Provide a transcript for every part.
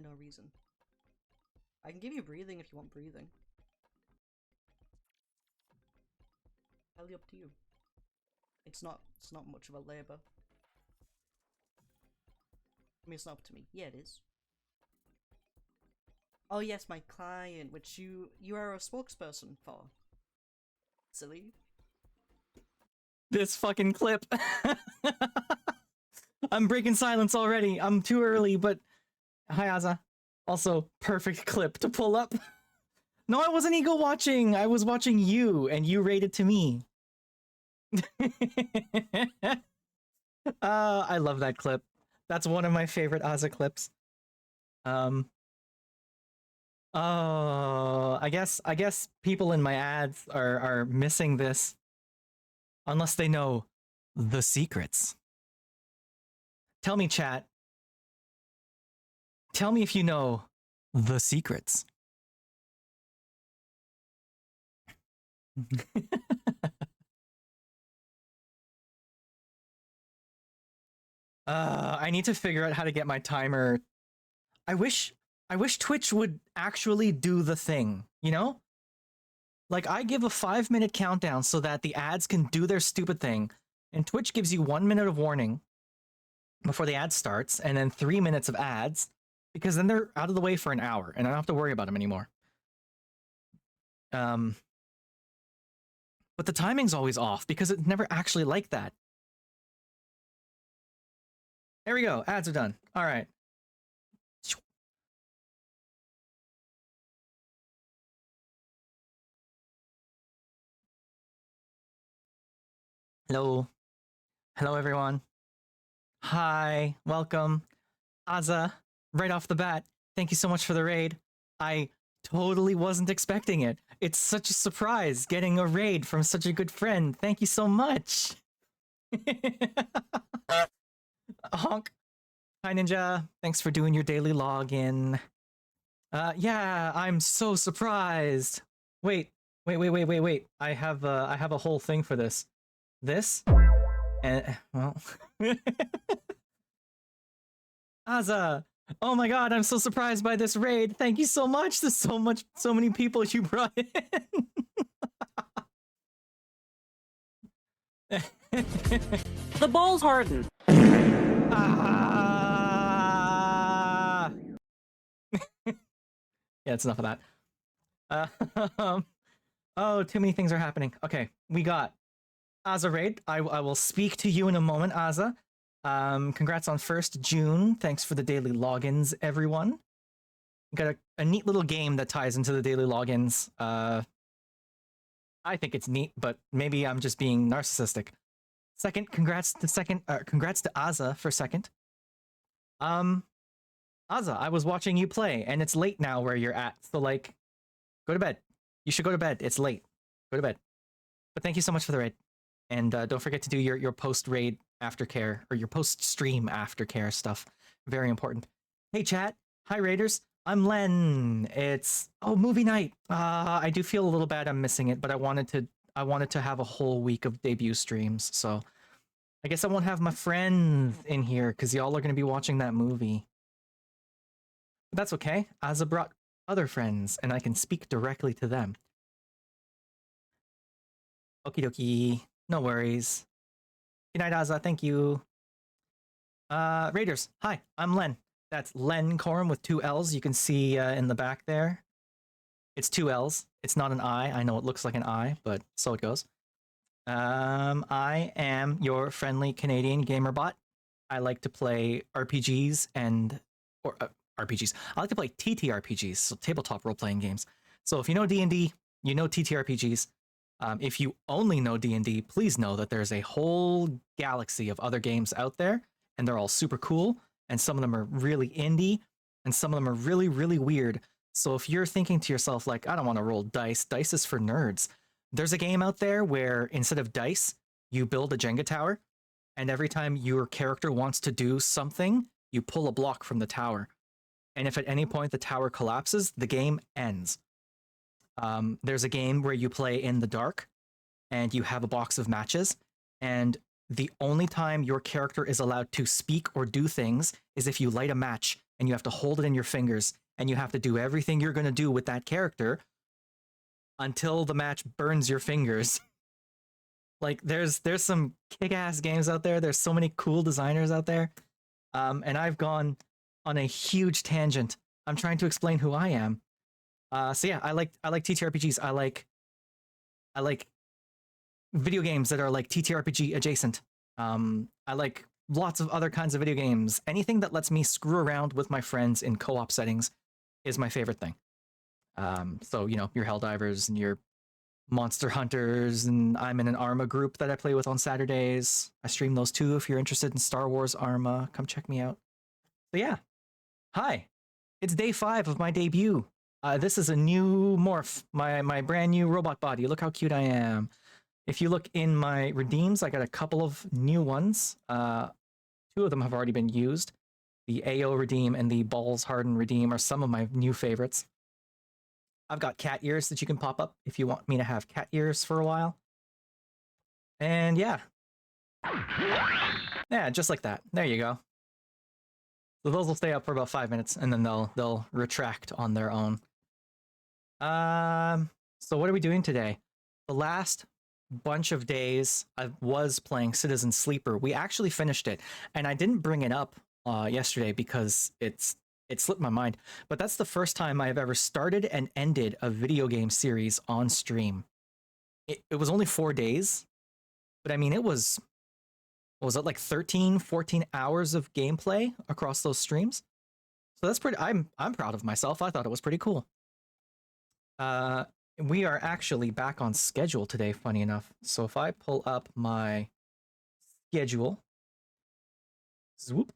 no reason. I can give you breathing if you want breathing. Entirely up to you. It's not much of a labor. I mean, it's not up to me. Yeah, it is. Oh yes, my client, which you are a spokesperson for. Silly. This fucking clip. I'm breaking silence already. I'm too early, but hi Aza. Also, perfect clip to pull up. No, I wasn't ego watching. I was watching you, and you rated to me. I love that clip. That's one of my favorite Aza clips. Oh, I guess people in my ads are missing this. Unless they know the secrets. Tell me, chat. Tell me if you know the secrets. I need to figure out how to get my timer. I wish Twitch would actually do the thing, you know? Like, I give a 5-minute countdown so that the ads can do their stupid thing, and Twitch gives you 1 minute of warning before the ad starts, and then 3 minutes of ads, because then they're out of the way for an hour, and I don't have to worry about them anymore. But the timing's always off, because it's never actually like that. There we go, ads are done. Alright. Hello. Hello, everyone. Hi, welcome. Aza, right off the bat, thank you so much for the raid. I totally wasn't expecting it. It's such a surprise getting a raid from such a good friend. Thank you so much. Honk. Hi, Ninja. Thanks for doing your daily login. Yeah, I'm so surprised. Wait. I have a whole thing for this. This? And, well... Aza! Oh my god, I'm so surprised by this raid. Thank you so much. There's so many people you brought in. The ball's hardened. Ah! Yeah, it's enough of that. Oh, too many things are happening. Okay, we got Aza raid. I will speak to you in a moment, Aza. Congrats on 1st June. Thanks for the daily logins, everyone. Got a neat little game that ties into the daily logins. I think it's neat, but maybe I'm just being narcissistic. Second, congrats to Aza for second. Aza, I was watching you play, and it's late now where you're at, so like, go to bed. You should go to bed. It's late. Go to bed. But thank you so much for the raid. And don't forget to do your post-raid aftercare, or your post-stream aftercare stuff. Very important. Hey, chat. Hi, Raiders. I'm Len. It's, movie night. I do feel a little bad I'm missing it, but I wanted to have a whole week of debut streams, so I guess I won't have my friends in here, because y'all are going to be watching that movie. But that's okay. Aza brought other friends, and I can speak directly to them. Okie dokie. No worries. Good night, Aza. Thank you. Raiders. Hi, I'm Len. That's Len Corum with 2 L's. You can see in the back there. It's 2 L's. It's not an I. I know it looks like an I, but so it goes. I am your friendly Canadian gamer bot. I like to play RPGs RPGs. I like to play TTRPGs, so tabletop role-playing games. So if you know D&D, you know TTRPGs. If you only know D&D, please know that there's a whole galaxy of other games out there, and they're all super cool, and some of them are really indie, and some of them are really, really weird. So if you're thinking to yourself, like, I don't want to roll dice, dice is for nerds, there's a game out there where instead of dice, you build a Jenga tower, and every time your character wants to do something, you pull a block from the tower. And if at any point the tower collapses, the game ends. There's a game where you play in the dark, and you have a box of matches, and the only time your character is allowed to speak or do things is if you light a match and you have to hold it in your fingers, and you have to do everything you're going to do with that character until the match burns your fingers. Like there's some kick-ass games out there. There's so many cool designers out there. And I've gone on a huge tangent. I'm trying to explain who I am. So yeah, I like TTRPGs. I like video games that are like TTRPG adjacent. I like lots of other kinds of video games. Anything that lets me screw around with my friends in co-op settings is my favorite thing. So, you know, your Helldivers and your Monster Hunters, and I'm in an Arma group that I play with on Saturdays. I stream those too. If you're interested in Star Wars Arma, come check me out. So yeah, hi, it's day 5 of my debut. This is a new morph, my brand new robot body. Look how cute I am. If you look in my redeems, I got a couple of new ones. 2 of them have already been used. The AO redeem and the Balls Harden redeem are some of my new favorites. I've got cat ears that you can pop up if you want me to have cat ears for a while. And yeah. Yeah, just like that. There you go. So those will stay up for about 5 minutes, and then they'll retract on their own. So what are we doing today? The last bunch of days I was playing Citizen Sleeper. We actually finished it, and I didn't bring it up yesterday because it slipped my mind, but that's the first time I've ever started and ended a video game series on stream. It was only 4 days, but I mean, it was, what was it, like 13, 14 hours of gameplay across those streams? So that's pretty, I'm proud of myself. I thought it was pretty cool. We are actually back on schedule today, funny enough. So if I pull up my schedule, swoop.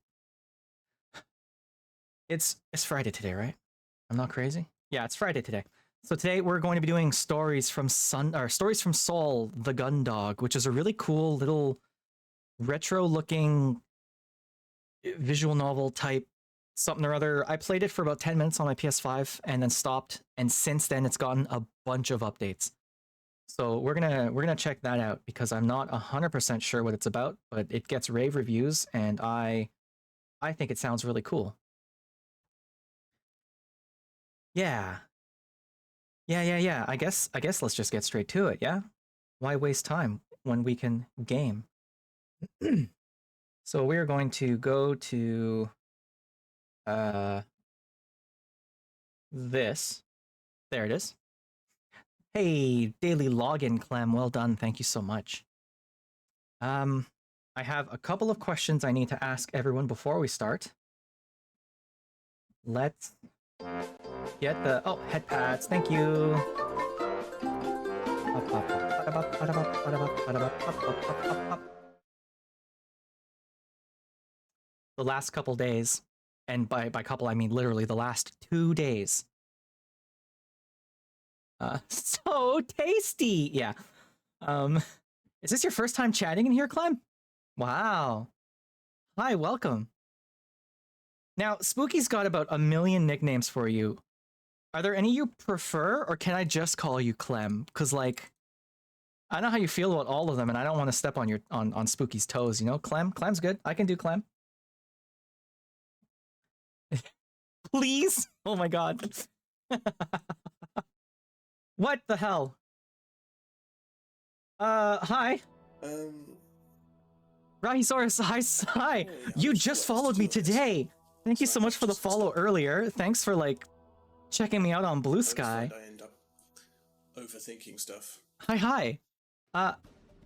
It's Friday today, right? I'm not crazy. Yeah, it's Friday today. So today we're going to be doing Stories from Saul, the Gun Dog, which is a really cool little retro-looking visual novel type something or other. I played it for about 10 minutes on my PS5 and then stopped, and since then it's gotten a bunch of updates. So we're gonna check that out because I'm not 100% sure what it's about, but it gets rave reviews, and I think it sounds really cool. Yeah. I guess let's just get straight to it, yeah? Why waste time when we can game? So we're going to go to this. There it is. Hey, daily login, Clem. Well done. Thank you so much. I have a couple of questions I need to ask everyone before we start. Let's get the head pads. Thank you. The last couple days, and by couple I mean literally the last 2 days. So tasty. Yeah. Is this your first time chatting in here, Clem? Wow. Hi, welcome. Now, Spooky's got about 1 million nicknames for you. Are there any you prefer, or can I just call you Clem? Because, like, I know how you feel about all of them, and I don't want to step on your on Spooky's toes, you know? Clem's good. I can do Clem. Please? Oh my god. What the hell? Hi. Rahisaurus, hi. You just followed me today. Thank you so much for the follow earlier. Thanks for, like, checking me out on Blue Sky. I end up overthinking stuff. Hi.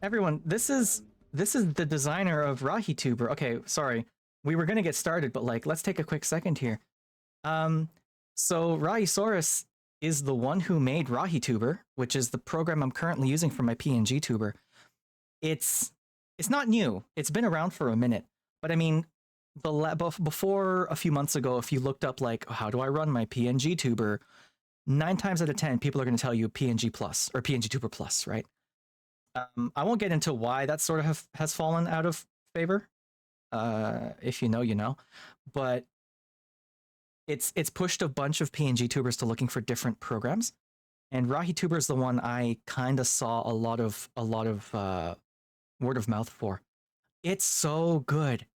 Everyone, this is the designer of RahiTuber. Okay, sorry. We were gonna get started, but, like, let's take a quick second here. So Rahisaurus is the one who made RahiTuber, which is the program I'm currently using for my PNGTuber. It's not new. It's been around for a minute. But I mean, before a few months ago, if you looked up, like, how do I run my PNGTuber, 9 times out of 10, people are going to tell you PNG Plus or PNGTuber Plus, right? I won't get into why that sort of has fallen out of favor. If you know, you know. But it's pushed a bunch of PNG tubers to looking for different programs, and RahiTuber is the one I kind of saw a lot of word of mouth for. It's so good.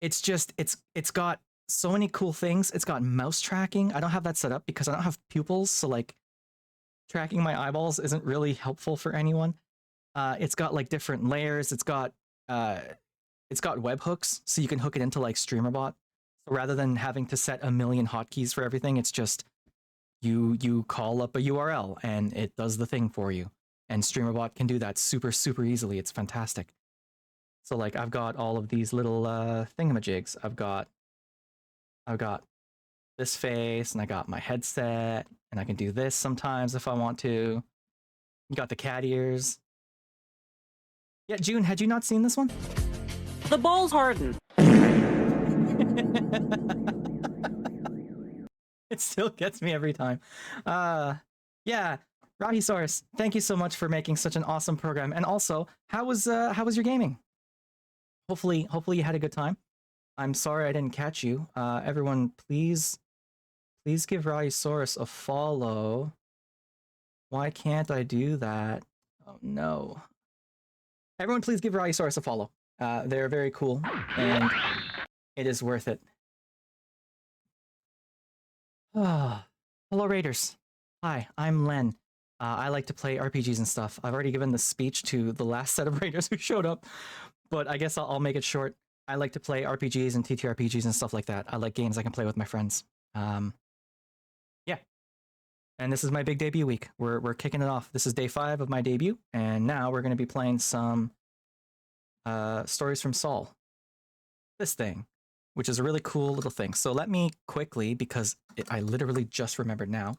It's just it's got so many cool things. It's got mouse tracking. I don't have that set up because I don't have pupils, so like tracking my eyeballs isn't really helpful for anyone. It's got like different layers. It's got webhooks, so you can hook it into like StreamerBot. So rather than having to set a million hotkeys for everything, it's just you call up a URL and it does the thing for you. And StreamerBot can do that super, super easily. It's fantastic. So like I've got all of these little thingamajigs. I've got this face, and I got my headset, and I can do this sometimes if I want to. You got the cat ears. Yeah, June, had you not seen this one? The balls harden. It still gets me every time. Yeah, Rahisaurus, thank you so much for making such an awesome program. And also, how was your gaming? Hopefully you had a good time. I'm sorry I didn't catch you. Everyone, please give Rahisaurus a follow. Why can't I do that? Oh no. Everyone, please give Rahisaurus a follow. They're very cool, and it is worth it. Hello, Raiders. Hi, I'm Len. I like to play RPGs and stuff. I've already given the speech to the last set of Raiders who showed up, but I guess I'll make it short. I like to play RPGs and TTRPGs and stuff like that. I like games I can play with my friends. Yeah. And this is my big debut week. We're kicking it off. This is day 5 of my debut, and now we're going to be playing some Stories from Saul. This thing, which is a really cool little thing. So let me quickly, because I literally just remembered now,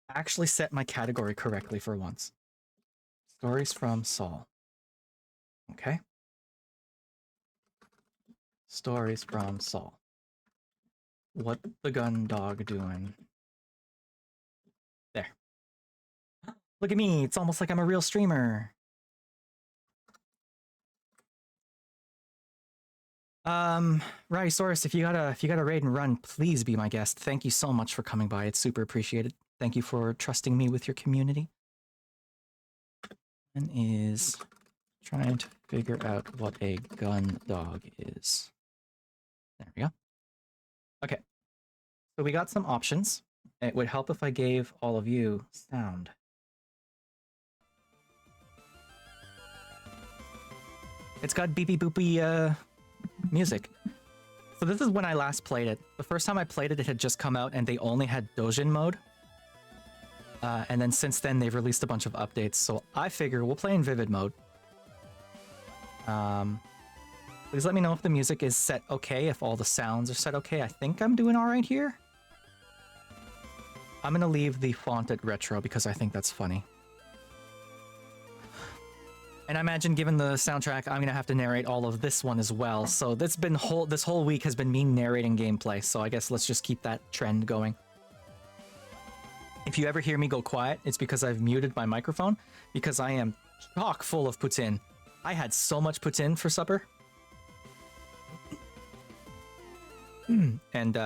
actually set my category correctly for once. Stories from Saul. Okay. Stories from Saul. What the gun dog doing? There. Look at me, it's almost like I'm a real streamer. Rhizosaurus, if you got a raid and run, please be my guest. Thank you so much for coming by. It's super appreciated. Thank you for trusting me with your community. And is trying to figure out what a gun dog is. There we go. Okay. So we got some options. It would help if I gave all of you sound. It's got beepy boopy music. So this is when I last played it. The first time I played it, it had just come out and they only had Dojin mode. And then since then, they've released a bunch of updates. So I figure we'll play in Vivid mode. Please let me know if the music is set okay, if all the sounds are set okay. I think I'm doing all right here. I'm gonna leave the font at retro because I think that's funny. And I imagine, given the soundtrack, I'm gonna have to narrate all of this one as well. So this whole week has been me narrating gameplay. So I guess let's just keep that trend going. If you ever hear me go quiet, it's because I've muted my microphone because I am chock full of poutine. I had so much poutine for supper. And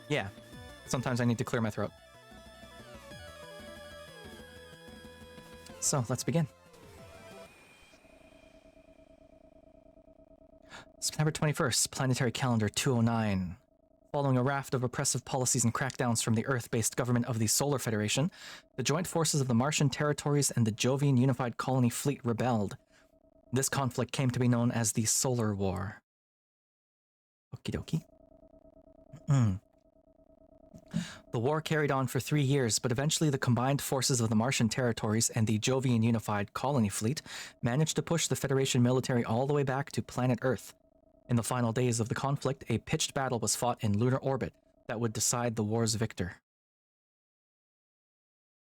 yeah, sometimes I need to clear my throat. So let's begin. September 21st, Planetary Calendar 209. Following a raft of oppressive policies and crackdowns from the Earth-based government of the Solar Federation, the joint forces of the Martian territories and the Jovian Unified Colony Fleet rebelled. This conflict came to be known as the Solar War. Okie dokie. The war carried on for 3 years, but eventually the combined forces of the Martian territories and the Jovian Unified Colony Fleet managed to push the Federation military all the way back to planet Earth. In the final days of the conflict, a pitched battle was fought in lunar orbit that would decide the war's victor.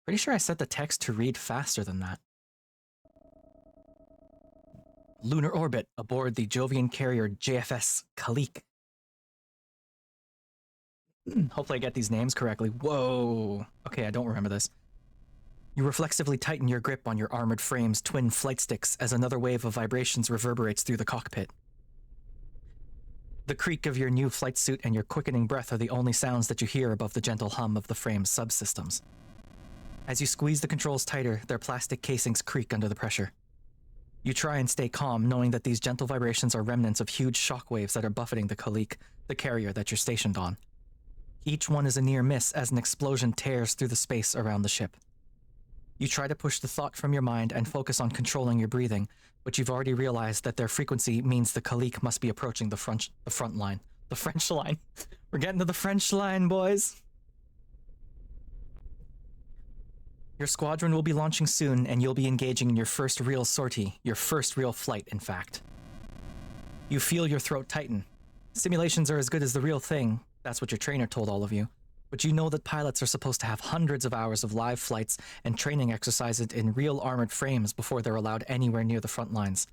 Pretty sure I set the text to read faster than that. Lunar orbit aboard the Jovian carrier JFS Kalik. Hopefully I get these names correctly. Whoa. Okay, I don't remember this. You reflexively tighten your grip on your armored frame's twin flight sticks as another wave of vibrations reverberates through the cockpit. The creak of your new flight suit and your quickening breath are the only sounds that you hear above the gentle hum of the frame's subsystems. As you squeeze the controls tighter, their plastic casings creak under the pressure. You try and stay calm, knowing that these gentle vibrations are remnants of huge shockwaves that are buffeting the Khalik, the carrier that you're stationed on. Each one is a near miss as an explosion tears through the space around the ship. You try to push the thought from your mind and focus on controlling your breathing, but you've already realized that their frequency means the Khalik must be approaching the front line. The French line. We're getting to the French line, boys. Your squadron will be launching soon, and you'll be engaging in your first real sortie, your first real flight, in fact. You feel your throat tighten. Simulations are as good as the real thing, that's what your trainer told all of you, but you know that pilots are supposed to have hundreds of hours of live flights and training exercises in real armored frames before they're allowed anywhere near the front lines.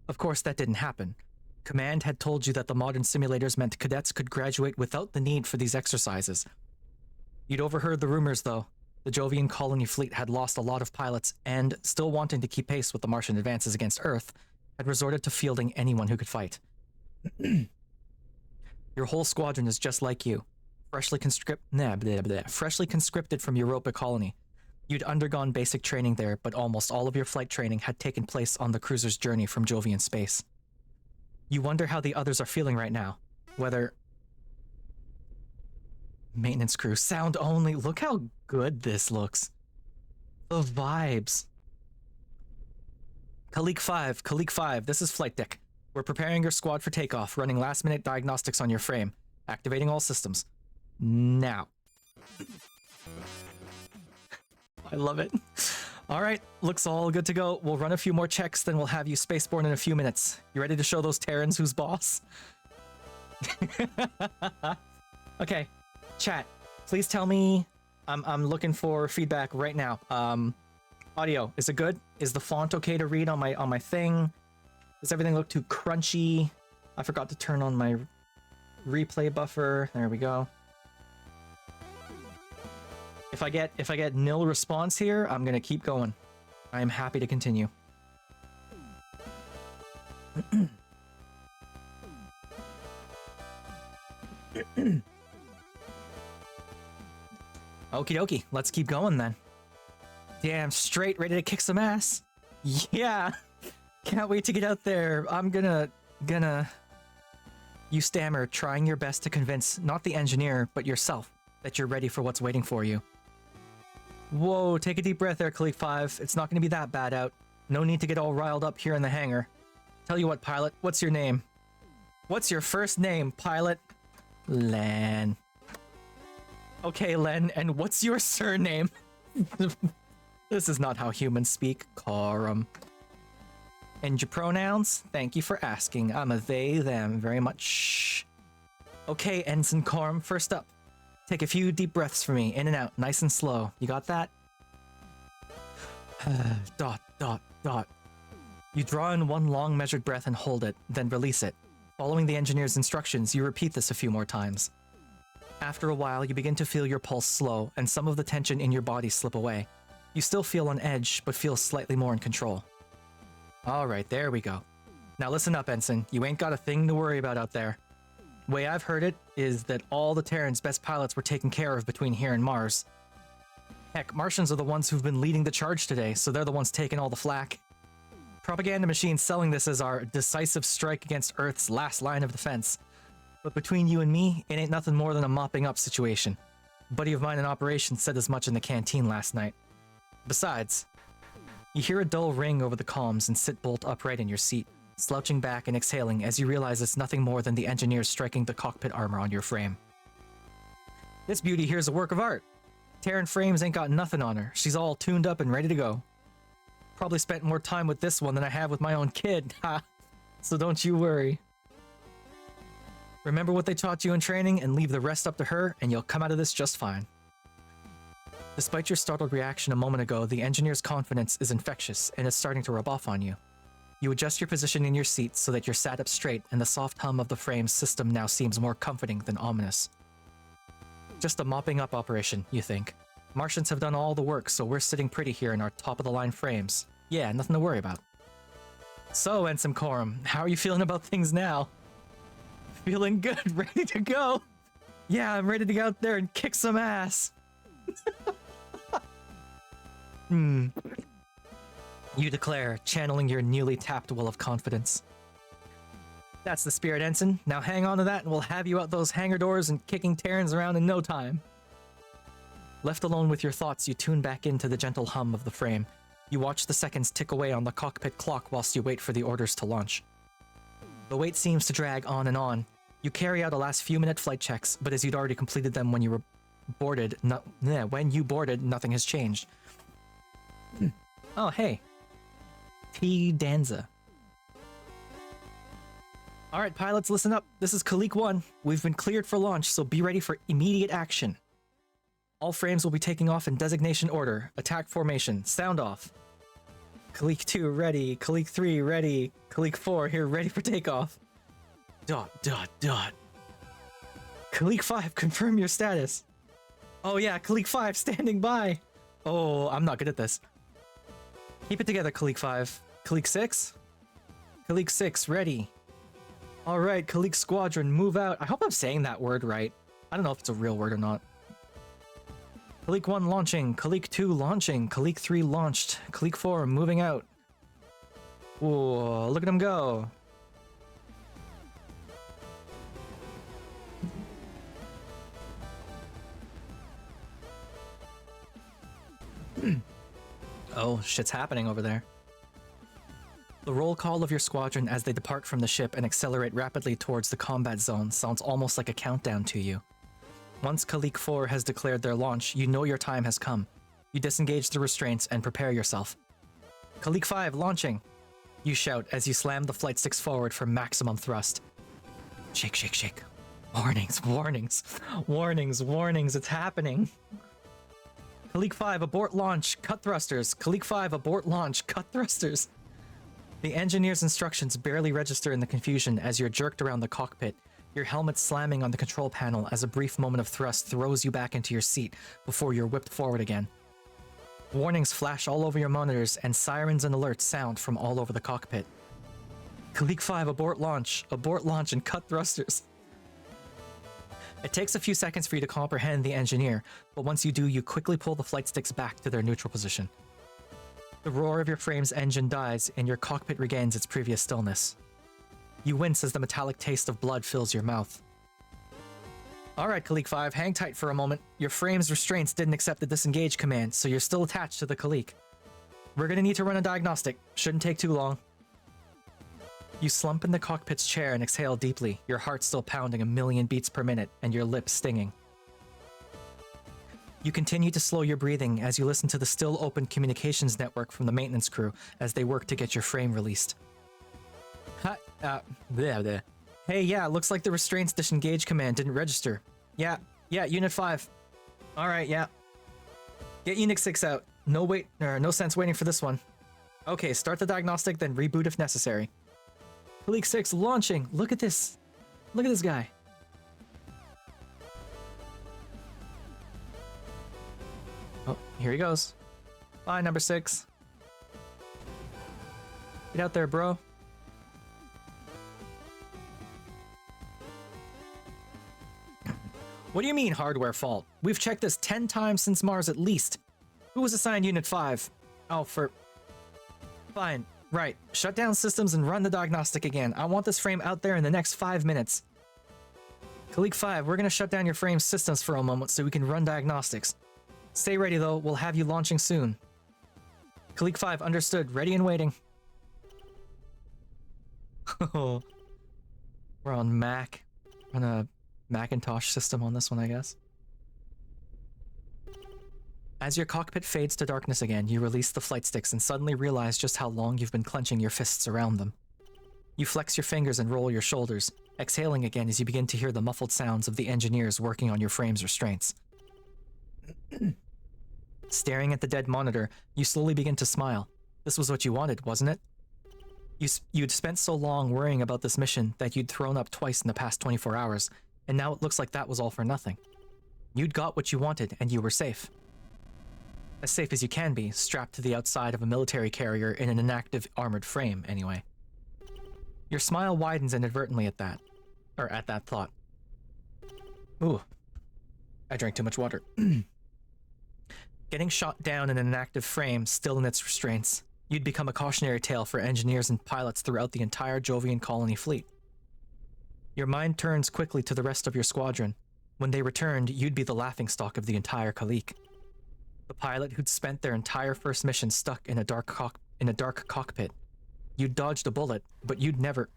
Of course, that didn't happen. Command had told you that the modern simulators meant cadets could graduate without the need for these exercises. You'd overheard the rumors, though. The Jovian colony fleet had lost a lot of pilots and, still wanting to keep pace with the Martian advances against Earth, had resorted to fielding anyone who could fight. Your whole squadron is just like you, freshly conscripted from Europa colony. You'd undergone basic training there, but almost all of your flight training had taken place on the cruiser's journey from Jovian space. You wonder how the others are feeling right now, whether... Maintenance crew, sound only. Look how good this looks. The vibes. Khalik 5, this is flight deck. We're preparing your squad for takeoff, running last-minute diagnostics on your frame. Activating all systems. Now. I love it. Alright, looks all good to go. We'll run a few more checks, then we'll have you spaceborne in a few minutes. You ready to show those Terrans who's boss? Okay. Chat, please tell me. I'm looking for feedback right now. Audio, is it good? Is the font okay to read on my thing? Does everything look too crunchy? I forgot to turn on my replay buffer. There we go. If I get nil response here, I'm gonna keep going. I am happy to continue. Okie dokie, let's keep going then. Damn straight, ready to kick some ass. Yeah, can't wait to get out there. I'm gonna... You stammer, trying your best to convince not the engineer, but yourself, that you're ready for what's waiting for you. Whoa, take a deep breath there, Khalik 5. It's not gonna be that bad out. No need to get all riled up here in the hangar. Tell you what, pilot, what's your name? What's your first name, pilot? Len. Okay, Len, and what's your surname? This is not how humans speak. Corum. And your pronouns? Thank you for asking. I'm a they, them, very much. Okay, Ensign Corum, first up. Take a few deep breaths for me, in and out, nice and slow. You got that? Dot, dot, dot. You draw in one long measured breath and hold it, then release it. Following the engineer's instructions, you repeat this a few more times. After a while, you begin to feel your pulse slow, and some of the tension in your body slip away. You still feel on edge, but feel slightly more in control. Alright, there we go. Now listen up, Ensign. You ain't got a thing to worry about out there. Way I've heard it is that all the Terrans' best pilots were taken care of between here and Mars. Heck, Martians are the ones who've been leading the charge today, so they're the ones taking all the flack. Propaganda machines selling this as our decisive strike against Earth's last line of defense. But between you and me, it ain't nothing more than a mopping up situation. A buddy of mine in operations said as much in the canteen last night. Besides, you hear a dull ring over the comms and sit bolt upright in your seat, slouching back and exhaling as you realize it's nothing more than the engineers striking the cockpit armor on your frame. This beauty here's a work of art. Terran frames ain't got nothing on her. She's all tuned up and ready to go. Probably spent more time with this one than I have with my own kid, ha! So don't you worry. Remember what they taught you in training and leave the rest up to her, and you'll come out of this just fine. Despite your startled reaction a moment ago, the engineer's confidence is infectious and is starting to rub off on you. You adjust your position in your seat so that you're sat up straight, and the soft hum of the frame's system now seems more comforting than ominous. Just a mopping up operation, you think. Martians have done all the work, so we're sitting pretty here in our top-of-the-line frames. Yeah, nothing to worry about. So, Ensign Corum, how are you feeling about things now? Feeling good, ready to go. Yeah, I'm ready to go out there and kick some ass. You declare, channeling your newly tapped well of confidence. That's the spirit, Ensign. Now hang on to that and we'll have you out those hangar doors and kicking Terrans around in no time. Left alone with your thoughts, you tune back into the gentle hum of the frame. You watch the seconds tick away on the cockpit clock whilst you wait for the orders to launch. The wait seems to drag on and on. You carry out a last few minute flight checks, but as you'd already completed them when you were boarded, nothing has changed. Oh, hey. T. Danza. Alright, pilots, listen up. This is Kalik 1. We've been cleared for launch, so be ready for immediate action. All frames will be taking off in designation order. Attack formation. Sound off. Kalik 2, ready. Kalik 3, ready. Kalik 4, here, ready for takeoff. ... Kalik 5, confirm your status. Oh yeah, Kalik 5, standing by. Oh, I'm not good at this. Keep it together, Kalik 5. Kalik 6? Kalik 6, ready. Alright, Kalik Squadron, move out. I hope I'm saying that word right. I don't know if it's a real word or not. Kalik 1 launching, Kalik 2 launching, Kalik 3 launched, Kalik 4 moving out. Whoa, look at him go. Oh, shit's happening over there. The roll call of your squadron as they depart from the ship and accelerate rapidly towards the combat zone sounds almost like a countdown to you. Once Kalik 4 has declared their launch, you know your time has come. You disengage the restraints and prepare yourself. Kalik 5 launching! You shout as you slam the flight sticks forward for maximum thrust. Shake, shake, shake. Warnings, warnings, warnings, warnings, it's happening. Kalik 5, abort launch, cut thrusters. Kalik 5, abort launch, cut thrusters. The engineer's instructions barely register in the confusion as you're jerked around the cockpit, your helmet slamming on the control panel as a brief moment of thrust throws you back into your seat before you're whipped forward again. Warnings flash all over your monitors and sirens and alerts sound from all over the cockpit. Kalik 5, abort launch and cut thrusters. It takes a few seconds for you to comprehend the engineer, but once you do, you quickly pull the flight sticks back to their neutral position. The roar of your frame's engine dies, and your cockpit regains its previous stillness. You wince as the metallic taste of blood fills your mouth. Alright, Kalik 5, hang tight for a moment. Your frame's restraints didn't accept the disengage command, so you're still attached to the Kalik. We're gonna need to run a diagnostic. Shouldn't take too long. You slump in the cockpit's chair and exhale deeply, your heart still pounding 1,000,000 beats per minute, and your lips stinging. You continue to slow your breathing as you listen to the still open communications network from the maintenance crew as they work to get your frame released. Hey, yeah, looks like the restraints disengage command didn't register. Yeah, Unit 5. Alright, yeah. Get Unit 6 out. No sense waiting for this one. Okay, start the diagnostic, then reboot if necessary. Kalik 6 launching! Look at this! Look at this guy! Oh, here he goes. Bye, number 6. Get out there, bro. What do you mean, hardware fault? We've checked this 10 times since Mars at least. Who was assigned Unit 5? Oh, Fine. Right. Shut down systems and run the diagnostic again. I want this frame out there in the next 5 minutes. Kalik 5, we're gonna shut down your frame's systems for a moment so we can run diagnostics. Stay ready though, we'll have you launching soon. Kalik 5, understood. Ready and waiting. We're on Mac. On a Macintosh system on this one, I guess. As your cockpit fades to darkness again, you release the flight sticks and suddenly realize just how long you've been clenching your fists around them. You flex your fingers and roll your shoulders, exhaling again as you begin to hear the muffled sounds of the engineers working on your frame's restraints. Staring at the dead monitor, you slowly begin to smile. This was what you wanted, wasn't it? You'd spent so long worrying about this mission that you'd thrown up twice in the past 24 hours, and now it looks like that was all for nothing. You'd got what you wanted, and you were safe. As safe as you can be, strapped to the outside of a military carrier in an inactive armored frame, anyway. Your smile widens inadvertently at that. Or at that thought. Ooh. I drank too much water. Getting shot down in an inactive frame, still in its restraints, You'd become a cautionary tale for engineers and pilots throughout the entire Jovian colony fleet. Your mind turns quickly to the rest of your squadron. When they returned, you'd be the laughingstock of the entire Kalik. The pilot who'd spent their entire first mission stuck in a dark cockpit. You'd dodged a bullet, but you'd never...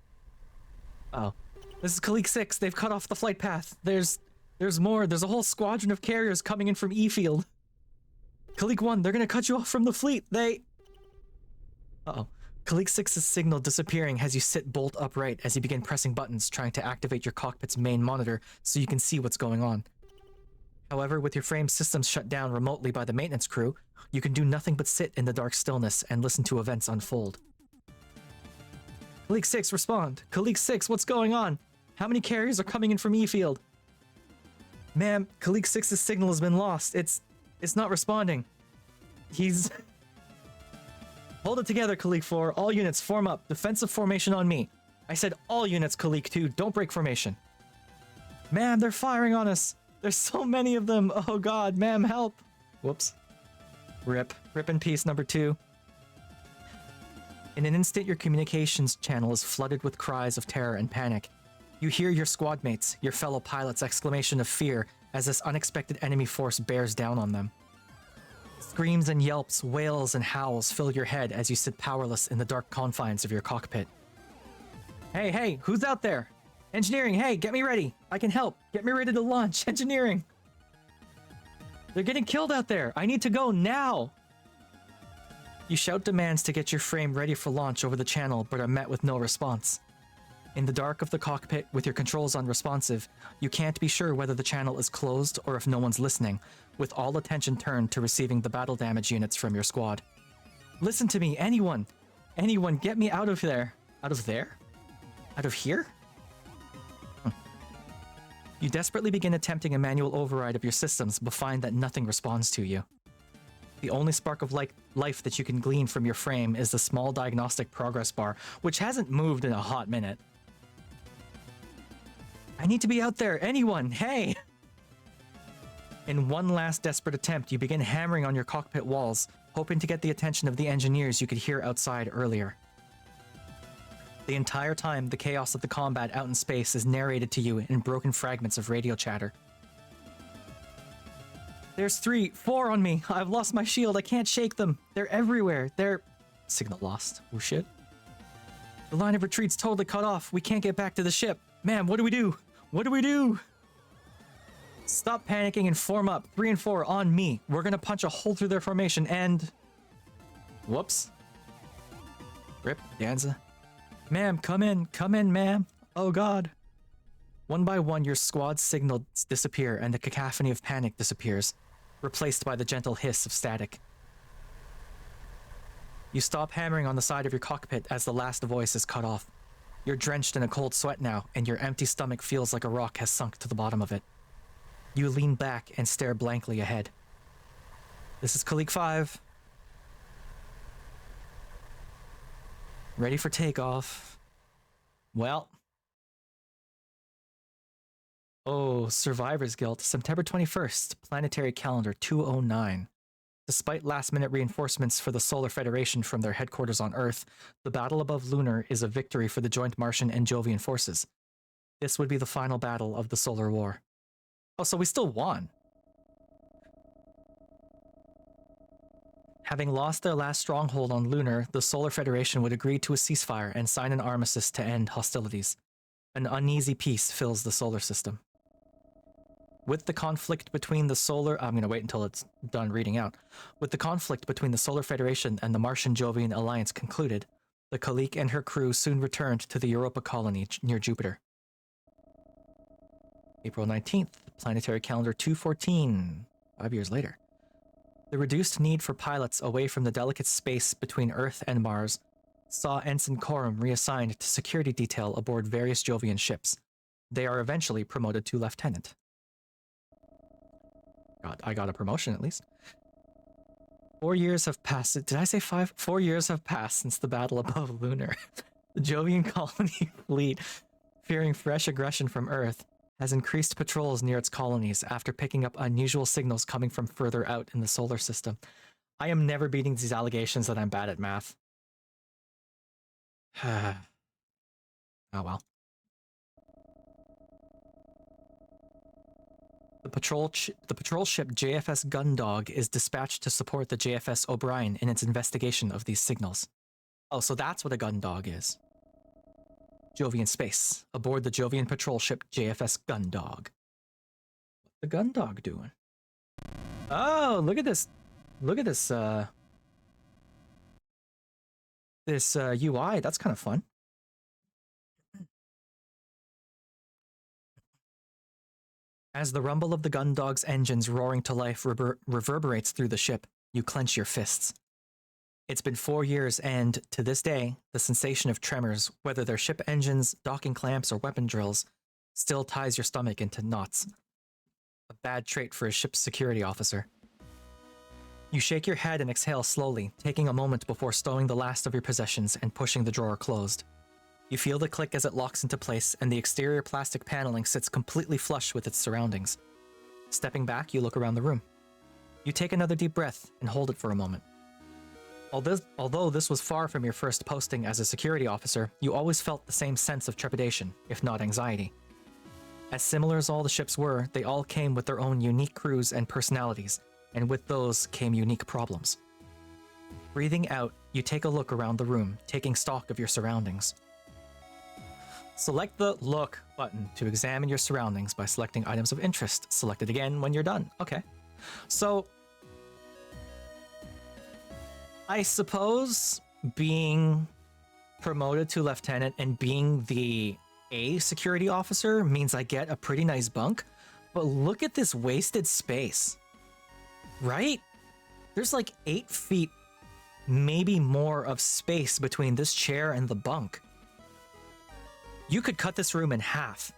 Oh. This is Kalik 6. They've cut off the flight path. There's more. There's a whole squadron of carriers coming in from E-Field. Kalik 1, they're gonna cut you off from the fleet. Uh-oh. Kalik 6's signal disappearing as you sit bolt upright as you begin pressing buttons trying to activate your cockpit's main monitor so you can see what's going on. However, with your frame systems shut down remotely by the maintenance crew, you can do nothing but sit in the dark stillness and listen to events unfold. Kalik 6, respond. Kalik 6, what's going on? How many carriers are coming in from E-Field? Ma'am, Kalik 6's signal has been lost. It's not responding. Hold it together, Kalik 4. All units, form up. Defensive formation on me. I said all units, Kalik 2. Don't break formation. Ma'am, they're firing on us. There's so many of them. Oh god, ma'am, help. Whoops. Rip. Rip in peace, number 2. In an instant, your communications channel is flooded with cries of terror and panic. You hear your squad mates, your fellow pilots' exclamation of fear as this unexpected enemy force bears down on them. Screams and yelps, wails and howls fill your head as you sit powerless in the dark confines of your cockpit. Hey, who's out there? Engineering, hey, get me ready. I can help. Get me ready to launch. Engineering. They're getting killed out there. I need to go now. You shout demands to get your frame ready for launch over the channel, but are met with no response. In the dark of the cockpit, with your controls unresponsive, you can't be sure whether the channel is closed or if no one's listening, with all attention turned to receiving the battle damage units from your squad. Listen to me, anyone! Anyone, get me out of there! Out of there? Out of here? You desperately begin attempting a manual override of your systems, but find that nothing responds to you. The only spark of life that you can glean from your frame is the small diagnostic progress bar, which hasn't moved in a hot minute. I need to be out there, anyone, hey! In one last desperate attempt, you begin hammering on your cockpit walls, hoping to get the attention of the engineers you could hear outside earlier. The entire time, the chaos of the combat out in space is narrated to you in broken fragments of radio chatter. There's 3, 4 on me. I've lost my shield. I can't shake them. They're everywhere. Signal lost. Oh shit. The line of retreat's totally cut off. We can't get back to the ship. Man, what do we do? What do we do? Stop panicking and form up. 3 and 4 on me. We're gonna punch a hole through their formation and... Whoops. Rip, Danza. Ma'am, come in, ma'am. Oh god. One by one, your squad's signals disappear and the cacophony of panic disappears, replaced by the gentle hiss of static. You stop hammering on the side of your cockpit as the last voice is cut off. You're drenched in a cold sweat now, and your empty stomach feels like a rock has sunk to the bottom of it. You lean back and stare blankly ahead. This is Kalik 5. Ready for takeoff. Well. Oh, Survivor's Guilt, September 21st, Planetary Calendar 209. Despite last-minute reinforcements for the Solar Federation from their headquarters on Earth, the battle above Lunar is a victory for the joint Martian and Jovian forces. This would be the final battle of the Solar War. Oh, so we still won. Having lost their last stronghold on Lunar, the Solar Federation would agree to a ceasefire and sign an armistice to end hostilities. An uneasy peace fills the solar system. With the conflict between the solar... I'm going to wait until it's done reading out. With the conflict between the Solar Federation and the Martian-Jovian alliance concluded, the Kalik and her crew soon returned to the Europa colony near Jupiter. April 19th, Planetary Calendar 214, 5 years later. The reduced need for pilots away from the delicate space between Earth and Mars saw Ensign Coram reassigned to security detail aboard various Jovian ships. They are eventually promoted to lieutenant. God, I got a promotion at least. 4 years have passed. Did I say 5? 4 years have passed since the battle above Lunar. The Jovian colony fleet, fearing fresh aggression from Earth, has increased patrols near its colonies after picking up unusual signals coming from further out in the solar system. I am never beating these allegations that I'm bad at math. Oh well. The patrol ship JFS Gundog is dispatched to support the JFS O'Brien in its investigation of these signals. Oh, so that's what a Gundog is. Jovian space, aboard the Jovian patrol ship JFS Gundog. What's the Gundog doing? Oh, look at this. Look at this, UI. That's kind of fun. As the rumble of the Gundog's engines roaring to life reverberates through the ship, you clench your fists. It's been 4 years, and to this day, the sensation of tremors, whether they're ship engines, docking clamps, or weapon drills, still ties your stomach into knots. A bad trait for a ship's security officer. You shake your head and exhale slowly, taking a moment before stowing the last of your possessions and pushing the drawer closed. You feel the click as it locks into place, and the exterior plastic paneling sits completely flush with its surroundings. Stepping back, you look around the room. You take another deep breath and hold it for a moment. Although this was far from your first posting as a security officer, you always felt the same sense of trepidation, if not anxiety. As similar as all the ships were, they all came with their own unique crews and personalities, and with those came unique problems. Breathing out, you take a look around the room, taking stock of your surroundings. Select the Look button to examine your surroundings by selecting items of interest. Select it again when you're done. Okay. So, I suppose being promoted to lieutenant and being the A security officer means I get a pretty nice bunk, but look at this wasted space. Right? There's like 8 feet, maybe more of space between this chair and the bunk. You could cut this room in half.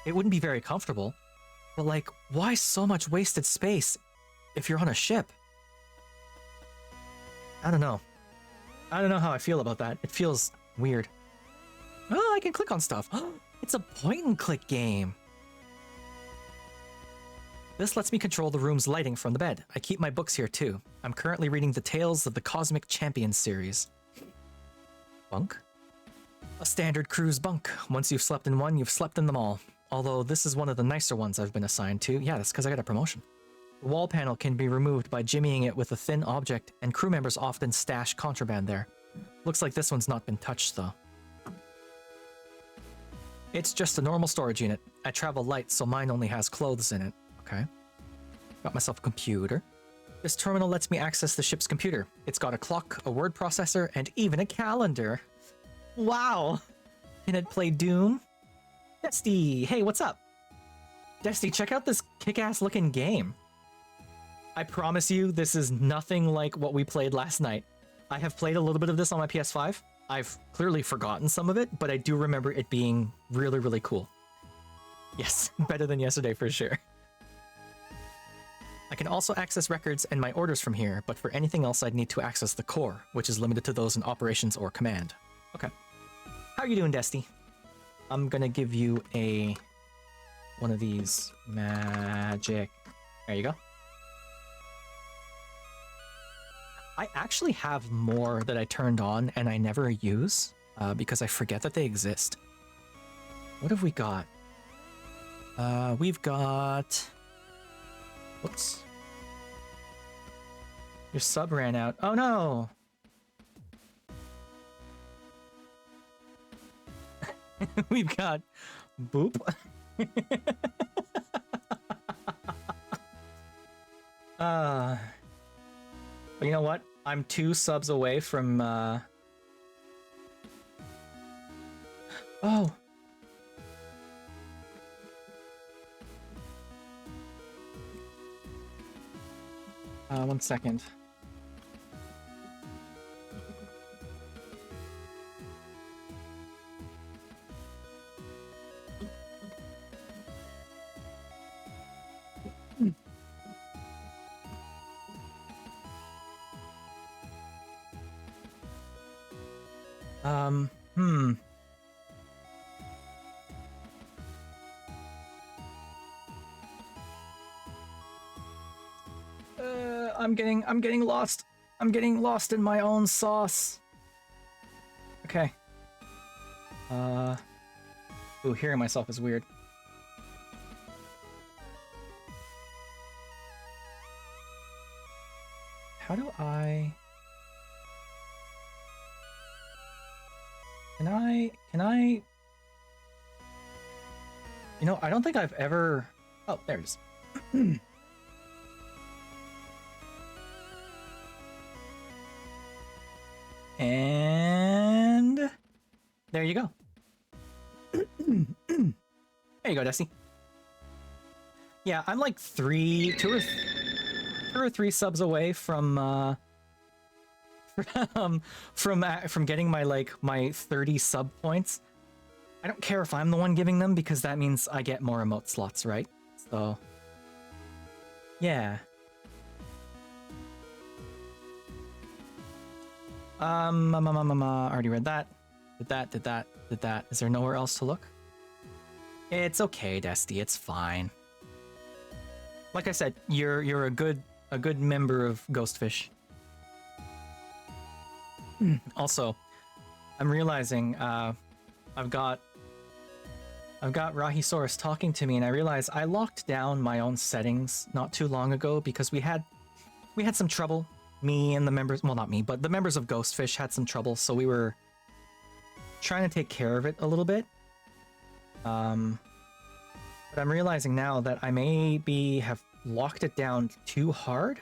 It wouldn't be very comfortable, but like, why so much wasted space if you're on a ship? I don't know. I don't know how I feel about that. It feels weird. Oh, I can click on stuff. It's a point and click game. This lets me control the room's lighting from the bed. I keep my books here too. I'm currently reading the Tales of the Cosmic Champions series. Bunk? A standard cruise bunk. Once you've slept in one, you've slept in them all. Although this is one of the nicer ones I've been assigned to. Yeah, that's because I got a promotion. The wall panel can be removed by jimmying it with a thin object, and crew members often stash contraband there. Looks like this one's not been touched though. It's just a normal storage unit. I travel light, so mine only has clothes in it. Okay. Got myself a computer. This terminal lets me access the ship's computer. It's got a clock, a word processor, and even a calendar. Wow! Can it play Doom? Desty! Hey, what's up? Desty, check out this kick-ass looking game. I promise you, this is nothing like what we played last night. I have played a little bit of this on my PS5. I've clearly forgotten some of it, but I do remember it being really, really cool. Yes, better than yesterday for sure. I can also access records and my orders from here, but for anything else I'd need to access the core, which is limited to those in operations or command. Okay. How are you doing, Desty? I'm gonna give you one of these magic. There you go. I actually have more that I turned on and I never use because I forget that they exist. What have we got? We've got... Whoops. Your sub ran out. Oh no! We've got... Boop. But you know what? I'm 2 subs away from, Oh! One second. I'm getting lost. I'm getting lost in my own sauce. Okay. Ooh, hearing myself is weird. How do I... Can I... You know, I don't think I've ever... Oh, there it is. And... There you go. There you go, Dusty. Yeah, I'm like two or three subs away from from getting my 30 sub points. I don't care if I'm the one giving them because that means I get more emote slots, right? So yeah. Already read that. Did that. Is there nowhere else to look? It's okay, Desty, it's fine. Like I said, you're a good member of Ghostfish. Also, I'm realizing I've got Rahisaurus talking to me, and I realize I locked down my own settings not too long ago because we had some trouble. Me and the members, well, not me, but the members of Ghostfish had some trouble, so we were trying to take care of it a little bit. But I'm realizing now that I maybe have locked it down too hard.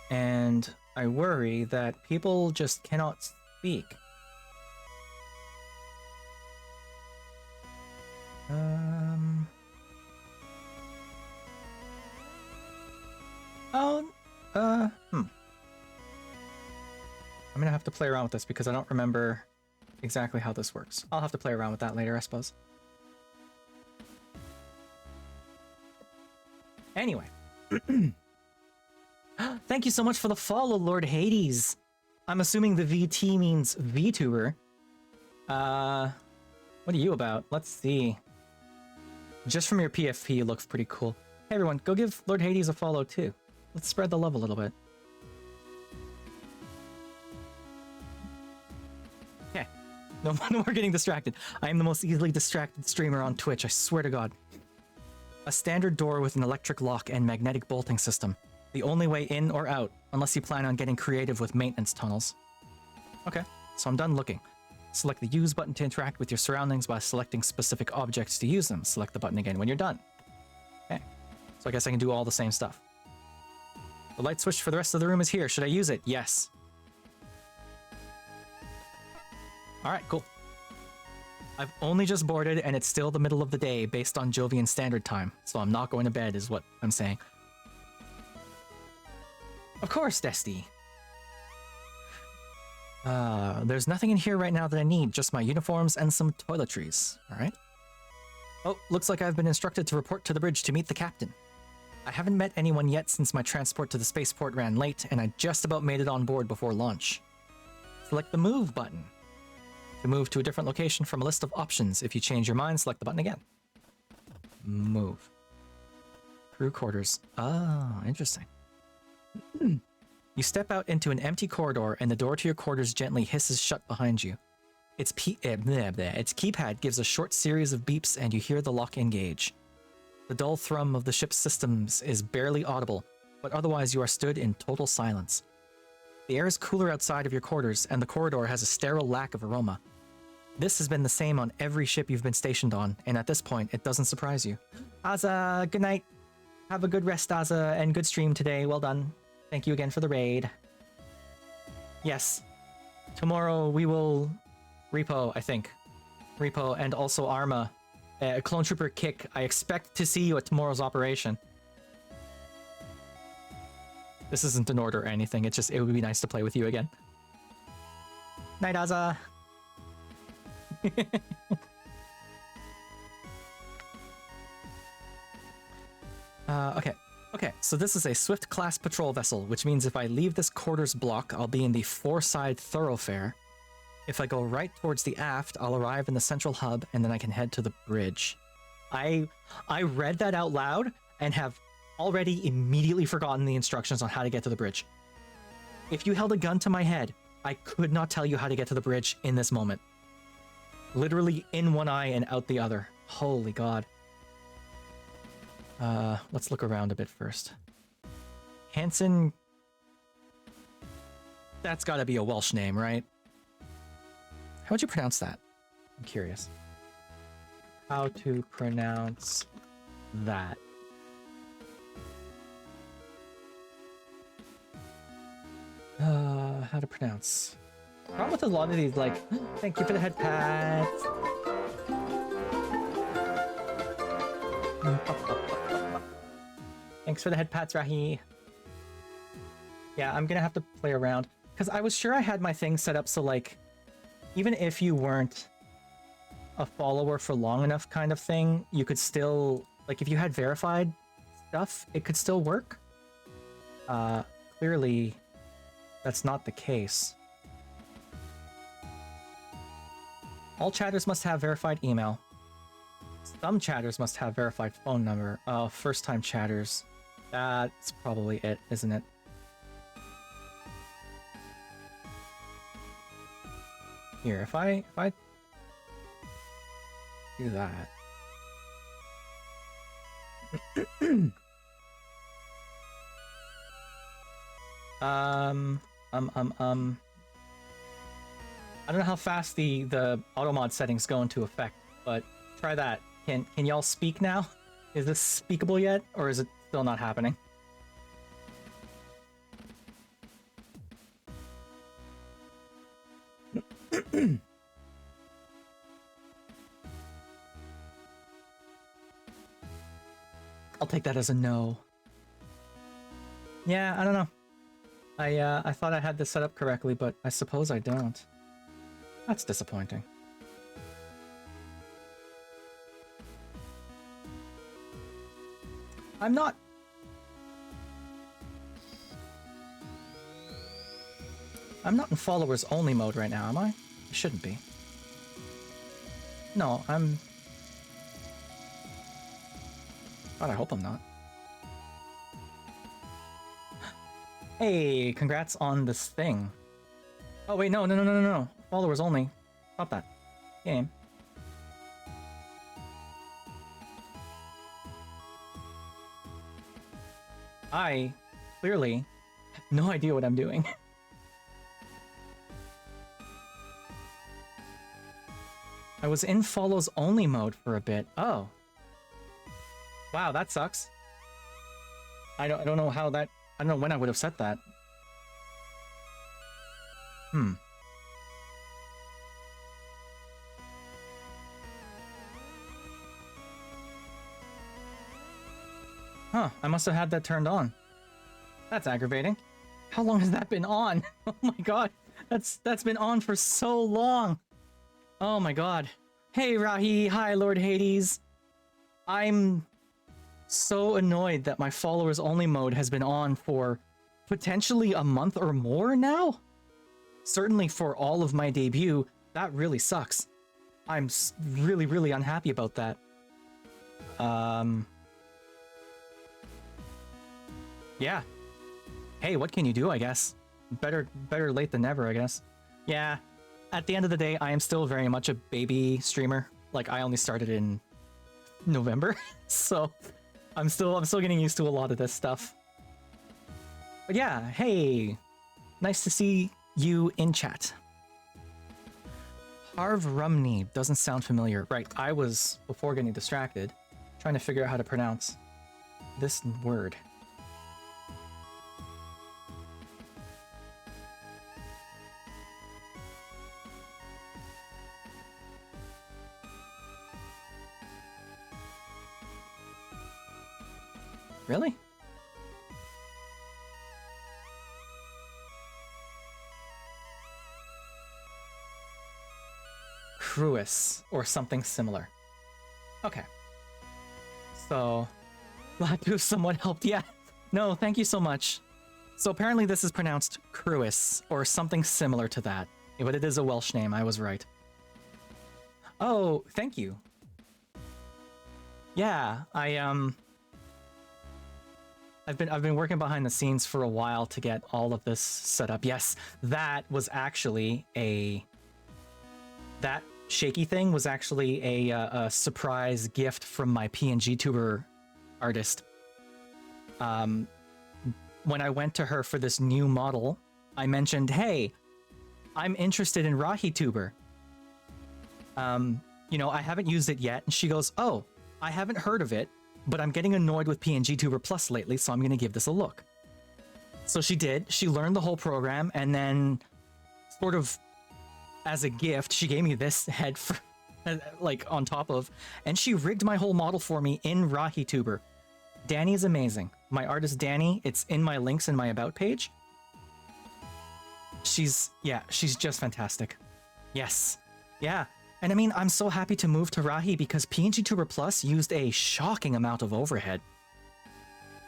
And I worry that people just cannot speak. I'm gonna have to play around with this because I don't remember exactly how this works. I'll have to play around with that later, I suppose. Anyway. Thank you so much for the follow, Lord Hades. I'm assuming the VT means VTuber. What are you about? Let's see. Just from your PFP, it looks pretty cool. Hey everyone, go give Lord Hades a follow too. Let's spread the love a little bit. Okay. No more getting distracted. I am the most easily distracted streamer on Twitch, I swear to God. A standard door with an electric lock and magnetic bolting system. The only way in or out, unless you plan on getting creative with maintenance tunnels. Okay, so I'm done looking. Select the use button to interact with your surroundings by selecting specific objects to use them. Select the button again when you're done. Okay, so I guess I can do all the same stuff. The light switch for the rest of the room is here. Should I use it? Yes. Alright, cool. I've only just boarded and it's still the middle of the day based on Jovian Standard Time, so I'm not going to bed is what I'm saying. Of course, Desty. There's nothing in here right now that I need, just my uniforms and some toiletries, alright? Oh, looks like I've been instructed to report to the bridge to meet the captain. I haven't met anyone yet since my transport to the spaceport ran late, and I just about made it on board before launch. Select the move button. To move to a different location from a list of options. If you change your mind, select the button again. Move. Crew quarters. Oh, interesting. You step out into an empty corridor and the door to your quarters gently hisses shut behind you. Its keypad gives a short series of beeps and you hear the lock engage. The dull thrum of the ship's systems is barely audible, but otherwise you are stood in total silence. The air is cooler outside of your quarters and the corridor has a sterile lack of aroma. This has been the same on every ship you've been stationed on, and at this point it doesn't surprise you. Aza, good night. Have a good rest, Aza, and good stream today. Well done. Thank you again for the raid. Yes. Tomorrow we will repo, I think. Repo and also Arma. Clone Trooper Kick. I expect to see you at tomorrow's operation. This isn't an order or anything. It's just, it would be nice to play with you again. Night, Aza. Okay, so this is a Swift-class patrol vessel, which means if I leave this quarters block, I'll be in the foreside thoroughfare. If I go right towards the aft, I'll arrive in the central hub, and then I can head to the bridge. I read that out loud and have already immediately forgotten the instructions on how to get to the bridge. If you held a gun to my head, I could not tell you how to get to the bridge in this moment. Literally in one eye and out the other. Holy God. Let's look around a bit first. Hanson... That's gotta be a Welsh name, right? How would you pronounce that? I'm curious. How to pronounce that? How to pronounce? Problem with a lot of these, like, thank you for the head pats. Thanks for the head pats, Rahi. Yeah, I'm gonna have to play around. Because I was sure I had my thing set up so, like, even if you weren't a follower for long enough kind of thing, you could still, like, if you had verified stuff, it could still work. Clearly, that's not the case. All chatters must have verified email. Some chatters must have verified phone number. First-time chatters. That's probably it, isn't it? Here, if I do that. I don't know how fast the auto mod settings go into effect, but try that. Can y'all speak now? Is this speakable yet, or is it still not happening? I'll take that as a no. Yeah, I don't know. I thought I had this set up correctly, but I suppose I don't. That's disappointing. I'm not in followers only mode right now, am I? I shouldn't be. No, I'm... God, I hope I'm not. Hey, congrats on this thing. Oh wait, no. Followers only. Stop that. Game. I clearly have no idea what I'm doing. I was in follows only mode for a bit. Oh. Wow, that sucks. I don't know how that... I don't know when I would have set that. Huh, I must have had that turned on. That's aggravating. How long has that been on? Oh my god. That's been on for so long. Oh my god. Hey Rahi, hi Lord Hades. I'm so annoyed that my followers only mode has been on for potentially a month or more now. Certainly for all of my debut, that really sucks. I'm really unhappy about that. Yeah. Hey, what can you do, I guess? Better late than never, I guess. Yeah. At the end of the day, I am still very much a baby streamer. Like, I only started in November, so I'm still getting used to a lot of this stuff. But yeah, hey, nice to see you in chat. Harv Rumney doesn't sound familiar. Right, I was, before getting distracted, trying to figure out how to pronounce this word. Really? Cruis, or something similar. Okay. So, glad to have someone helped. Yeah. No, thank you so much. So apparently this is pronounced Cruis, or something similar to that. But it is a Welsh name, I was right. Oh, thank you. Yeah, I've been working behind the scenes for a while to get all of this set up. Yes, that was actually that shaky thing was actually a surprise gift from my PNGTuber artist. When I went to her for this new model, I mentioned, "Hey, I'm interested in RahiTuber. You know, I haven't used it yet." And she goes, "Oh, I haven't heard of it, but I'm getting annoyed with PNGTuber Plus lately, so I'm going to give this a look." So she did. She learned the whole program, and then sort of as a gift, she gave me this head for, like, on top of, and she rigged my whole model for me in RahiTuber. Danny is amazing. My artist Danny, it's in my links in my about page. She's just fantastic. Yes. Yeah. And I mean, I'm so happy to move to Rahi because PNGTuber Plus used a shocking amount of overhead.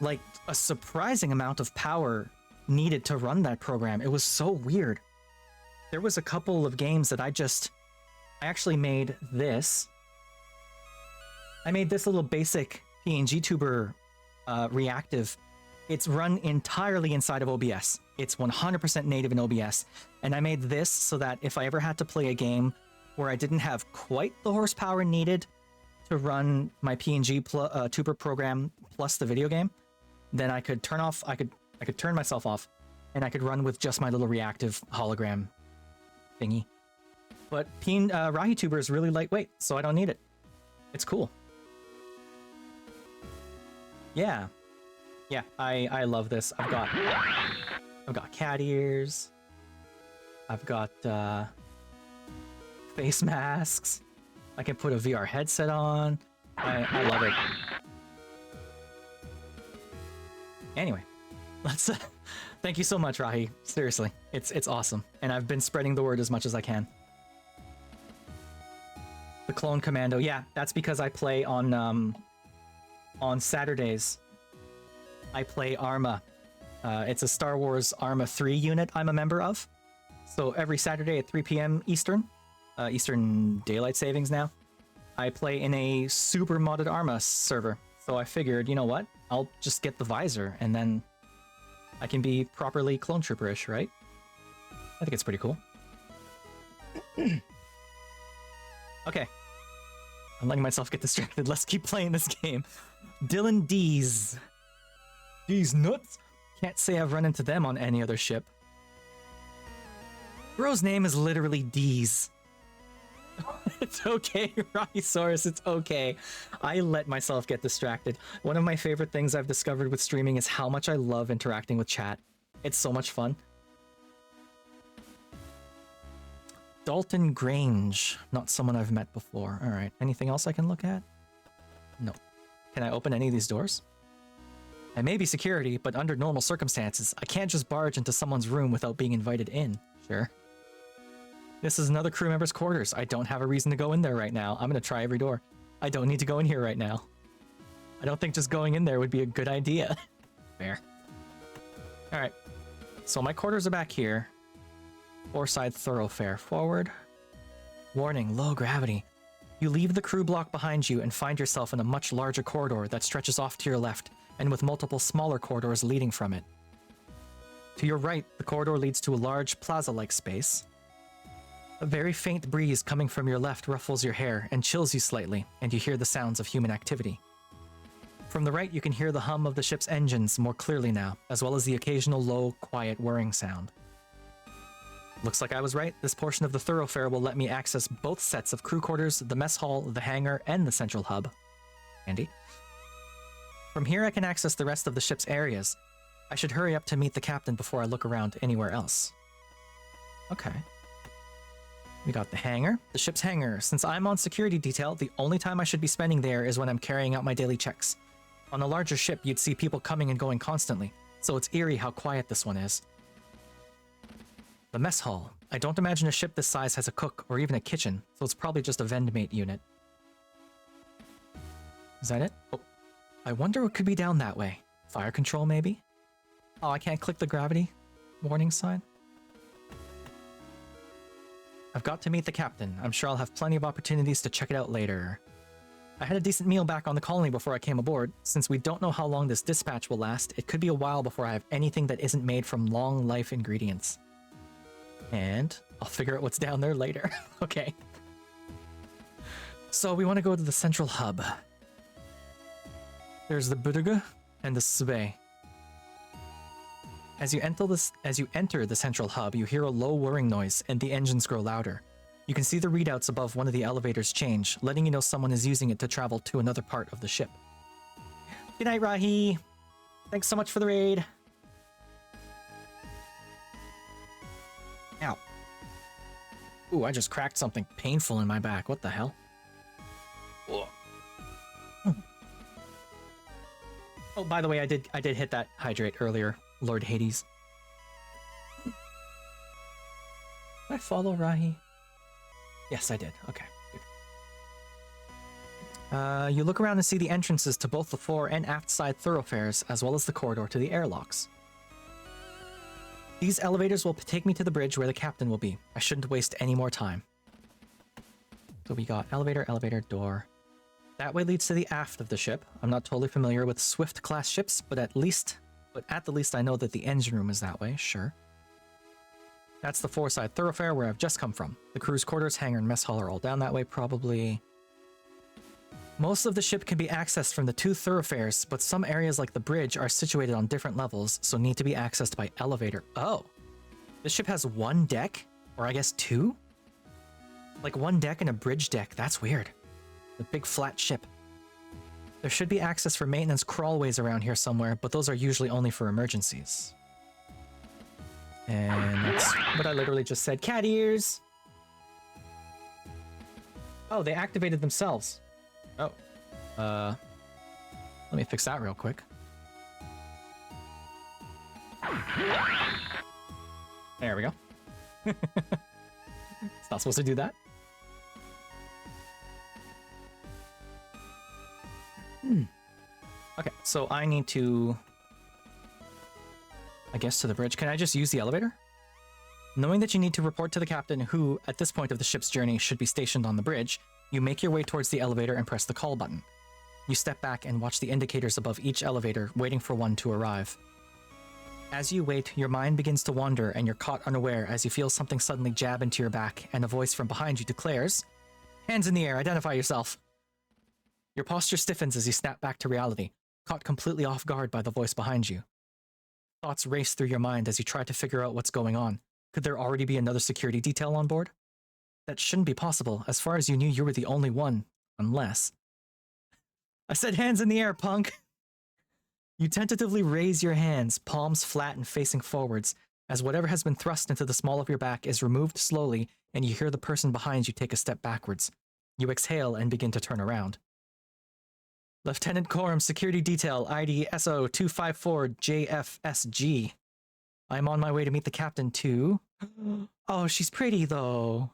Like, a surprising amount of power needed to run that program. It was so weird. There was a couple of games that I actually made this. I made this little basic PNGTuber reactive. It's run entirely inside of OBS. It's 100% native in OBS. And I made this so that if I ever had to play a game where I didn't have quite the horsepower needed to run my tuber program plus the video game, then I could turn off, I could turn myself off, and I could run with just my little reactive hologram thingy. But RahiTuber is really lightweight, so I don't need it. It's cool. Yeah. Yeah, I love this. I've got cat ears. I've got face masks. I can put a VR headset on. I love it. Anyway, let's thank you so much, Rahi. Seriously, it's awesome, and I've been spreading the word as much as I can. The Clone Commando, yeah, that's because I play on Saturdays. I play Arma. It's a Star Wars Arma 3 unit I'm a member of. So every Saturday at 3 p.m. Eastern Daylight Savings now, I play in a super modded Arma server. So I figured, you know what? I'll just get the visor, and then I can be properly Clone Trooper-ish, right? I think it's pretty cool. Okay. I'm letting myself get distracted. Let's keep playing this game. Dylan D's. These nuts? Can't say I've run into them on any other ship. Bro's name is literally D's. It's okay, Rhinosaurus, it's okay. I let myself get distracted. One of my favorite things I've discovered with streaming is how much I love interacting with chat. It's so much fun. Dalton Grange. Not someone I've met before. Alright, anything else I can look at? No. Can I open any of these doors? I may be security, but under normal circumstances, I can't just barge into someone's room without being invited in. Sure. This is another crew member's quarters. I don't have a reason to go in there right now. I'm gonna try every door. I don't need to go in here right now. I don't think just going in there would be a good idea. Fair. Alright. So my quarters are back here. Four-side thoroughfare. Forward. Warning, low gravity. You leave the crew block behind you and find yourself in a much larger corridor that stretches off to your left, and with multiple smaller corridors leading from it. To your right, the corridor leads to a large plaza-like space. A very faint breeze coming from your left ruffles your hair and chills you slightly, and you hear the sounds of human activity. From the right, you can hear the hum of the ship's engines more clearly now, as well as the occasional low, quiet whirring sound. Looks like I was right. This portion of the thoroughfare will let me access both sets of crew quarters, the mess hall, the hangar, and the central hub. Handy. From here, I can access the rest of the ship's areas. I should hurry up to meet the captain before I look around anywhere else. Okay. We got the hangar. The ship's hangar. Since I'm on security detail, the only time I should be spending there is when I'm carrying out my daily checks. On a larger ship, you'd see people coming and going constantly, so it's eerie how quiet this one is. The mess hall. I don't imagine a ship this size has a cook or even a kitchen, so it's probably just a vendmate unit. Is that it? Oh, I wonder what could be down that way. Fire control, maybe? Oh, I can't click the gravity warning sign? I've got to meet the captain. I'm sure I'll have plenty of opportunities to check it out later. I had a decent meal back on the colony before I came aboard. Since we don't know how long this dispatch will last, it could be a while before I have anything that isn't made from long life ingredients. And I'll figure out what's down there later. Okay. So we want to go to the central hub. There's the Budurga and the Sube. As you enter the central hub, you hear a low whirring noise and the engines grow louder. You can see the readouts above one of the elevators change, letting you know someone is using it to travel to another part of the ship. Good night, Rahi. Thanks so much for the raid. Ow. Ooh, I just cracked something painful in my back. What the hell? Whoa. Oh, by the way, I did hit that hydrate earlier, Lord Hades. Did I follow Rahi? Yes, I did. Okay, good. You look around and see the entrances to both the fore and aft side thoroughfares, as well as the corridor to the airlocks. These elevators will take me to the bridge where the captain will be. I shouldn't waste any more time. So we got elevator, elevator, door. That way leads to the aft of the ship. I'm not totally familiar with Swift-class ships, but at the least I know that the engine room is that way, sure. That's the foreside thoroughfare where I've just come from. The crew's quarters, hangar, and mess hall are all down that way, probably. Most of the ship can be accessed from the two thoroughfares, but some areas like the bridge are situated on different levels, so need to be accessed by elevator. Oh! This ship has one deck? Or I guess two? Like one deck and a bridge deck, that's weird. The big flat ship. There should be access for maintenance crawlways around here somewhere, but those are usually only for emergencies. And that's what I literally just said. Cat ears! Oh, they activated themselves. Oh. Let me fix that real quick. There we go. It's not supposed to do that. Okay, so I need to... I guess to the bridge. Can I just use the elevator? Knowing that you need to report to the captain who, at this point of the ship's journey, should be stationed on the bridge, you make your way towards the elevator and press the call button. You step back and watch the indicators above each elevator, waiting for one to arrive. As you wait, your mind begins to wander and you're caught unaware as you feel something suddenly jab into your back and a voice from behind you declares, "Hands in the air, identify yourself." Your posture stiffens as you snap back to reality, caught completely off guard by the voice behind you. Thoughts race through your mind as you try to figure out what's going on. Could there already be another security detail on board? That shouldn't be possible. As far as you knew, you were the only one. Unless... I said hands in the air, punk! You tentatively raise your hands, palms flat and facing forwards, as whatever has been thrust into the small of your back is removed slowly and you hear the person behind you take a step backwards. You exhale and begin to turn around. Lieutenant Coram, Security Detail, ID SO254JFSG. I'm on my way to meet the captain too. Oh, she's pretty though.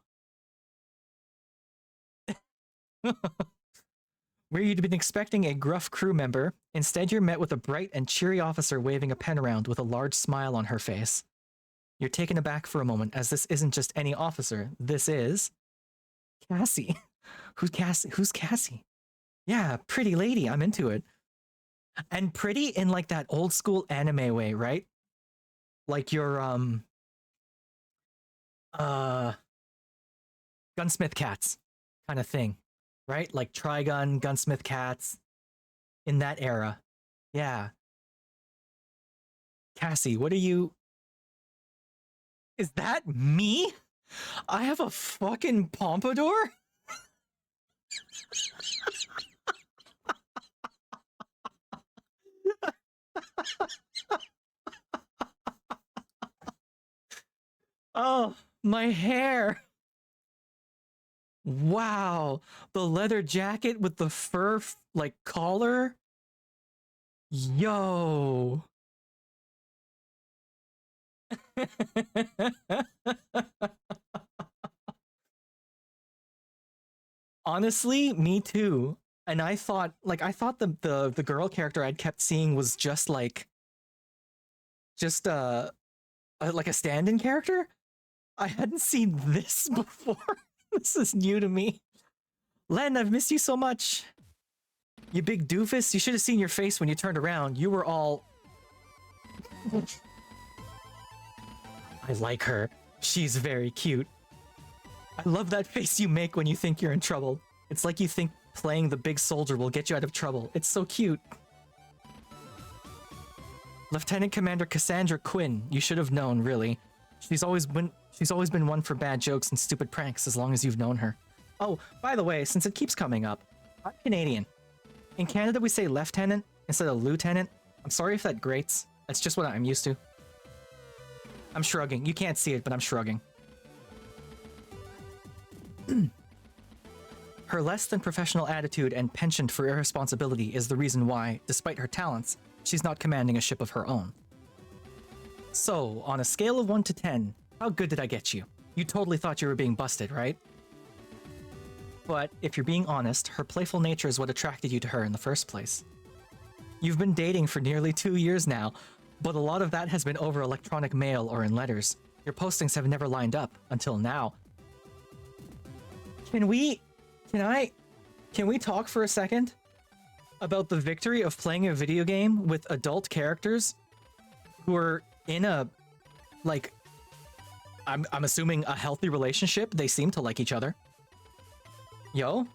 Where you'd been expecting a gruff crew member, instead you're met with a bright and cheery officer waving a pen around with a large smile on her face. You're taken aback for a moment as this isn't just any officer, this is... Cassie. Who's Cassie? Who's Cassie? Yeah, pretty lady, I'm into it. And pretty in like that old school anime way, right? Like your, gunsmith cats kind of thing, right? Like Trigun, gunsmith cats, in that era. Yeah. Cassie, what are you... Is that me? I have a fucking pompadour? Oh, my hair. Wow. The leather jacket with the fur, like, collar. Yo. Honestly, me too. And I thought the girl character I'd kept seeing was just like like a stand-in character. I hadn't seen this before. This is new to me. Len, I've missed you so much. You big doofus. You should have seen your face when you turned around. You were all... I like her. She's very cute. I love that face you make when you think you're in trouble. It's like you think playing the big soldier will get you out of trouble. It's so cute. Lieutenant Commander Cassandra Quinn. You should have known, really. She's always been one for bad jokes and stupid pranks as long as you've known her. Oh, by the way, since it keeps coming up, I'm Canadian. In Canada, we say lieutenant instead of lieutenant. I'm sorry if that grates. That's just what I'm used to. I'm shrugging. You can't see it, but I'm shrugging. Her less than professional attitude and penchant for irresponsibility is the reason why, despite her talents, she's not commanding a ship of her own. So, on a scale of 1 to 10, how good did I get you? You totally thought you were being busted, right? But, if you're being honest, her playful nature is what attracted you to her in the first place. You've been dating for nearly 2 years now, but a lot of that has been over electronic mail or in letters. Your postings have never lined up, until now. Can we talk for a second about the victory of playing a video game with adult characters who are in a, like, I'm assuming a healthy relationship? They seem to like each other. Yo.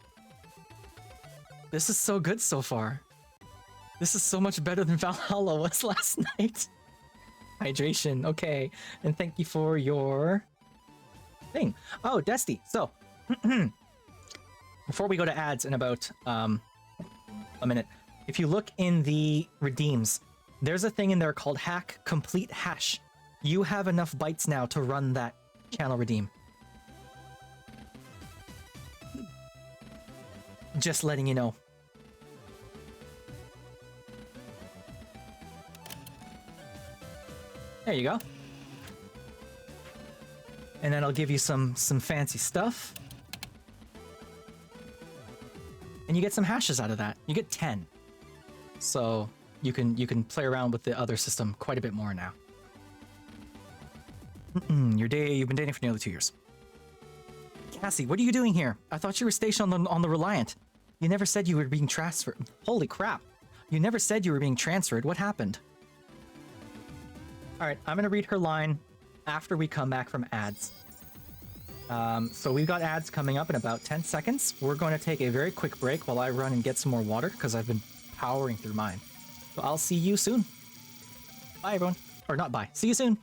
This is so good so far. This is so much better than Valhalla was last night. Hydration, okay. And thank you for your thing. Oh, Desty. So, before we go to ads in about a minute, if you look in the redeems, there's a thing in there called hack complete hash. You have enough bytes now to run that channel redeem. Just letting you know. There you go. And then I'll give you some fancy stuff. And you get some hashes out of that. You get 10. So you can play around with the other system quite a bit more now. You've been dating for nearly 2 years. Cassie, what are you doing here? I thought you were stationed on the Reliant. You never said you were being transferred. Holy crap. You never said you were being transferred. What happened? Alright, I'm gonna read her line after we come back from ads. So we've got ads coming up in about 10 seconds. We're going to take a very quick break while I run and get some more water because I've been powering through mine. So I'll see you soon. Bye, everyone. Or not bye. See you soon.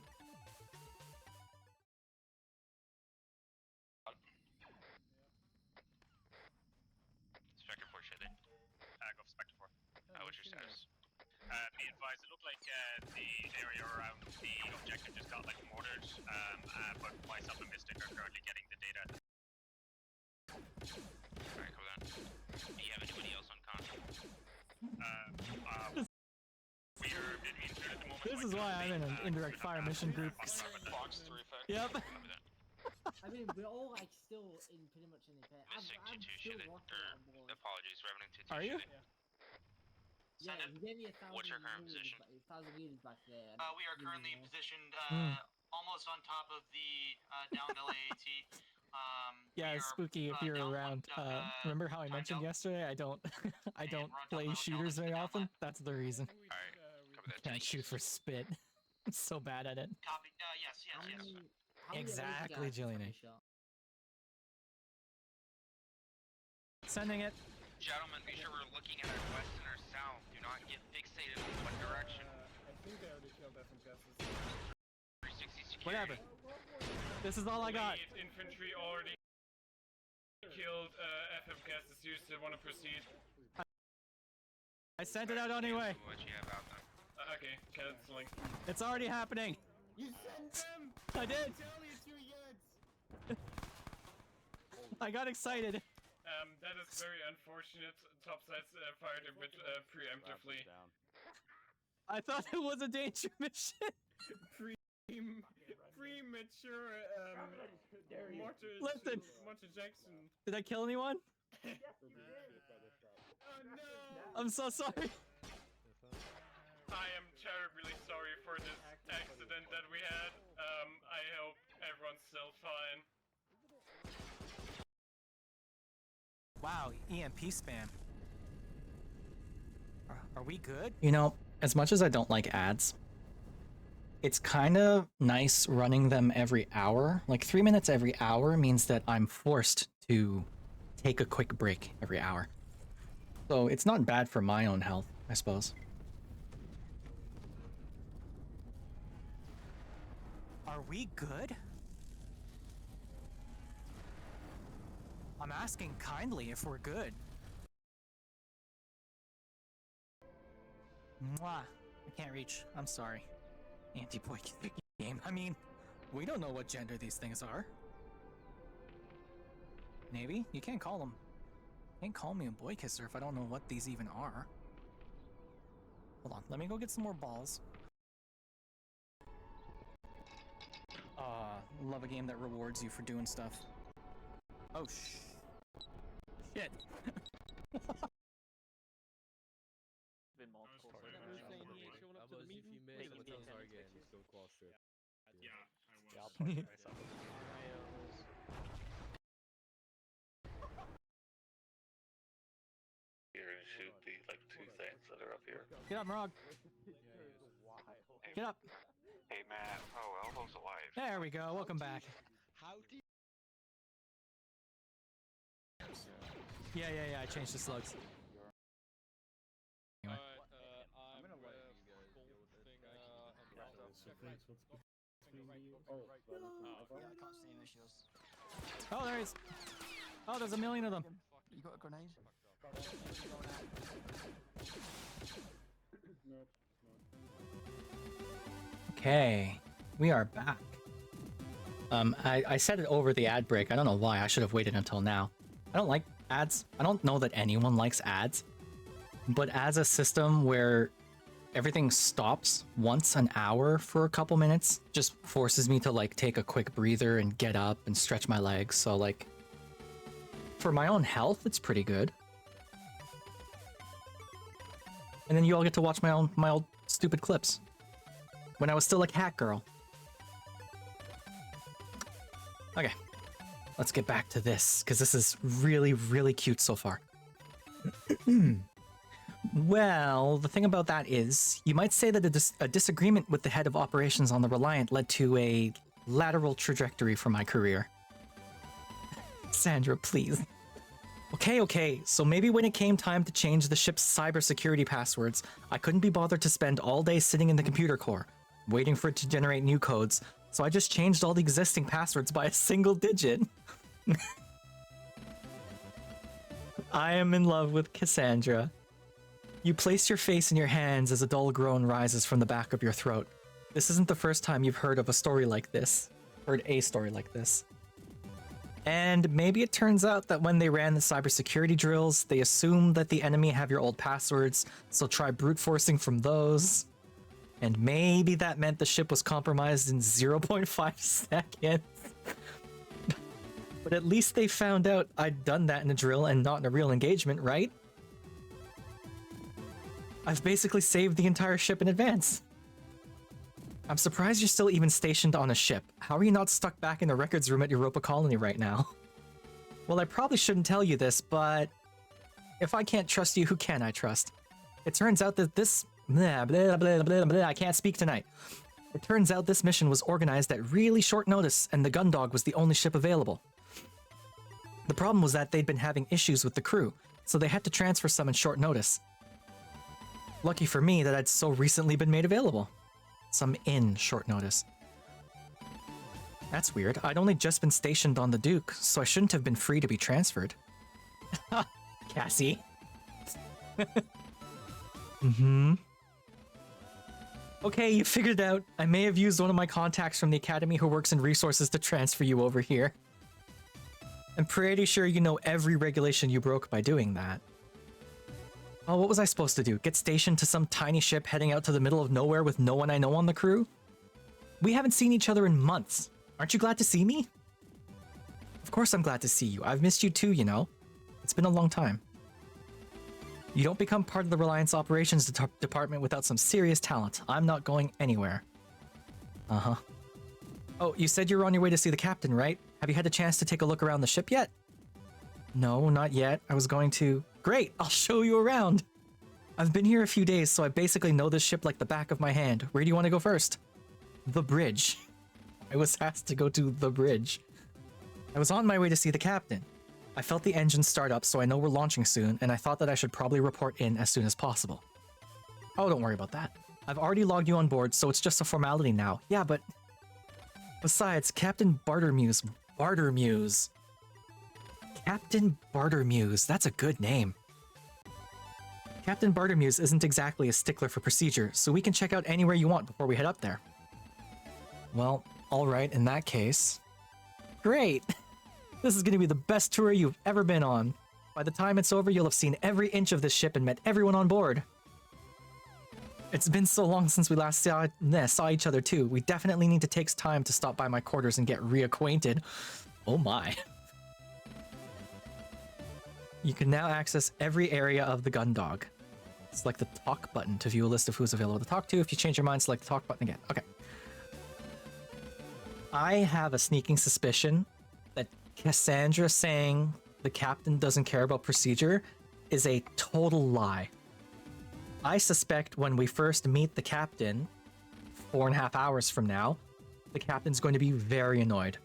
Spectre 4 shit. Go for Spectre 4. What's your status? Be advised, it looked like the area around the objective just got like mortared, but myself and Mystic are currently getting the data. Alright, cool then. Do you have anybody else on contact? We are injured at the moment. This is why I'm in an indirect fire mission group. Fox 3 effect. Yep. I mean, we're all like still in pretty much in the pit. Mystic 2-2 shit. Apologies, Revenant 2-2 Are you? Yeah, he gave me 1,000 What's your current meters, position? 1,000 meters back there. We are currently positioned almost on top of the downed LAAT. Yeah, it's spooky if you're around. Remember how I mentioned yesterday? I don't play shooters very often. That's the reason. Alright, cover that. Can't shoot for spit. I'm so bad at it. Copy. Yes. How many Exactly, of those guys Jillian. have a shot? Sending it. Gentlemen, be sure we're looking at our west and our south. Do not get fixated in one direction. I think they already killed FMCAS. 360 security. Whatever. This is all I got. Infantry already killed FMCAS. Is used to want to proceed. I sent it out anyway. What you have out them. Okay, canceling. It's already happening. You sent them! I did. Tell me it's your yet! I got excited. That is very unfortunate. Topsides fired a bit preemptively. I thought it was a danger mission. Premature, Listen. Monty Jackson. Did I kill anyone? Oh no! I'm so sorry. I am terribly sorry for this accident that we had. I hope everyone's still fine. Wow, EMP spam. Are we good? You know, as much as I don't like ads, it's kind of nice running them every hour. Like 3 minutes every hour means that I'm forced to take a quick break every hour. So it's not bad for my own health, I suppose. Are we good? I'm asking kindly if we're good. Mwah. I can't reach. I'm sorry. Anti-boy game. I mean, we don't know what gender these things are. Maybe? You can't call them. You can't call me a boy kisser if I don't know what these even are. Hold on, let me go get some more balls. Love a game that rewards you for doing stuff. Oh, shit. Been multiple. Yeah, I'll play myself. You're gonna shoot the like 2 things that are up here. Get up, Mrog. Get up. Hey man, oh Elbo's alive. There we go. Welcome back. Yeah. I changed the slugs. Anyway. I'm gonna let you guys deal with it. Oh, there he is. Oh, there's a million of them. You got a grenade? Okay, we are back. I said it over the ad break. I don't know why. I should have waited until now. I don't like ads. I don't know that anyone likes ads. But as a system where everything stops once an hour for a couple minutes, just forces me to like take a quick breather and get up and stretch my legs. So like, for my own health, it's pretty good. And then you all get to watch my old stupid clips. When I was still a cat girl. Okay, let's get back to this, because this is really, really cute so far. Well, the thing about that is, you might say that a disagreement with the head of operations on the Reliant led to a lateral trajectory for my career. Sandra, please. Okay, so maybe when it came time to change the ship's cybersecurity passwords, I couldn't be bothered to spend all day sitting in the computer core, waiting for it to generate new codes, so I just changed all the existing passwords by a single digit. I am in love with Cassandra. You place your face in your hands as a dull groan rises from the back of your throat. This isn't the first time you've heard of a story like this. Heard a story like this. And maybe it turns out that when they ran the cybersecurity drills, they assumed that the enemy have your old passwords, so try brute forcing from those. And maybe that meant the ship was compromised in 0.5 seconds. But at least they found out I'd done that in a drill and not in a real engagement, right? I've basically saved the entire ship in advance. I'm surprised you're still even stationed on a ship. How are you not stuck back in the records room at Europa Colony right now? Well, I probably shouldn't tell you this, but if I can't trust you, who can I trust? It turns out that this... I can't speak tonight. It turns out this mission was organized at really short notice, and the Gundog was the only ship available. The problem was that they'd been having issues with the crew, so they had to transfer some in short notice. Lucky for me that I'd so recently been made available. Some in short notice. That's weird. I'd only just been stationed on the Duke, so I shouldn't have been free to be transferred. Cassie. Okay, you figured it out. I may have used one of my contacts from the Academy who works in resources to transfer you over here. I'm pretty sure you know every regulation you broke by doing that. Oh, what was I supposed to do? Get stationed to some tiny ship heading out to the middle of nowhere with no one I know on the crew? We haven't seen each other in months. Aren't you glad to see me? Of course I'm glad to see you. I've missed you too, you know. It's been a long time. You don't become part of the Reliance Operations Department without some serious talent. I'm not going anywhere. Uh-huh. Oh, you said you were on your way to see the captain, right? Have you had a chance to take a look around the ship yet? No, not yet. I was going to... Great, I'll show you around. I've been here a few days, so I basically know this ship like the back of my hand. Where do you want to go first? The bridge. I was asked to go to the bridge. I was on my way to see the captain. I felt the engine start up, so I know we're launching soon, and I thought that I should probably report in as soon as possible. Oh, don't worry about that. I've already logged you on board, so it's just a formality now. Yeah, but... Besides, Captain Bartermuse. Bartermuse. Captain Bartermuse. That's a good name. Captain Bartermuse isn't exactly a stickler for procedure, so we can check out anywhere you want before we head up there. Well, alright, in that case... Great! This is gonna be the best tour you've ever been on. By the time it's over, you'll have seen every inch of this ship and met everyone on board. It's been so long since we last saw each other too. We definitely need to take time to stop by my quarters and get reacquainted. Oh my. You can now access every area of the Gundog. Select the talk button to view a list of who's available to talk to. If you change your mind, select the talk button again. Okay. I have a sneaking suspicion that Cassandra saying the captain doesn't care about procedure is a total lie. I suspect when we first meet the captain, 4.5 hours from now, the captain's going to be very annoyed.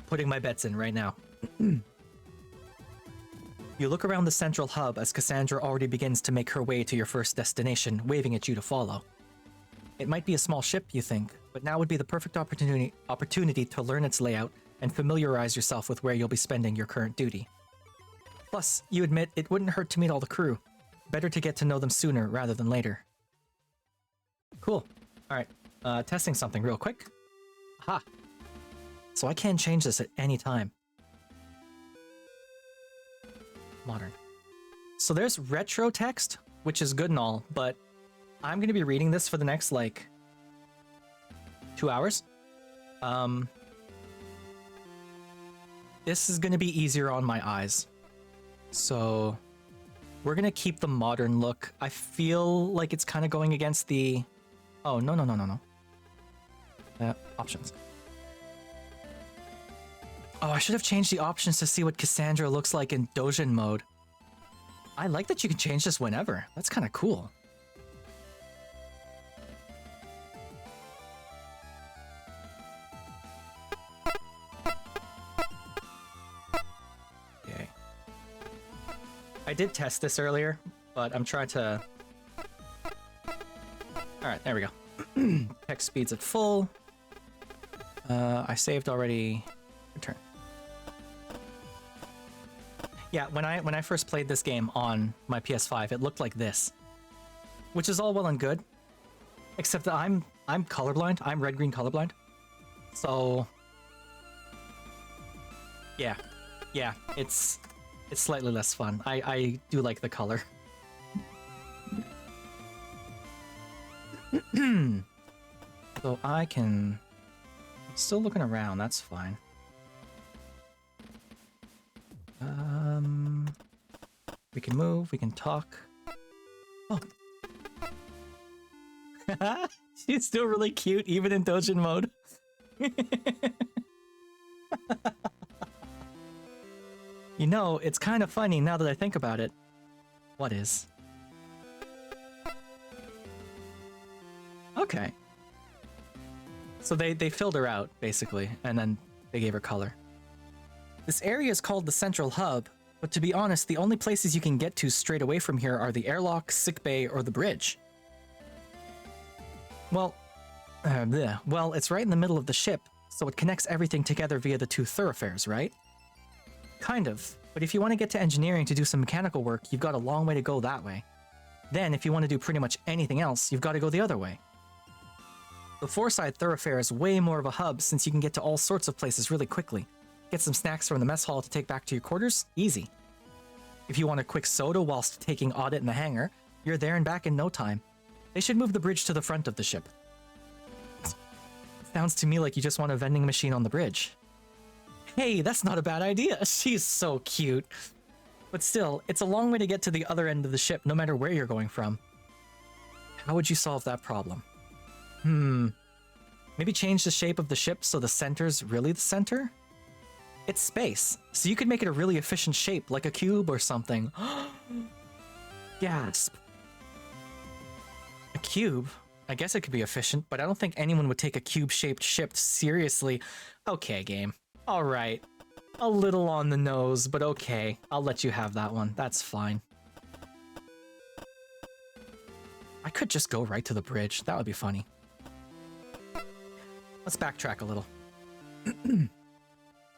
Putting my bets in right now. You look around the central hub as Cassandra already begins to make her way to your first destination, waving at you to follow. It might be a small ship, you think, but now would be the perfect opportunity to learn its layout and familiarize yourself with where you'll be spending your current duty. Plus, you admit it wouldn't hurt to meet all the crew. Better to get to know them sooner rather than later. Cool. Alright, testing something real quick. Aha! So I can change this at any time. Modern. So there's retro text, which is good and all, but I'm going to be reading this for the next, 2 hours. This is going to be easier on my eyes. So we're going to keep the modern look. I feel like it's kind of going against the... Oh, no. Options. Oh, I should have changed the options to see what Cassandra looks like in Dojin mode. I like that you can change this whenever. That's kind of cool. Okay. I did test this earlier, but I'm trying to... Alright, there we go. Text speed's at full. I saved already. Return. Yeah, when I first played this game on my PS5, it looked like this, which is all well and good, except that I'm colorblind. I'm red-green colorblind, so yeah, it's slightly less fun. I do like the color. So I can still looking around. That's fine. We can move, we can talk. Oh. She's still really cute, even in Dojin mode. You know, it's kind of funny now that I think about it. What is? Okay. So they filled her out, basically, and then they gave her color. This area is called the Central Hub, but to be honest, the only places you can get to straight away from here are the airlock, sickbay, or the bridge. Well, it's right in the middle of the ship, so it connects everything together via the two thoroughfares, right? Kind of, but if you want to get to engineering to do some mechanical work, you've got a long way to go that way. Then, if you want to do pretty much anything else, you've got to go the other way. The Foreside thoroughfare is way more of a hub since you can get to all sorts of places really quickly. Get some snacks from the mess hall to take back to your quarters? Easy. If you want a quick soda whilst taking audit in the hangar, you're there and back in no time. They should move the bridge to the front of the ship. Sounds to me like you just want a vending machine on the bridge. Hey, that's not a bad idea. She's so cute. But still, it's a long way to get to the other end of the ship no matter where you're going from. How would you solve that problem? Maybe change the shape of the ship so the center's really the center? It's space, so you could make it a really efficient shape, like a cube or something. Gasp. A cube? I guess it could be efficient, but I don't think anyone would take a cube-shaped ship seriously. Okay, game. Alright. A little on the nose, but okay. I'll let you have that one. That's fine. I could just go right to the bridge. That would be funny. Let's backtrack a little.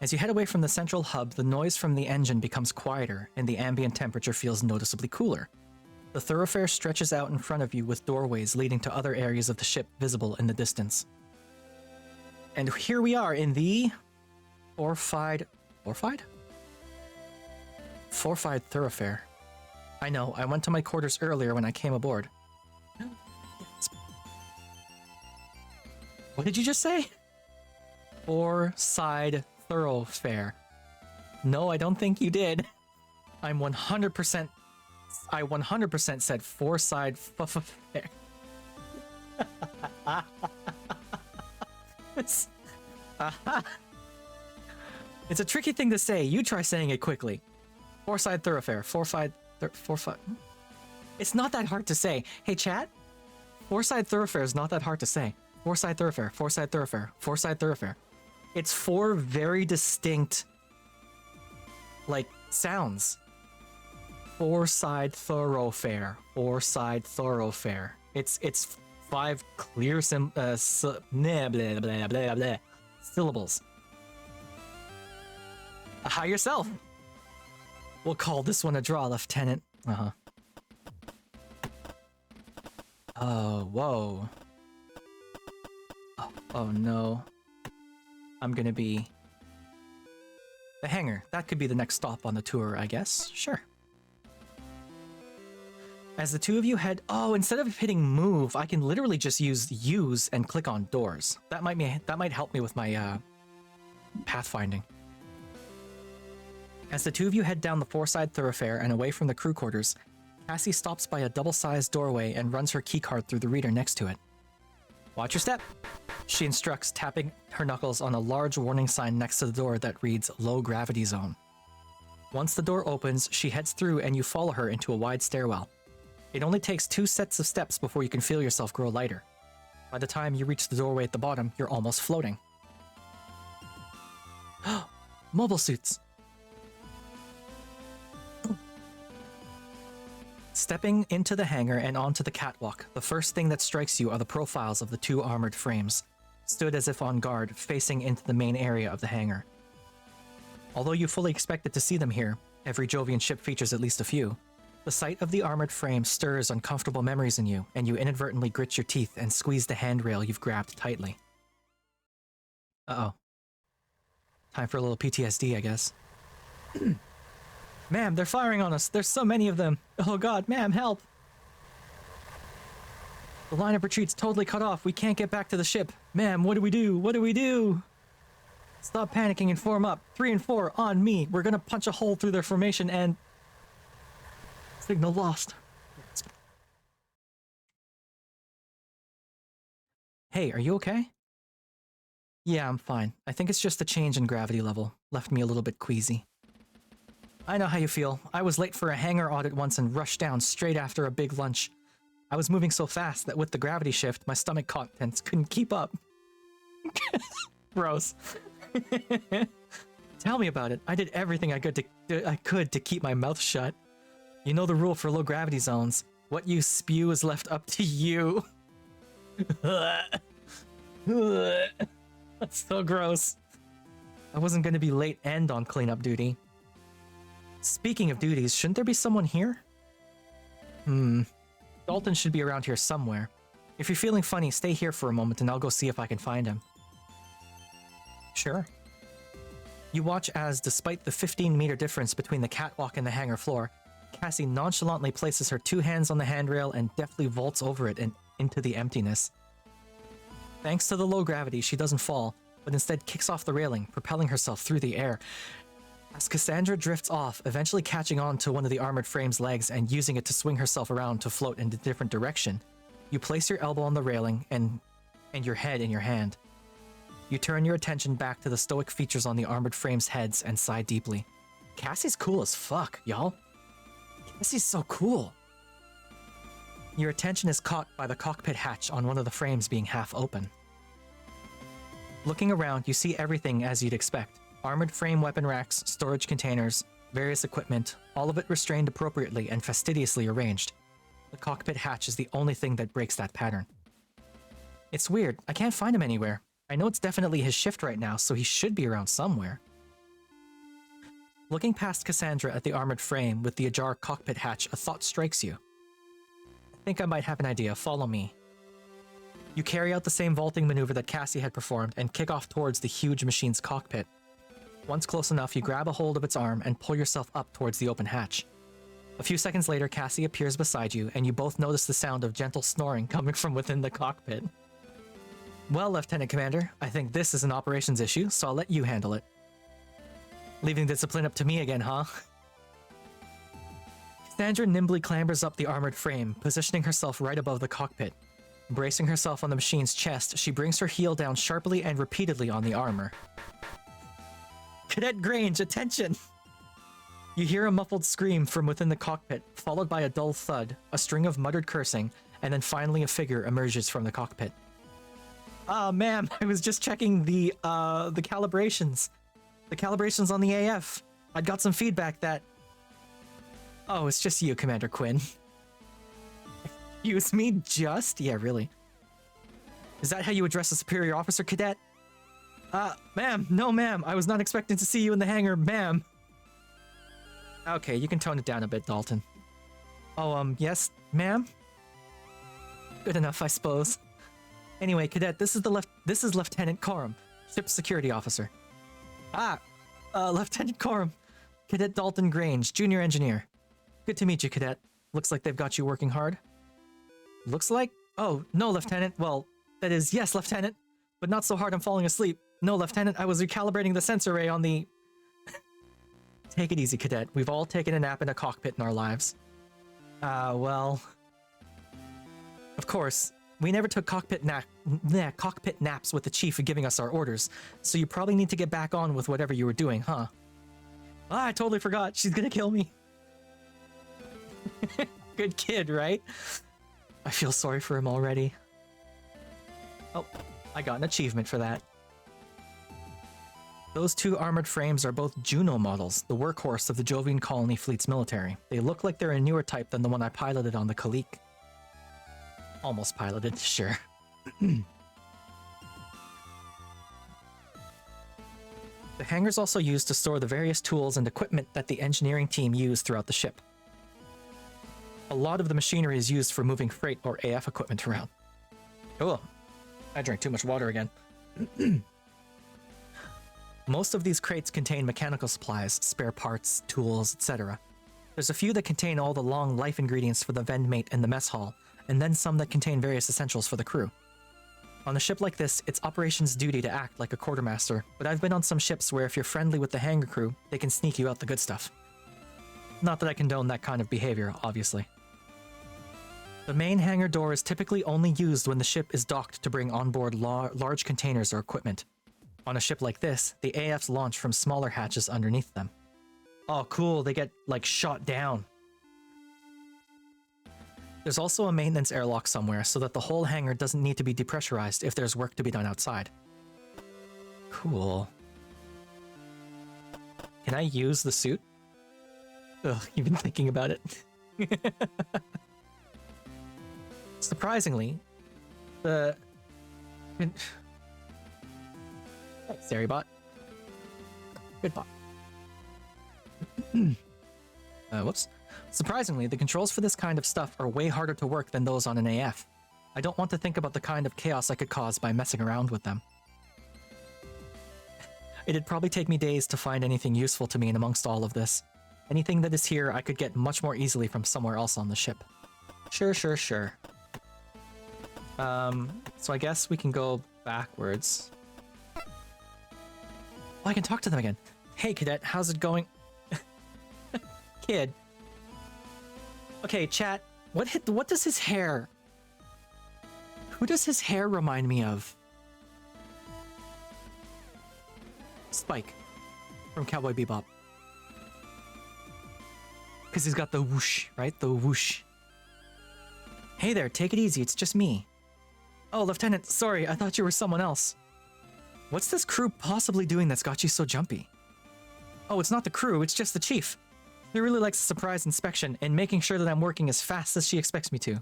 As you head away from the central hub, the noise from the engine becomes quieter, and the ambient temperature feels noticeably cooler. The thoroughfare stretches out in front of you with doorways leading to other areas of the ship visible in the distance. And here we are in the Fortified thoroughfare. I know, I went to my quarters earlier when I came aboard. What did you just say? Four-side thoroughfare. No, I don't think you did. I 100% said four-side fair. It's a tricky thing to say. You try saying it quickly. Four-side thoroughfare. Four-side. It's not that hard to say. Hey, chat. Four-side thoroughfare is not that hard to say. Four-side thoroughfare. Four-side thoroughfare. Four-side thoroughfare. It's four very distinct, like, sounds. Four-side thoroughfare. Four-side thoroughfare. It's five clear blah, blah, blah, blah, blah, syllables. Hi yourself. We'll call this one a draw, Lieutenant. Uh-huh. Oh, whoa. Oh no. I'm gonna be... The hangar. That could be the next stop on the tour, I guess. Sure. As the two of you head... Oh, instead of hitting move, I can literally just use and click on doors. That might help me with my pathfinding. As the two of you head down the four-side thoroughfare and away from the crew quarters, Cassie stops by a double-sized doorway and runs her keycard through the reader next to it. Watch your step, she instructs, tapping her knuckles on a large warning sign next to the door that reads Low Gravity Zone. Once the door opens, she heads through and you follow her into a wide stairwell. It only takes 2 sets of steps before you can feel yourself grow lighter. By the time you reach the doorway at the bottom, you're almost floating. Mobile suits! Stepping into the hangar and onto the catwalk, the first thing that strikes you are the profiles of the 2 armored frames, stood as if on guard, facing into the main area of the hangar. Although you fully expected to see them here, every Jovian ship features at least a few, the sight of the armored frame stirs uncomfortable memories in you, and you inadvertently grit your teeth and squeeze the handrail you've grabbed tightly. Uh-oh. Time for a little PTSD, I guess. Ma'am, they're firing on us. There's so many of them. Oh god, ma'am, help! The line of retreat's totally cut off. We can't get back to the ship. Ma'am, what do we do? What do we do? Stop panicking and form up. 3 and 4, on me. We're gonna punch a hole through their formation and... Signal lost. Hey, are you okay? Yeah, I'm fine. I think it's just the change in gravity level. Left me a little bit queasy. I know how you feel. I was late for a hangar audit once and rushed down straight after a big lunch. I was moving so fast that with the gravity shift, my stomach contents couldn't keep up. Gross. Tell me about it. I did everything I could to keep my mouth shut. You know the rule for low gravity zones. What you spew is left up to you. That's so gross. I wasn't going to be late and on cleanup duty. Speaking of duties, shouldn't there be someone here? Dalton should be around here somewhere. If you're feeling funny, stay here for a moment and I'll go see if I can find him. Sure. You watch as, despite the 15-meter difference between the catwalk and the hangar floor, Cassie nonchalantly places her 2 hands on the handrail and deftly vaults over it and into the emptiness. Thanks to the low gravity, she doesn't fall, but instead kicks off the railing, propelling herself through the air. As Cassandra drifts off, eventually catching on to one of the armored frame's legs and using it to swing herself around to float in a different direction, you place your elbow on the railing and your head in your hand. you turn your attention back to the stoic features on the armored frames' heads and sigh deeply. Cassie's cool as fuck, y'all. Cassie's so cool. Your attention is caught by the cockpit hatch on one of the frames being half open. Looking around, you see everything as you'd expect. Armored frame weapon racks, storage containers, various equipment, all of it restrained appropriately and fastidiously arranged. The cockpit hatch is the only thing that breaks that pattern. It's weird, I can't find him anywhere. I know it's definitely his shift right now, so he should be around somewhere. Looking past Cassandra at the armored frame with the ajar cockpit hatch, a thought strikes you. I think I might have an idea, follow me. You carry out the same vaulting maneuver that Cassie had performed and kick off towards the huge machine's cockpit. Once close enough, you grab a hold of its arm and pull yourself up towards the open hatch. A few seconds later, Cassie appears beside you, and you both notice the sound of gentle snoring coming from within the cockpit. Well, Lieutenant Commander, I think this is an operations issue, so I'll let you handle it. Leaving discipline up to me again, huh? Cassandra nimbly clambers up the armored frame, positioning herself right above the cockpit. Bracing herself on the machine's chest, she brings her heel down sharply and repeatedly on the armor. Cadet Grange, attention! You hear a muffled scream from within the cockpit, followed by a dull thud, a string of muttered cursing, and then finally a figure emerges from the cockpit. Ma'am, I was just checking the calibrations. The calibrations on the AF. I'd got some feedback that... Oh, it's just you, Commander Quinn. Excuse me, just? Yeah, really. Is that how you address a superior officer, Cadet? Ma'am, no ma'am, I was not expecting to see you in the hangar, ma'am. Okay, you can tone it down a bit, Dalton. Oh, yes, ma'am? Good enough, I suppose. Anyway, Cadet, this is Lieutenant Coram, ship's security officer. Lieutenant Coram, Cadet Dalton Grange, junior engineer. Good to meet you, Cadet. Looks like they've got you working hard. Looks like? Oh, no, Lieutenant. Well, that is, yes, Lieutenant. But not so hard I'm falling asleep. No, Lieutenant, I was recalibrating the sensor array on the... Take it easy, Cadet. We've all taken a nap in a cockpit in our lives. Well... Of course, we never took cockpit naps with the Chief giving us our orders, so you probably need to get back on with whatever you were doing, huh? I totally forgot. She's gonna kill me. Good kid, right? I feel sorry for him already. Oh, I got an achievement for that. Those two armored frames are both Juno models, the workhorse of the Jovian Colony Fleet's military. They look like they're a newer type than the one I piloted on the Kalik. Almost piloted, sure. The hangar's also used to store the various tools and equipment that the engineering team use throughout the ship. A lot of the machinery is used for moving freight or AF equipment around. Oh, I drank too much water again. Most of these crates contain mechanical supplies, spare parts, tools, etc. There's a few that contain all the long life ingredients for the vendmate and the mess hall, and then some that contain various essentials for the crew. On a ship like this, it's operations duty to act like a quartermaster, but I've been on some ships where if you're friendly with the hangar crew, they can sneak you out the good stuff. Not that I condone that kind of behavior, obviously. The main hangar door is typically only used when the ship is docked to bring on board large containers or equipment. On a ship like this, the AFs launch from smaller hatches underneath them. Oh cool, they get, like, shot down. There's also a maintenance airlock somewhere so that the whole hangar doesn't need to be depressurized if there's work to be done outside. Cool. Can I use the suit? Ugh, you've been thinking about it. Surprisingly, the... Thanks, Sarybot. Good bot. Whoops. Surprisingly, the controls for this kind of stuff are way harder to work than those on an AF. I don't want to think about the kind of chaos I could cause by messing around with them. It'd probably take me days to find anything useful to me in amongst all of this. Anything that is here I could get much more easily from somewhere else on the ship. Sure. So I guess we can go backwards. Oh, I can talk to them again. Hey, Cadet, how's it going? Kid. Okay, chat. What does his hair... Who does his hair remind me of? Spike from Cowboy Bebop. Because he's got the whoosh, right? The whoosh. Hey there, take it easy, it's just me. Oh, Lieutenant, sorry, I thought you were someone else. What's this crew possibly doing that's got you so jumpy? Oh, it's not the crew, it's just the chief. He really likes a surprise inspection and making sure that I'm working as fast as she expects me to.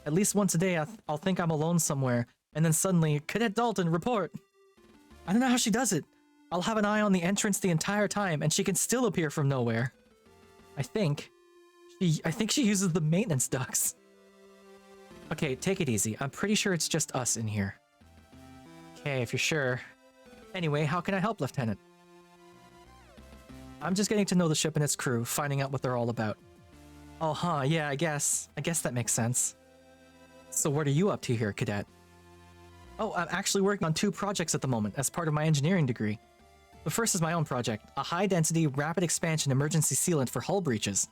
At least once a day, I'll think I'm alone somewhere, and then suddenly, Cadet Dalton, report! I don't know how she does it. I'll have an eye on the entrance the entire time, and she can still appear from nowhere. I think she uses the maintenance ducts. Okay, take it easy. I'm pretty sure it's just us in here. Okay, if you're sure. Anyway, how can I help, Lieutenant? I'm just getting to know the ship and its crew, finding out what they're all about. Oh, huh, yeah, I guess that makes sense. So what are you up to here, Cadet? Oh, I'm actually working on 2 projects at the moment as part of my engineering degree. The first is my own project, a high-density, rapid expansion emergency sealant for hull breaches.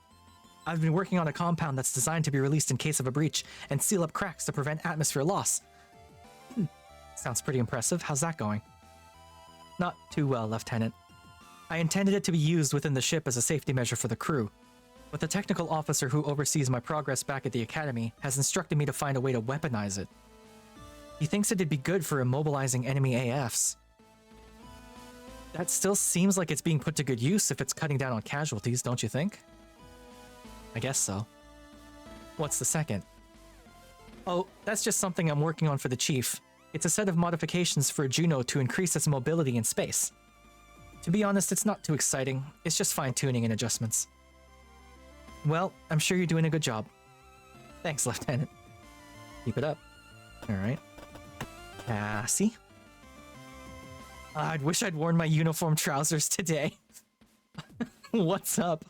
I've been working on a compound that's designed to be released in case of a breach and seal up cracks to prevent atmosphere loss. Sounds pretty impressive. How's that going? Not too well, Lieutenant. I intended it to be used within the ship as a safety measure for the crew, but the technical officer who oversees my progress back at the Academy has instructed me to find a way to weaponize it. He thinks it'd be good for immobilizing enemy AFs. That still seems like it's being put to good use if it's cutting down on casualties, don't you think? I guess so. What's the second? Oh, that's just something I'm working on for the Chief. It's a set of modifications for Juno to increase its mobility in space. To be honest, it's not too exciting. It's just fine-tuning and adjustments. Well, I'm sure you're doing a good job. Thanks, Lieutenant. Keep it up. Alright. Cassie? I wish I'd worn my uniform trousers today. What's up?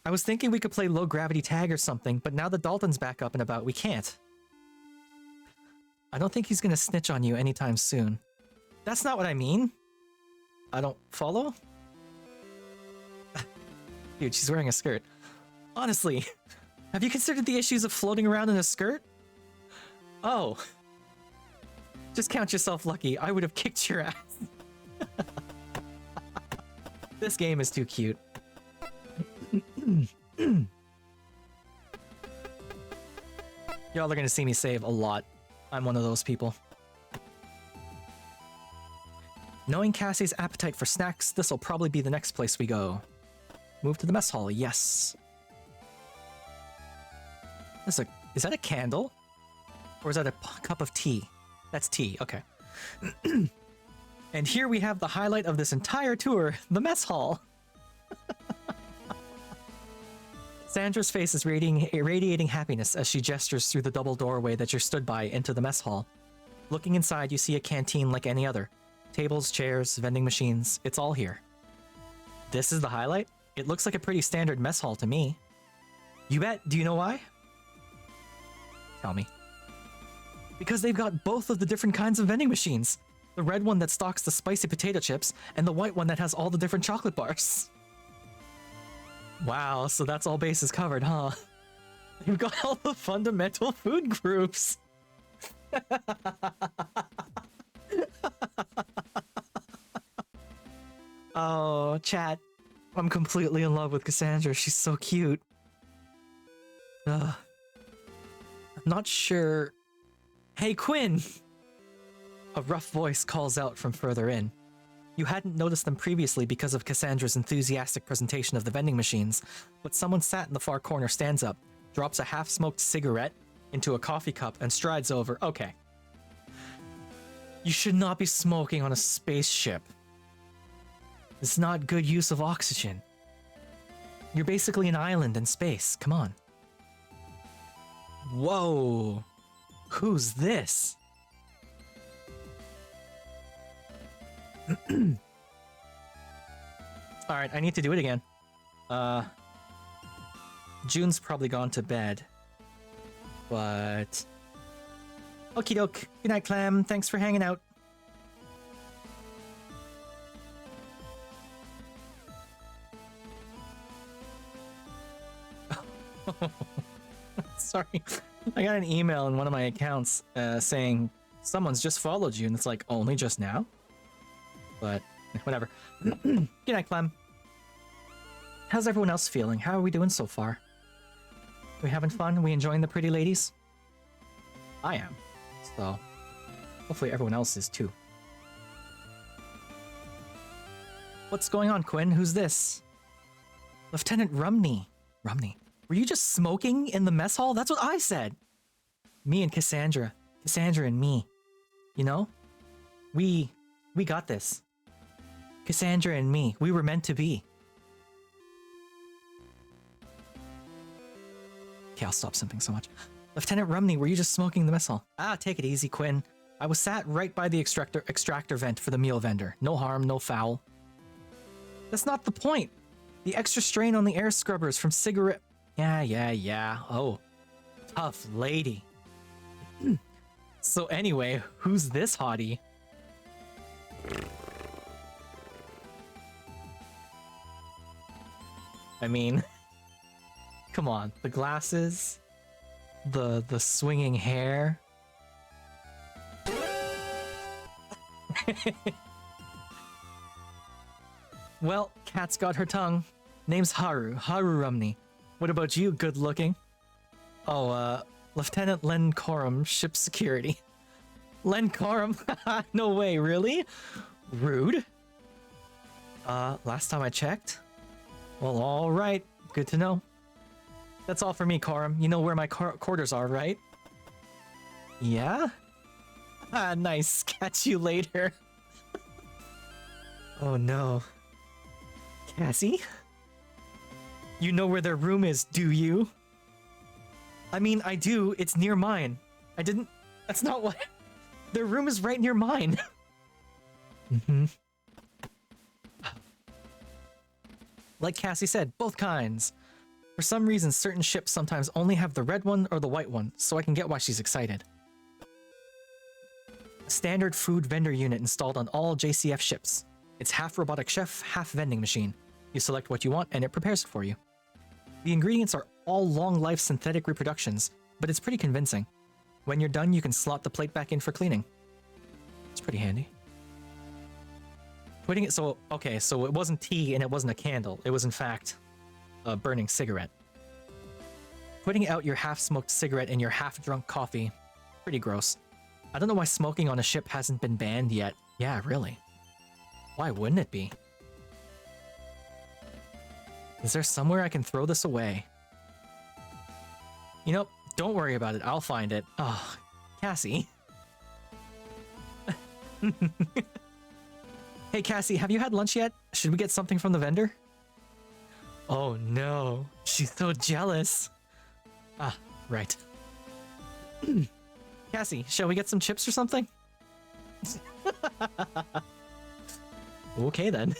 I was thinking we could play low-gravity tag or something, but now that Dalton's back up and about, we can't. I don't think he's gonna snitch on you anytime soon. That's not what I mean. I don't follow? Dude, she's wearing a skirt. Honestly, have you considered the issues of floating around in a skirt? Oh. Just count yourself lucky. I would have kicked your ass. This game is too cute. Y'all are gonna see me save a lot. I'm one of those people. Knowing Cassie's appetite for snacks, this'll probably be the next place we go. Move to the mess hall, yes. Is that a candle? Or is that a cup of tea? That's tea, okay. And here we have the highlight of this entire tour, the mess hall. Sandra's face is radiating happiness as she gestures through the double doorway that you're stood by into the mess hall. Looking inside, you see a canteen like any other. Tables, chairs, vending machines, it's all here. This is the highlight? It looks like a pretty standard mess hall to me. You bet, do you know why? Tell me. Because they've got both of the different kinds of vending machines. The red one that stocks the spicy potato chips, and the white one that has all the different chocolate bars. Wow, so that's all bases covered, huh? You've got all the fundamental food groups. Oh, chat. I'm completely in love with Cassandra. She's so cute. I'm not sure. Hey, Quinn! A rough voice calls out from further in. You hadn't noticed them previously because of Cassandra's enthusiastic presentation of the vending machines, but someone sat in the far corner stands up, drops a half-smoked cigarette into a coffee cup, and strides over. Okay. You should not be smoking on a spaceship. It's not good use of oxygen. You're basically an island in space. Come on. Whoa. Who's this? Alright, I need to do it again. June's probably gone to bed. But... Okie doke. Good night, Clam. Thanks for hanging out. Sorry. I got an email in one of my accounts saying someone's just followed you, and it's like, only just now? But Whatever. Good night, Clem. How's everyone else feeling? How are we doing so far? We having fun? We enjoying the pretty ladies? I am. So, hopefully everyone else is too. What's going on, Quinn? Who's this? Lieutenant Rumney. Rumney. Were you just smoking in the mess hall? That's what I said. Me and Cassandra. Cassandra and me. You know? We got this. Cassandra and me. We were meant to be. Okay, I'll stop simping so much. Lieutenant Rumney, were you just smoking in the mess hall? Ah, take it easy, Quinn. I was sat right by the extractor vent for the meal vendor. No harm, no foul. That's not the point. The extra strain on the air scrubbers from cigarette... Yeah. Oh, tough lady. So anyway, who's this hottie? I mean, come on. The glasses, the swinging hair. Well, cat's got her tongue. Name's Haru Rumney. What about you, good looking? Oh, Lieutenant Len Corum, ship security. Len Corum? No way, really? Rude. Last time I checked? Well, alright. Good to know. That's all for me, Corum. You know where my quarters are, right? Yeah? Ah, nice. Catch you later. Oh no. Cassie? You know where their room is, do you? I mean, I do. It's near mine. I didn't... That's not what... Their room is right near mine. Like Cassie said, both kinds. For some reason, certain ships sometimes only have the red one or the white one, so I can get why she's excited. A standard food vendor unit installed on all JCF ships. It's half robotic chef, half vending machine. You select what you want and it prepares it for you. The ingredients are all long-life synthetic reproductions, but it's pretty convincing. When you're done, you can slot the plate back in for cleaning. It's pretty handy. Putting it so... Okay, so it wasn't tea and it wasn't a candle. It was in fact a burning cigarette. Putting out your half-smoked cigarette in your half-drunk coffee. Pretty gross. I don't know why smoking on a ship hasn't been banned yet. Yeah, really. Why wouldn't it be? Is there somewhere I can throw this away? You know, don't worry about it. I'll find it. Oh, Cassie. Hey, Cassie, have you had lunch yet? Should we get something from the vendor? Oh no, she's so jealous. Ah, right. Cassie, shall we get some chips or something? Okay then.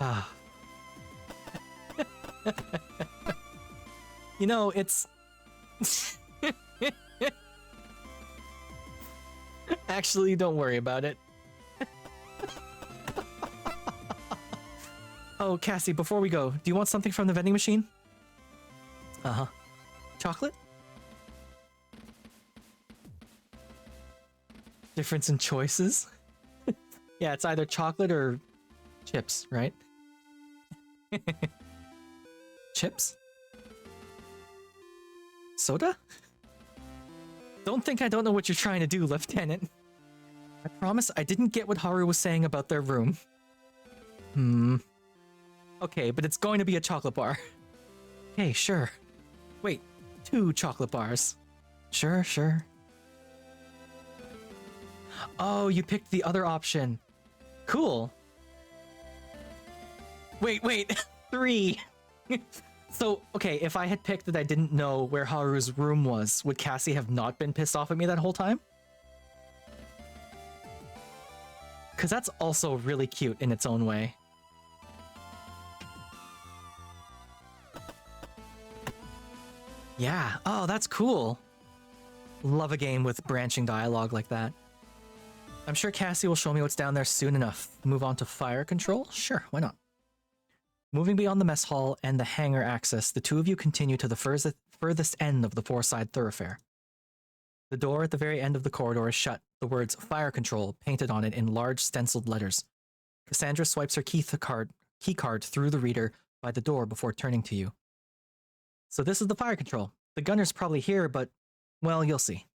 Ah. You know, it's... Actually, don't worry about it. Oh, Cassie, before we go, do you want something from the vending machine? Uh-huh. Chocolate? Difference in choices? Yeah, it's either chocolate or chips, right? Chips? Soda? Don't think I don't know what you're trying to do, Lieutenant. I promise I didn't get what Haru was saying about their room. Okay, but it's going to be a chocolate bar. Okay, sure. Wait, 2 chocolate bars. Sure. Oh, you picked the other option. Cool. Wait, 3. So, okay, if I had picked that I didn't know where Haru's room was, would Cassie have not been pissed off at me that whole time? Because that's also really cute in its own way. Yeah, oh, that's cool. Love a game with branching dialogue like that. I'm sure Cassie will show me what's down there soon enough. Move on to fire control? Sure, why not? Moving beyond the mess hall and the hangar access, the two of you continue to the furthest end of the four-side thoroughfare. The door at the very end of the corridor is shut, the words fire control painted on it in large stenciled letters. Cassandra swipes her key card through the reader by the door before turning to you. So this is the fire control. The gunner's probably here, but, well, you'll see.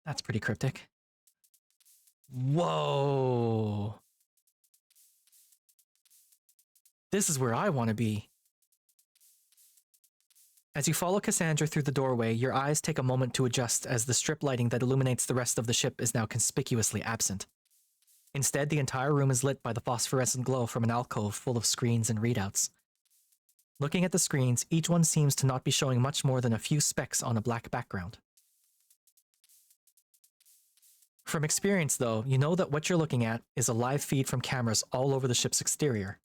That's pretty cryptic. Whoa. This is where I want to be. As you follow Cassandra through the doorway, your eyes take a moment to adjust as the strip lighting that illuminates the rest of the ship is now conspicuously absent. Instead, the entire room is lit by the phosphorescent glow from an alcove full of screens and readouts. Looking at the screens, each one seems to not be showing much more than a few specks on a black background. From experience, though, you know that what you're looking at is a live feed from cameras all over the ship's exterior.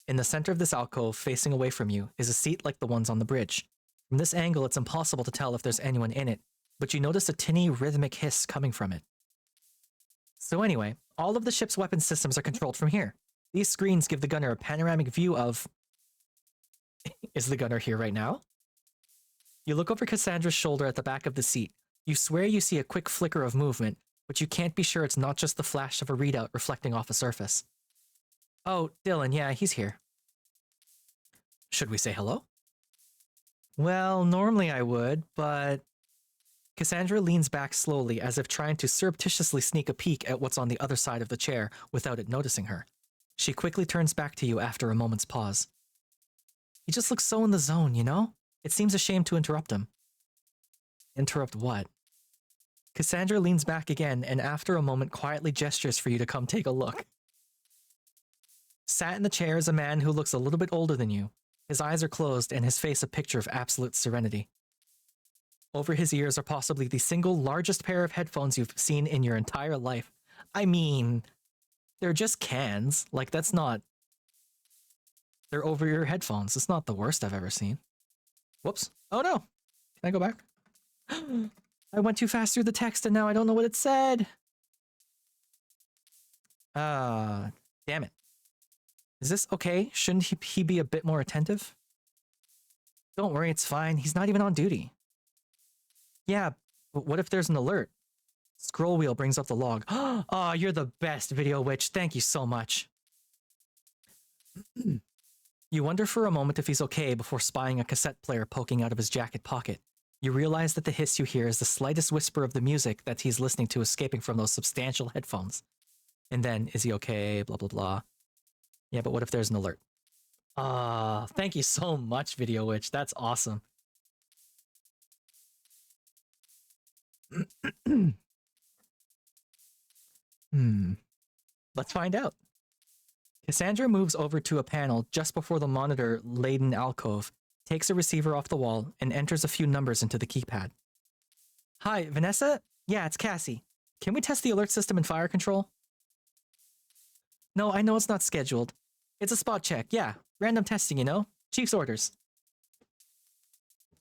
In the center of this alcove, facing away from you, is a seat like the ones on the bridge. From this angle, it's impossible to tell if there's anyone in it, but you notice a tinny, rhythmic hiss coming from it. So anyway, all of the ship's weapon systems are controlled from here. These screens give the gunner a panoramic view of... Is the gunner here right now? You look over Cassandra's shoulder at the back of the seat. You swear you see a quick flicker of movement, but you can't be sure it's not just the flash of a readout reflecting off a surface. Oh, Dylan, yeah, he's here. Should we say hello? Well, normally I would, but... Cassandra leans back slowly as if trying to surreptitiously sneak a peek at what's on the other side of the chair without it noticing her. She quickly turns back to you after a moment's pause. He just looks so in the zone, you know? It seems a shame to interrupt him. Interrupt what? Cassandra leans back again and after a moment quietly gestures for you to come take a look. Sat in the chair is a man who looks a little bit older than you. His eyes are closed and his face a picture of absolute serenity. Over his ears are possibly the single largest pair of headphones you've seen in your entire life. I mean, they're just cans. Like, that's not... They're over-ear headphones. It's not the worst I've ever seen. Whoops. Oh no! Can I go back? I went too fast through the text and now I don't know what it said. Damn it. Is this okay? Shouldn't he be a bit more attentive? Don't worry, it's fine. He's not even on duty. Yeah, but what if there's an alert? Scroll wheel brings up the log. Oh, you're the best, Video Witch. Thank you so much. You wonder for a moment if he's okay before spying a cassette player poking out of his jacket pocket. You realize that the hiss you hear is the slightest whisper of the music that he's listening to escaping from those substantial headphones. And then, is he okay? Blah, blah, blah. Yeah, but what if there's an alert? Thank you so much, Video Witch. That's awesome. Let's find out. Cassandra moves over to a panel just before the monitor-laden alcove, takes a receiver off the wall, and enters a few numbers into the keypad. Hi, Vanessa? Yeah, it's Cassie. Can we test the alert system and fire control? No, I know it's not scheduled. It's a spot check, yeah. Random testing, you know? Chief's orders.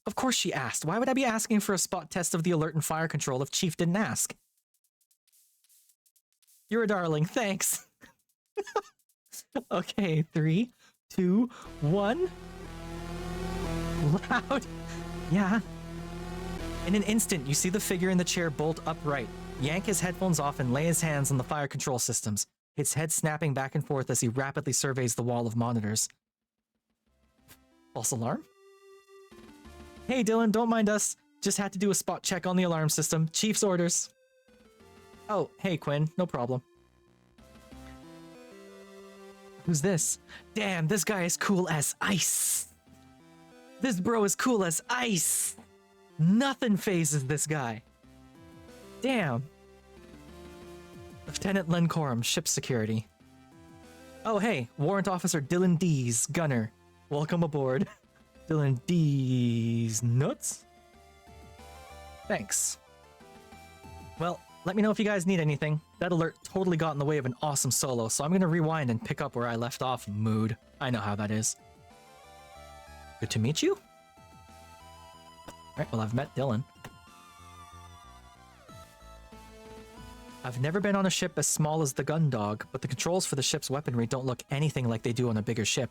Of course she asked. Why would I be asking for a spot test of the alert and fire control if Chief didn't ask? You're a darling, thanks. Okay, 3, 2, 1. Loud. Yeah. In an instant, you see the figure in the chair bolt upright, yank his headphones off and lay his hands on the fire control systems, his head snapping back and forth as he rapidly surveys the wall of monitors. False alarm? Hey Dylan, don't mind us. Just had to do a spot check on the alarm system. Chief's orders. Oh, hey Quinn, no problem. Who's this? Damn, this guy is cool as ice. This bro is cool as ice. Nothing phases this guy. Damn. Lieutenant Len Coram, ship security. Oh hey, Warrant Officer Dylan Dees, gunner. Welcome aboard. Dylan Dees nuts? Thanks. Well, let me know if you guys need anything. That alert totally got in the way of an awesome solo, so I'm gonna rewind and pick up where I left off, mood. I know how that is. Good to meet you? Alright, well I've met Dylan. I've never been on a ship as small as the Gundog, but the controls for the ship's weaponry don't look anything like they do on a bigger ship.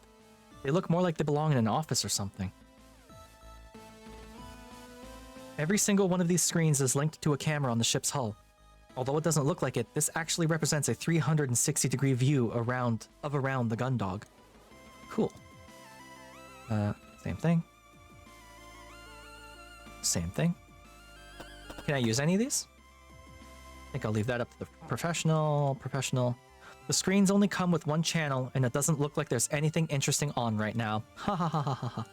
They look more like they belong in an office or something. Every single one of these screens is linked to a camera on the ship's hull. Although it doesn't look like it, this actually represents a 360-degree view around the gun dog. Cool. Same thing. Same thing. Can I use any of these? I think I'll leave that up to the professional. The screens only come with one channel, and it doesn't look like there's anything interesting on right now. Ha ha ha ha ha ha.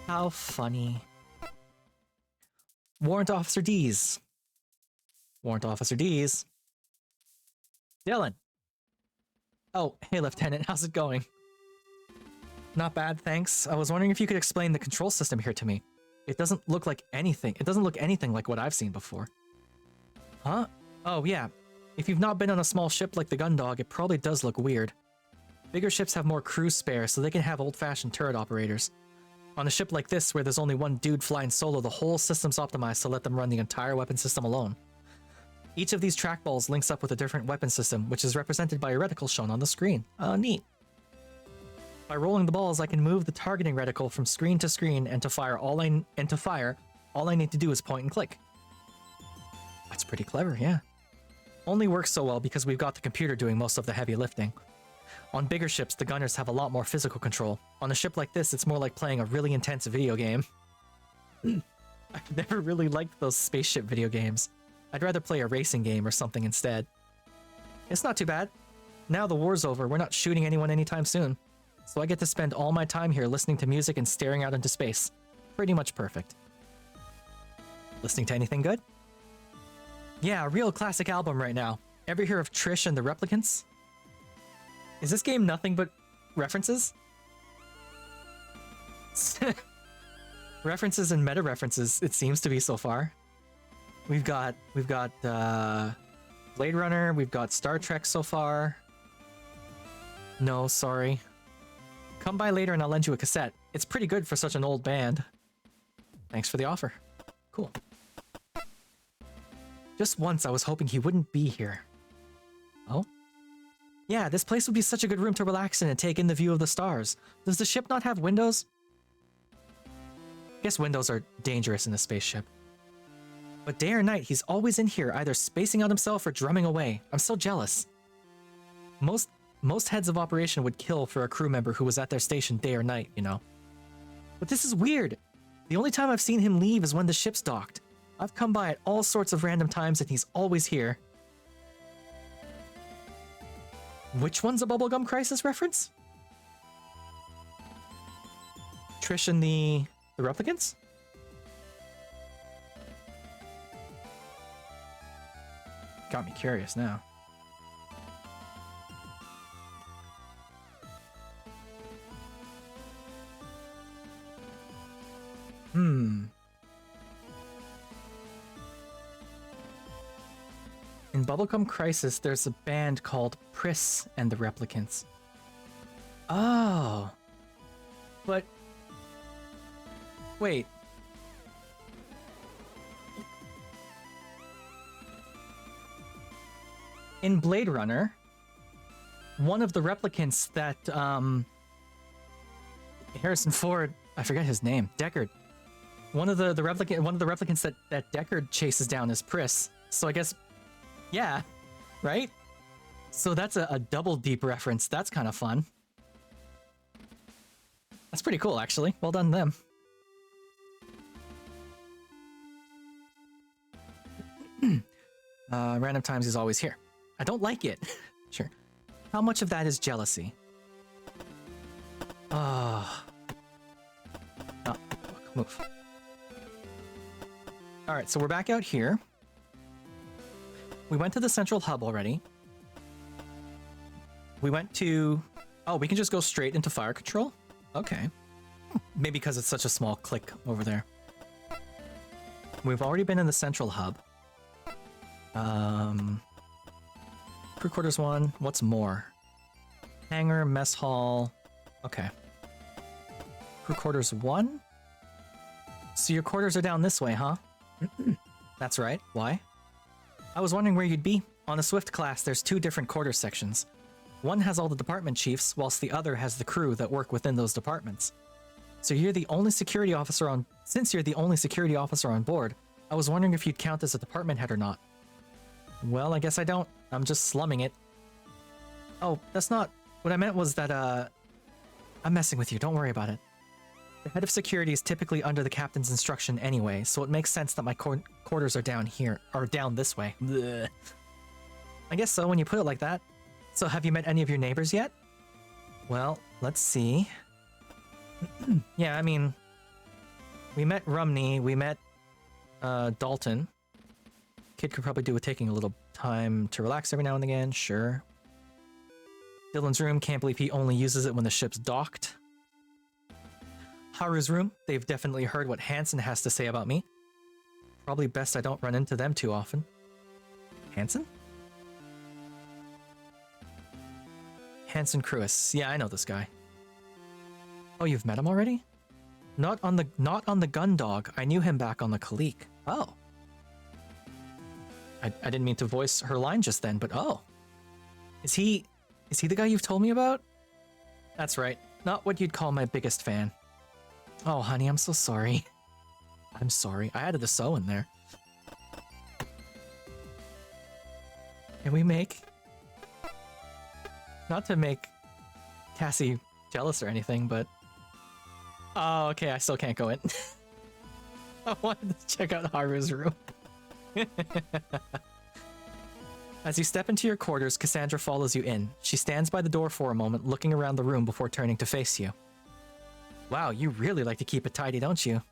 How funny. Warrant Officer D's. Warrant Officer D's. Dylan. Oh, hey Lieutenant, how's it going? Not bad, thanks. I was wondering if you could explain the control system here to me. It doesn't look like anything. It doesn't look anything like what I've seen before. Huh? Oh, yeah. If you've not been on a small ship like the Gundog, it probably does look weird. Bigger ships have more crew spare, so they can have old-fashioned turret operators. On a ship like this, where there's only one dude flying solo, the whole system's optimized to let them run the entire weapon system alone. Each of these trackballs links up with a different weapon system, which is represented by a reticle shown on the screen. Neat. By rolling the balls, I can move the targeting reticle from screen to screen, and to fire, all I need to do is point and click. That's pretty clever, yeah. Only works so well because we've got the computer doing most of the heavy lifting. On bigger ships, the gunners have a lot more physical control. On a ship like this, it's more like playing a really intense video game. I've never really liked those spaceship video games. I'd rather play a racing game or something instead. It's not too bad. Now the war's over, we're not shooting anyone anytime soon. So I get to spend all my time here listening to music and staring out into space. Pretty much perfect. Listening to anything good? Yeah, a real classic album right now. Ever hear of Trish and the Replicants? Is this game nothing but references? References and meta references, it seems to be so far. We've got Blade Runner, we've got Star Trek so far. No, sorry. Come by later and I'll lend you a cassette. It's pretty good for such an old band. Thanks for the offer. Cool. Just once I was hoping he wouldn't be here. Oh? Yeah, this place would be such a good room to relax in and take in the view of the stars. Does the ship not have windows? I guess windows are dangerous in a spaceship. But day or night, he's always in here, either spacing out himself or drumming away. I'm so jealous. Most heads of operation would kill for a crew member who was at their station day or night, you know. But this is weird. The only time I've seen him leave is when the ship's docked. I've come by at all sorts of random times and he's always here. Which one's a Bubblegum Crisis reference? Trish and the Replicants? Got me curious now. In Bubblegum Crisis, there's a band called Priss and the Replicants. Oh. But... wait. In Blade Runner, one of the replicants that, Harrison Ford, I forget his name, Deckard. One of the replicants that Deckard chases down is Priss. So I guess, yeah, right? So that's a double deep reference. That's kind of fun. That's pretty cool, actually. Well done, them. Random times he's always here. I don't like it. Sure. How much of that is jealousy? No, move. Alright, so we're back out here. We went to the central hub already. We went to... oh, we can just go straight into fire control? Okay. Maybe because it's such a small click over there. We've already been in the central hub. Crew quarters 1. What's more? Hangar, mess hall. Okay. Crew quarters 1? So your quarters are down this way, huh? That's right. Why? I was wondering where you'd be. On the Swift class, there's 2 different quarter sections. One has all the department chiefs, whilst the other has the crew that work within those departments. So you're the only security officer on... since you're the only security officer on board, I was wondering if you'd count as a department head or not. Well, I guess I don't. I'm just slumming it. Oh, that's not... What I meant was that, I'm messing with you. Don't worry about it. The head of security is typically under the captain's instruction anyway, so it makes sense that my quarters are down here, or down this way. Blech. I guess so when you put it like that. So have you met any of your neighbors yet? Well, let's see. Yeah, I mean, we met Rumney, we met Dalton. Kid could probably do with taking a little time to relax every now and again, sure. Dylan's room, can't believe he only uses it when the ship's docked. Haru's room, they've definitely heard what Hansen has to say about me. Probably best I don't run into them too often. Hansen? Hansen Cruis. Yeah, I know this guy. Oh, you've met him already? Not on the Gundog. I knew him back on the Kalik. Oh. I didn't mean to voice her line just then, but oh. Is he the guy you've told me about? That's right. Not what you'd call my biggest fan. Oh, honey, I'm so sorry. I'm sorry. I added a so in there. Can we make... Not to make Cassie jealous or anything, but... Oh, okay, I still can't go in. I wanted to check out Haru's room. As you step into your quarters, Cassandra follows you in. She stands by the door for a moment, looking around the room before turning to face you. Wow, you really like to keep it tidy, don't you?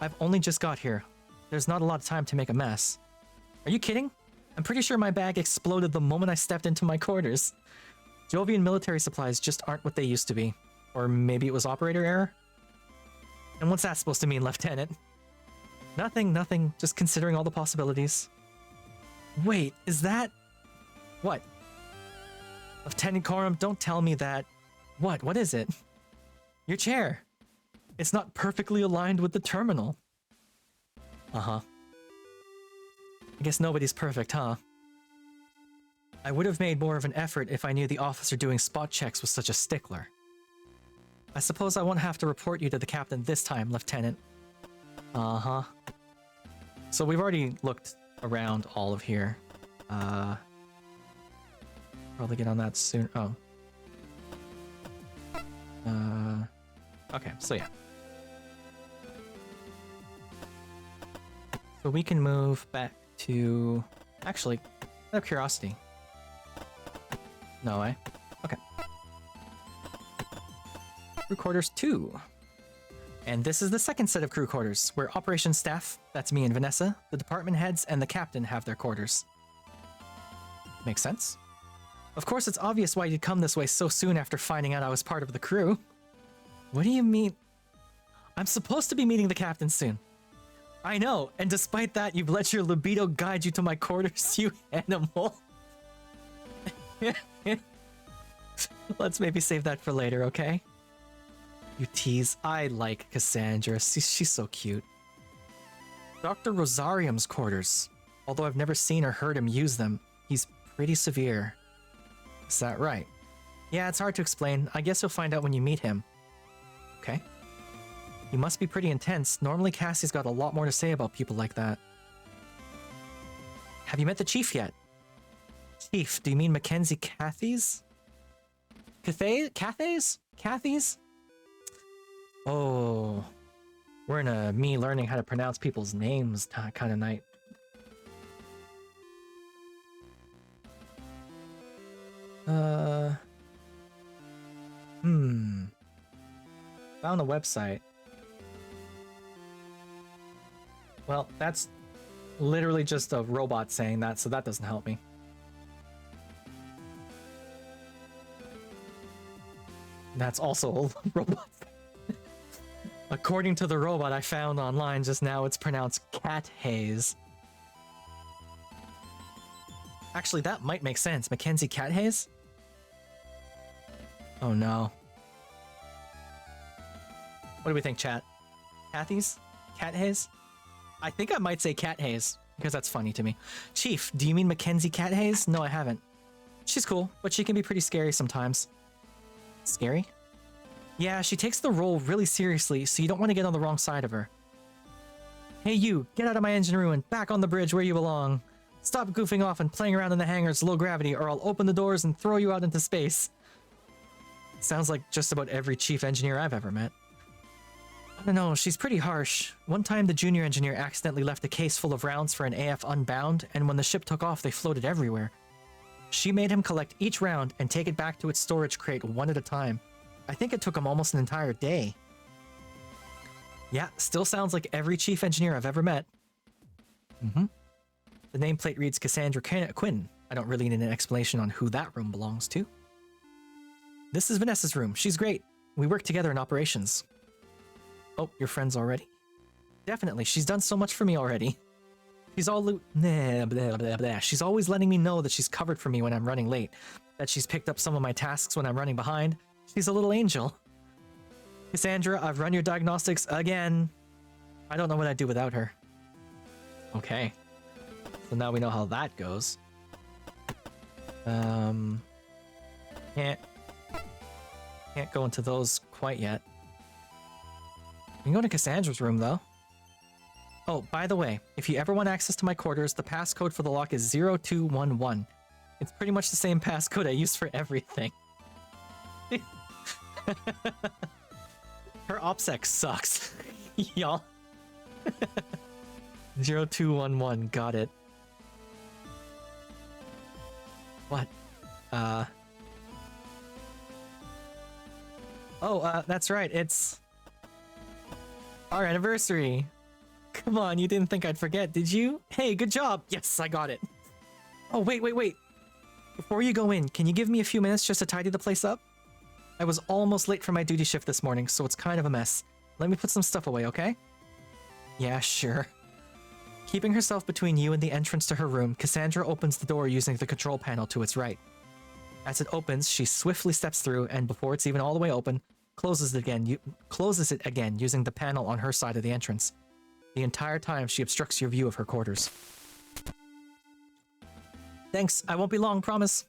I've only just got here. There's not a lot of time to make a mess. Are you kidding? I'm pretty sure my bag exploded the moment I stepped into my quarters. Jovian military supplies just aren't what they used to be. Or maybe it was operator error? And what's that supposed to mean, Lieutenant? Nothing. Just considering all the possibilities. Wait, is that... What? Lieutenant Coram, don't tell me that... What is it? Your chair. It's not perfectly aligned with the terminal. Uh-huh. I guess nobody's perfect, huh? I would have made more of an effort if I knew the officer doing spot checks was such a stickler. I suppose I won't have to report you to the captain this time, Lieutenant. Uh-huh. So we've already looked around all of here. Probably get on that soon. Oh. Okay, so yeah. So we can move back to... Actually, out of curiosity. No way. Okay. Crew quarters 2. And this is the second set of crew quarters, where operations staff, that's me and Vanessa, the department heads, and the captain have their quarters. Makes sense? Of course, it's obvious why you'd come this way so soon after finding out I was part of the crew. What do you mean? I'm supposed to be meeting the captain soon. I know, and despite that, you've let your libido guide you to my quarters, you animal. Let's maybe save that for later, okay? You tease. I like Cassandra. She's so cute. Dr. Rosarium's quarters. Although I've never seen or heard him use them, he's pretty severe. Is that right? Yeah, it's hard to explain. I guess you'll find out when you meet him. Okay. He must be pretty intense. Normally Cassie's got a lot more to say about people like that. Have you met the chief yet? Chief, do you mean Mackenzie Cathy's? Cathy's? Oh. We're in a me learning how to pronounce people's names kind of night. Found a website. Well, that's literally just a robot saying that, so that doesn't help me. That's also a robot. According to the robot I found online just now, it's pronounced cat haze. Actually, that might make sense. Mackenzie Cat Haze? Oh no. What do we think, chat? Cathy's? Cat Haze? I think I might say Cat Haze, because that's funny to me. Chief, do you mean Mackenzie Cat Haze? No, I haven't. She's cool, but she can be pretty scary sometimes. Scary? Yeah, she takes the role really seriously, so you don't want to get on the wrong side of her. Hey you, get out of my engine room and back on the bridge where you belong. Stop goofing off and playing around in the hangars low gravity, or I'll open the doors and throw you out into space. Sounds like just about every chief engineer I've ever met. I don't know, she's pretty harsh. One time the junior engineer accidentally left a case full of rounds for an AF unbound, and when the ship took off, they floated everywhere. She made him collect each round and take it back to its storage crate one at a time. I think it took him almost an entire day. Yeah, still sounds like every chief engineer I've ever met. The nameplate reads Cassandra Quinn. I don't really need an explanation on who that room belongs to. This is Vanessa's room. She's great. We work together in operations. Oh, you're friends already? Definitely. She's done so much for me already. She's She's always letting me know that she's covered for me when I'm running late, that she's picked up some of my tasks when I'm running behind. She's a little angel. Cassandra, I've run your diagnostics again. I don't know what I'd do without her. Okay. So now we know how that goes. Can't go into those quite yet. We can go to Cassandra's room, though. Oh, by the way, if you ever want access to my quarters, the passcode for the lock is 0211. It's pretty much the same passcode I use for everything. Her OPSEC sucks. Y'all. 0211, got it. What? That's right, it's our anniversary. Come on, you didn't think I'd forget, did you? Hey, good job! Yes, I got it. Oh, wait. Before you go in, can you give me a few minutes just to tidy the place up? I was almost late for my duty shift this morning, so it's kind of a mess. Let me put some stuff away, okay? Yeah, sure. Keeping herself between you and the entrance to her room, Cassandra opens the door using the control panel to its right. As it opens, she swiftly steps through, and before it's even all the way open, closes it again using the panel on her side of the entrance. The entire time, she obstructs your view of her quarters. Thanks, I won't be long, promise.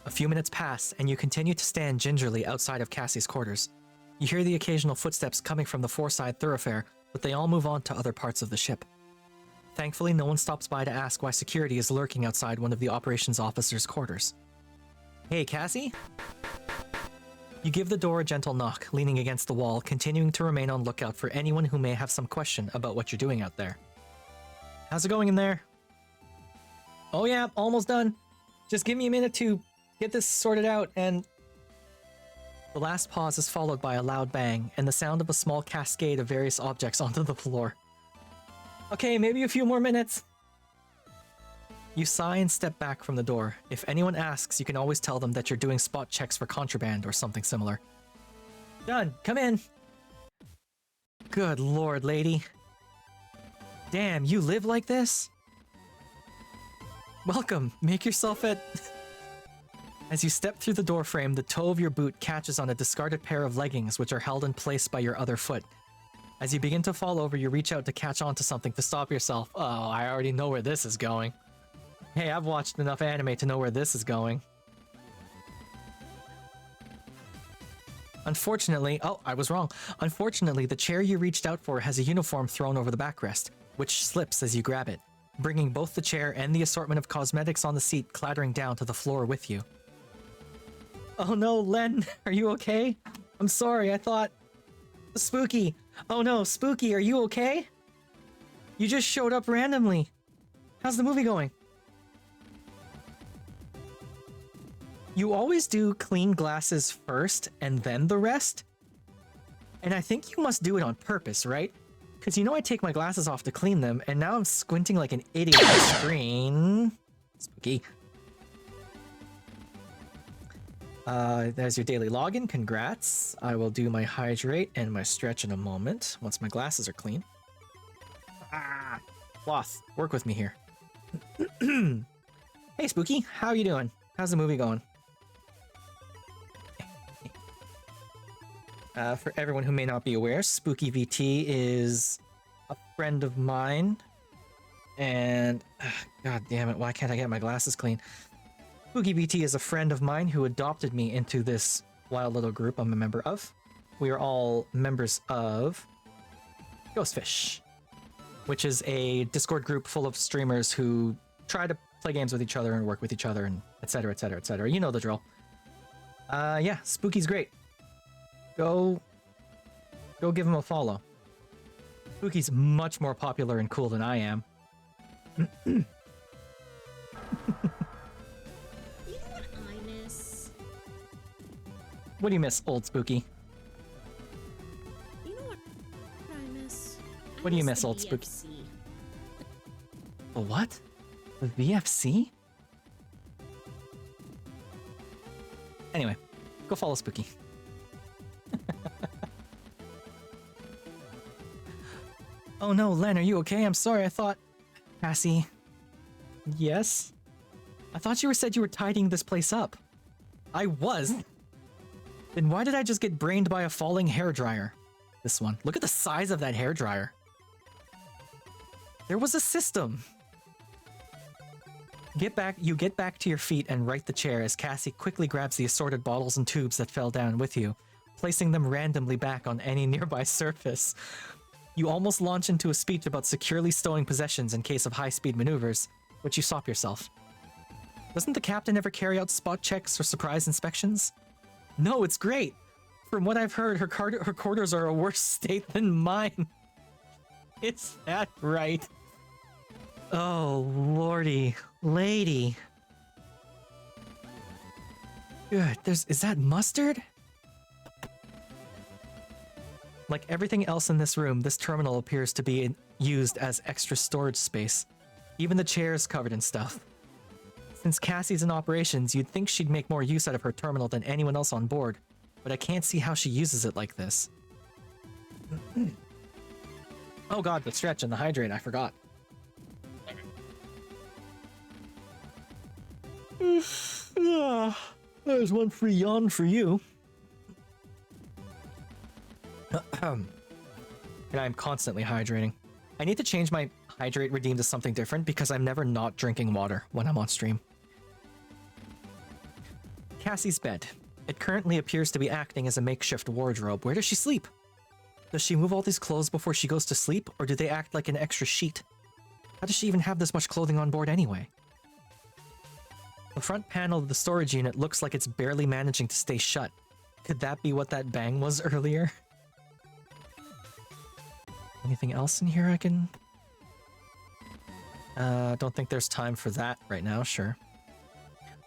A few minutes pass, and you continue to stand gingerly outside of Cassie's quarters. You hear the occasional footsteps coming from the four-side thoroughfare, but they all move on to other parts of the ship. Thankfully, no one stops by to ask why security is lurking outside one of the operations officer's quarters. Hey, Cassie? You give the door a gentle knock, leaning against the wall, continuing to remain on lookout for anyone who may have some question about what you're doing out there. How's it going in there? Oh yeah, almost done. Just give me a minute to get this sorted out and... The last pause is followed by a loud bang, and the sound of a small cascade of various objects onto the floor. Okay, maybe a few more minutes. You sigh and step back from the door. If anyone asks, you can always tell them that you're doing spot checks for contraband or something similar. Done. Come in. Good lord, lady. Damn, you live like this? Welcome. Make yourself at... As you step through the doorframe, the toe of your boot catches on a discarded pair of leggings which are held in place by your other foot. As you begin to fall over, you reach out to catch onto something to stop yourself. Oh, I already know where this is going. Hey, I've watched enough anime to know where this is going. Unfortunately, oh, I was wrong. Unfortunately, the chair you reached out for has a uniform thrown over the backrest, which slips as you grab it, bringing both the chair and the assortment of cosmetics on the seat clattering down to the floor with you. Oh no, Len, are you okay? I'm sorry, I thought... Spooky! Oh no, Spooky, are you okay? You just showed up randomly. How's the movie going? You always do clean glasses first and then the rest? And I think you must do it on purpose, right? Because you know I take my glasses off to clean them, and now I'm squinting like an idiot at the screen. Spooky. There's your daily login, congrats. I will do my hydrate and my stretch in a moment, once my glasses are clean. Ah, Sloth, work with me here. Hey Spooky, how you doing? How's the movie going? For everyone who may not be aware, Spooky VT is a friend of mine. And, god damn it, why can't I get my glasses clean? Spooky VT is a friend of mine who adopted me into this wild little group I'm a member of. We are all members of Ghostfish. which is a Discord group full of streamers who try to play games with each other and work with each other and etc, etc, etc. You know the drill. Yeah, Spooky's great. Go give him a follow. Spooky's much more popular and cool than I am. You know what I miss? What do you miss, old Spooky? You know what I miss? What do you miss, old Spooky? The what? The VFC? Anyway, go follow Spooky. Oh no, Len, are you okay? I'm sorry, I thought... Cassie... Yes? I thought you said you were tidying this place up. I was? Then why did I just get brained by a falling hairdryer? This one. Look at the size of that hairdryer. There was a system. You get back to your feet and right the chair as Cassie quickly grabs the assorted bottles and tubes that fell down with you, placing them randomly back on any nearby surface. You almost launch into a speech about securely stowing possessions in case of high-speed maneuvers, but you stop yourself. Doesn't the captain ever carry out spot checks or surprise inspections? No, it's great! From what I've heard, her quarters are a worse state than mine. Is that right? Oh, lordy. Lady. Good. Is that mustard? Like everything else in this room, this terminal appears to be used as extra storage space. Even the chair is covered in stuff. Since Cassie's in operations, you'd think she'd make more use out of her terminal than anyone else on board, but I can't see how she uses it like this. Oh god, the stretch and the hydrate, I forgot. There's one free yawn for you. And I'm constantly hydrating. I need to change my hydrate redeem to something different because I'm never not drinking water when I'm on stream. Cassie's bed. It currently appears to be acting as a makeshift wardrobe. Where does she sleep? Does she move all these clothes before she goes to sleep, or do they act like an extra sheet? How does she even have this much clothing on board anyway? The front panel of the storage unit looks like it's barely managing to stay shut. Could that be what that bang was earlier? Anything else in here I can... don't think there's time for that right now, sure.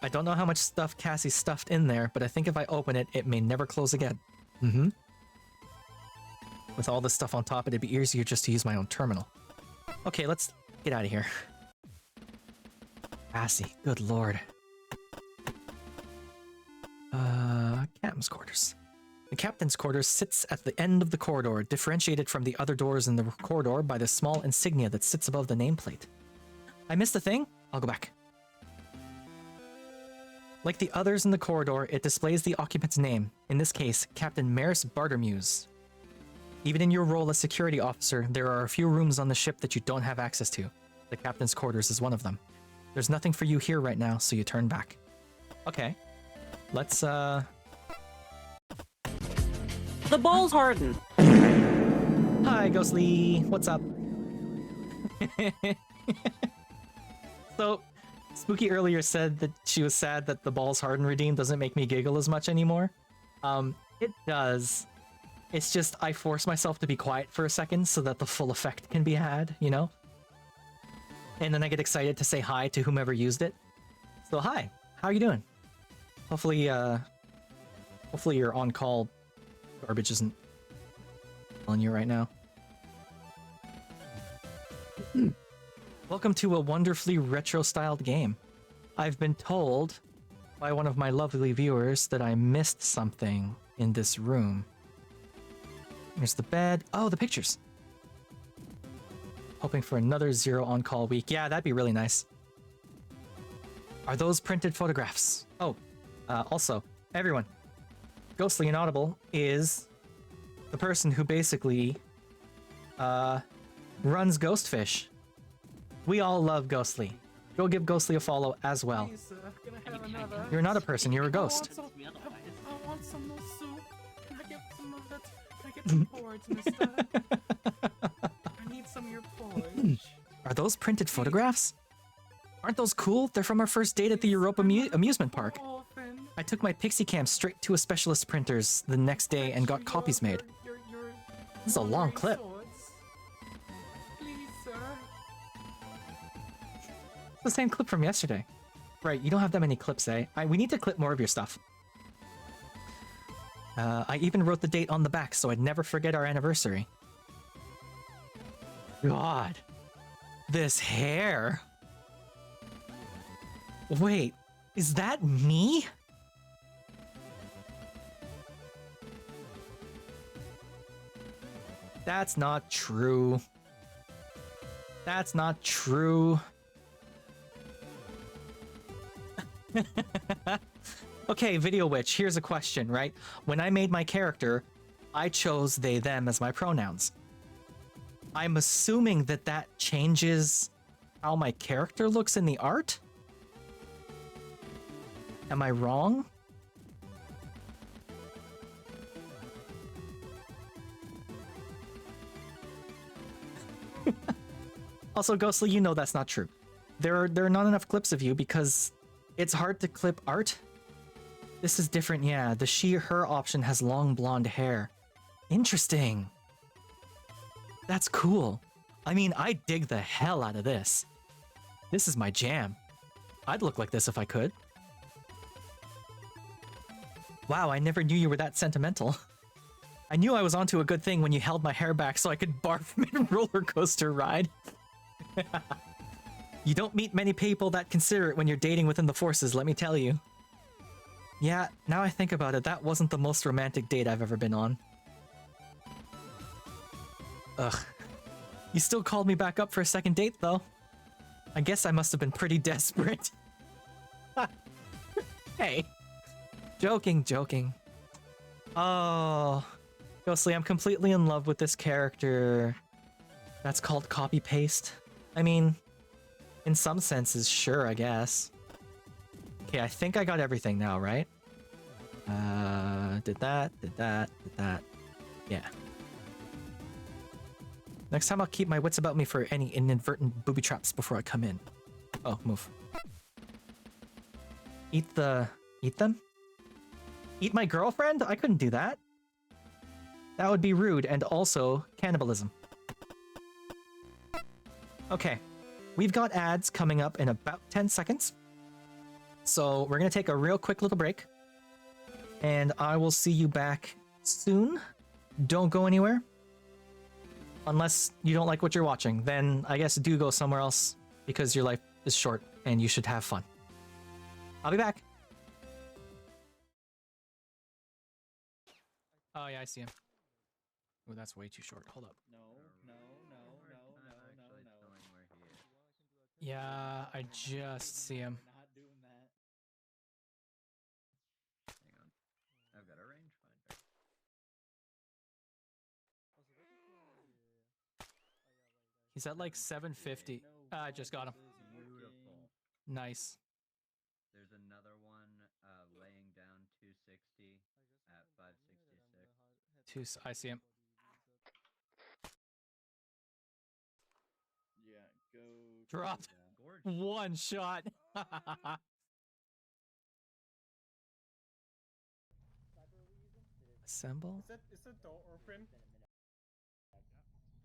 I don't know how much stuff Cassie stuffed in there, but I think if I open it, it may never close again. With all this stuff on top, it'd be easier just to use my own terminal. Okay, let's get out of here. Cassie, good lord. Captain's quarters. The captain's quarters sits at the end of the corridor, differentiated from the other doors in the corridor by the small insignia that sits above the nameplate. I missed a thing? I'll go back. Like the others in the corridor, it displays the occupant's name, in this case, Captain Maris Bartermuse. Even in your role as security officer, there are a few rooms on the ship that you don't have access to. The captain's quarters is one of them. There's nothing for you here right now, so you turn back. Okay. Let's, The ball's hardened. Hi, Ghostly! What's up? So, Spooky earlier said that she was sad that the balls hardened redeem doesn't make me giggle as much anymore. It does. It's just I force myself to be quiet for a second so that the full effect can be had, you know? And then I get excited to say hi to whomever used it. So hi, how are you doing? Hopefully your on-call garbage isn't on you right now. Welcome to a wonderfully retro-styled game. I've been told by one of my lovely viewers that I missed something in this room. Here's the bed. Oh, the pictures. Hoping for another 0 on-call week. Yeah, that'd be really nice. Are those printed photographs? Oh, also, everyone, Ghostly Inaudible is the person who basically runs Ghostfish. We all love Ghostly. Go give Ghostly a follow as well. You're not a person, you're a ghost. I want some more soup. Can I get some of that? Can I get some porridge, mister? I need some of your Are those printed photographs? Aren't those cool? They're from our first date at the Europa amusement park. I took my Pixie Cam straight to a specialist printer's the next day and got copies made. This is a long clip. Please, sir. It's the same clip from yesterday. Right, you don't have that many clips, eh? We need to clip more of your stuff. I even wrote the date on the back so I'd never forget our anniversary. God. This hair. Wait, is that me? That's not true. That's not true. Okay, Video Witch, here's a question, right? When I made my character, I chose they, them as my pronouns. I'm assuming that that changes how my character looks in the art? Am I wrong? Also, Ghostly, you know that's not true. There are not enough clips of you because it's hard to clip art. This is different, yeah. The she/her option has long blonde hair. Interesting. That's cool. I mean, I dig the hell out of this. This is my jam. I'd look like this if I could. Wow, I never knew you were that sentimental. I knew I was onto a good thing when you held my hair back so I could barf mid-roller coaster ride. You don't meet many people that consider it when you're dating within the forces, let me tell you. Yeah, now I think about it, that wasn't the most romantic date I've ever been on. Ugh. You still called me back up for a second date, though. I guess I must have been pretty desperate. Hey. Joking, joking. Oh. Ghostly, I'm completely in love with this character. That's called copy-paste. I mean, in some senses, sure, I guess. Okay, I think I got everything now, right? Did that. Yeah. Next time I'll keep my wits about me for any inadvertent booby traps before I come in. Oh, move. Eat them? Eat my girlfriend? I couldn't do that. That would be rude and also cannibalism. Okay. We've got ads coming up in about 10 seconds. So we're going to take a real quick little break. And I will see you back soon. Don't go anywhere. Unless you don't like what you're watching. Then I guess do go somewhere else because your life is short and you should have fun. I'll be back. Oh yeah, I see him. Oh, that's way too short. Hold up. No. Yeah, I just see him. We're not doing that. Hang on. I've got a rangefinder. He's at like 750. I just got him. Beautiful. Nice. There's another one laying down 260 at 566. I see him. Yeah, go. Dropped. Gorgeous. One shot. Assemble? Is that door open?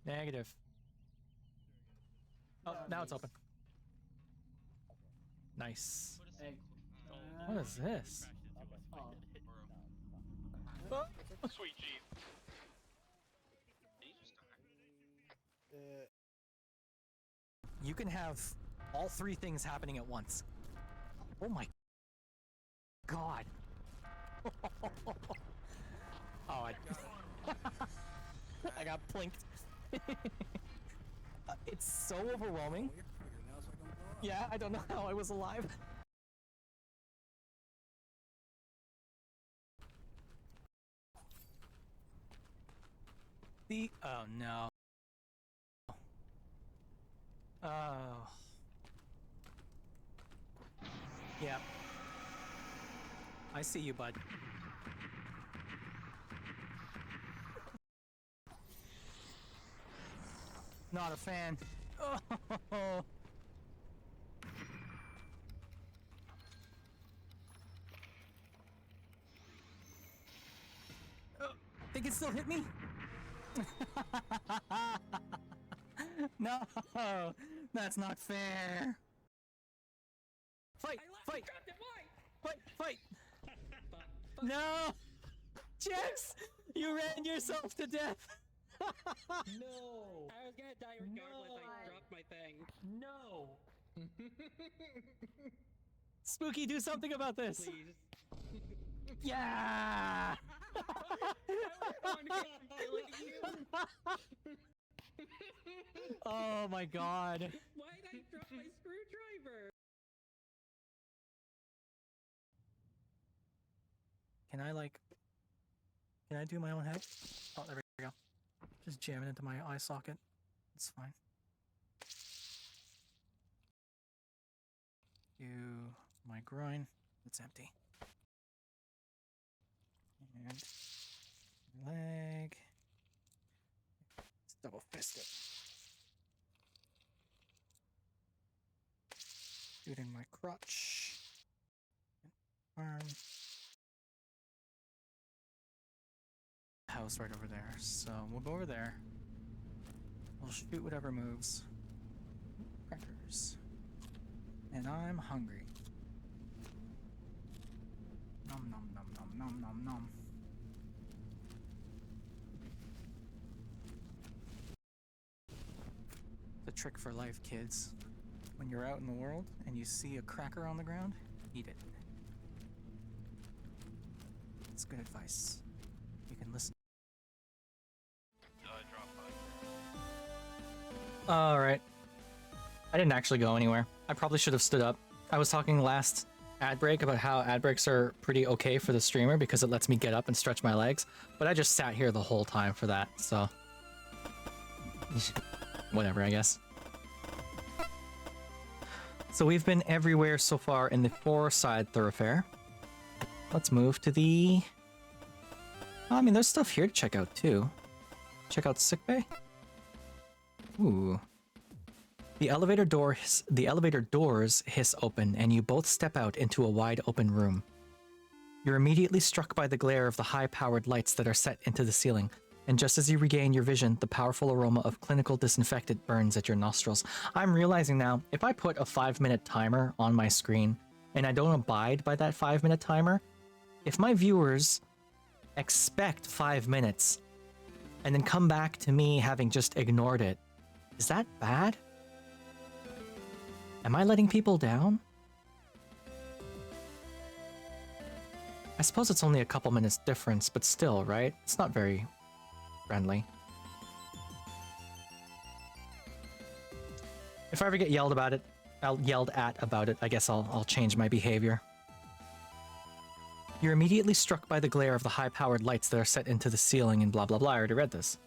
Negative. Oh, now it's open. Nice. Hey, What is this? Sweet G. You can have all three things happening at once. Oh my god. Oh, I got plinked. It's so overwhelming. Yeah, I don't know how I was alive. Oh no. Oh. Yeah. I see you, bud. Not a fan. Oh. They can still hit me? No, that's not fair. Fight! Fight! Fight! No! Jax! You ran yourself to death! No! I was gonna die regardless. I dropped my thing. No. Spooky, do something about this! Please. Yeah! Oh my god. Why did I drop my screwdriver? Can I do my own head? Oh, there we go. Just jam it into my eye socket. It's fine. Do my groin. It's empty. And leg. Let's double fist it. Do it in my crotch. Arm. House right over there. So we'll go over there. We'll shoot whatever moves. Crackers. And I'm hungry. Nom nom nom nom nom nom nom. The trick for life, kids. When you're out in the world and you see a cracker on the ground, eat it. It's good advice. You can listen. Alright. I didn't actually go anywhere. I probably should have stood up. I was talking last ad break about how ad breaks are pretty okay for the streamer because it lets me get up and stretch my legs, but I just sat here the whole time for that, so... whatever, I guess. So we've been everywhere so far in the 4-side thoroughfare. Let's move to the... I mean, there's stuff here to check out, too. Check out sickbay. Ooh. The elevator doors hiss open, and you both step out into a wide open room. You're immediately struck by the glare of the high-powered lights that are set into the ceiling, and just as you regain your vision, the powerful aroma of clinical disinfectant burns at your nostrils. I'm realizing now, if I put a 5-minute timer on my screen, and I don't abide by that 5-minute timer, if my viewers expect 5 minutes, and then come back to me having just ignored it, is that bad? Am I letting people down? I suppose it's only a couple minutes difference, but still, right? It's not very friendly. If I ever get yelled at about it, I guess I'll change my behavior. You're immediately struck by the glare of the high-powered lights that are set into the ceiling and blah blah blah. I already read this.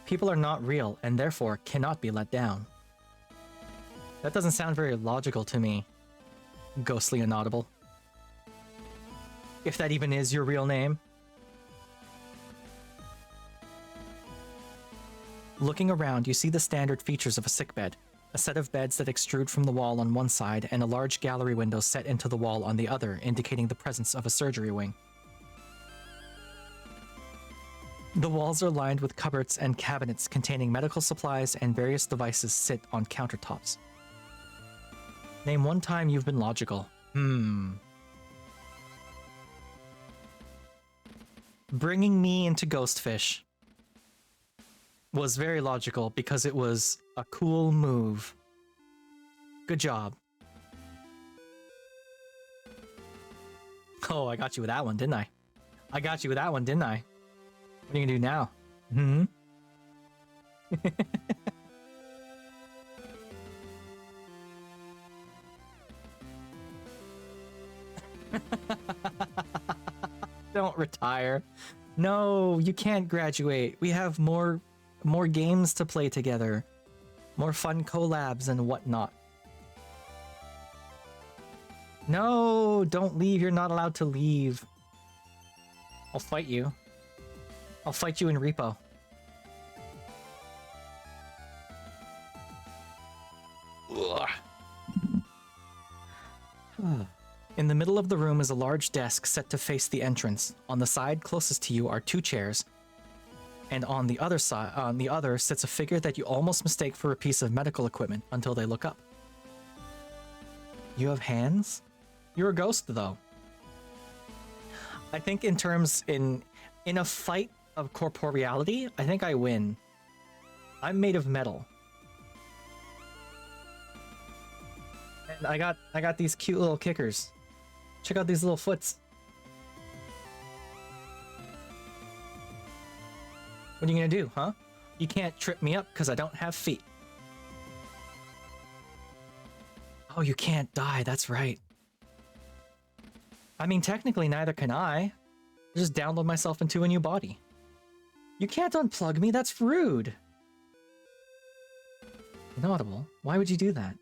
People are not real and therefore cannot be let down. That doesn't sound very logical to me, Ghostly Inaudible. If that even is your real name. Looking around, you see the standard features of a sickbed. A set of beds that extrude from the wall on one side and a large gallery window set into the wall on the other, indicating the presence of a surgery wing. The walls are lined with cupboards and cabinets containing medical supplies, and various devices sit on countertops. Name one time you've been logical. Bringing me into Ghostfish was very logical because it was a cool move. Good job. Oh, I got you with that one, didn't I? I got you with that one, didn't I? What are you gonna do now? Don't retire. No, you can't graduate. We have more games to play together. More fun collabs and whatnot. No, don't leave. You're not allowed to leave. I'll fight you. I'll fight you in repo. In the middle of the room is a large desk set to face the entrance. On the side closest to you are 2 chairs, and on the other sits a figure that you almost mistake for a piece of medical equipment until they look up. You have hands? You're a ghost, though. I think in a fight of corporeality, I think I win. I'm made of metal. And I got these cute little kickers. Check out these little foots. What are you gonna do, huh? You can't trip me up because I don't have feet. Oh, you can't die, that's right. I mean, technically neither can I. Just download myself into a new body. You can't unplug me, that's rude. Inaudible. Why would you do that?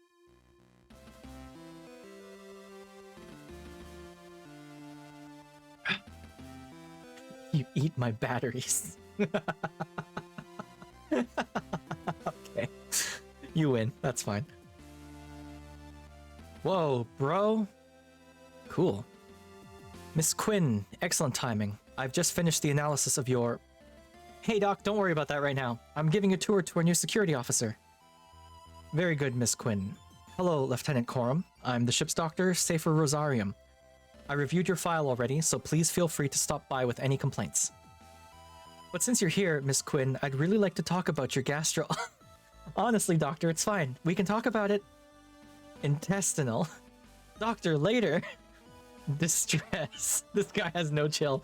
You eat my batteries. Okay. You win. That's fine. Whoa, bro. Cool. Miss Quinn, excellent timing. I've just finished the analysis of your... Hey, Doc, don't worry about that right now. I'm giving a tour to our new security officer. Very good, Miss Quinn. Hello, Lieutenant Coram. I'm the ship's doctor, Safer Rosarium. I reviewed your file already, so please feel free to stop by with any complaints. But since you're here, Miss Quinn, I'd really like to talk about your gastro... Honestly, Doctor, it's fine. We can talk about it. Intestinal. Doctor, later. Distress. This guy has no chill.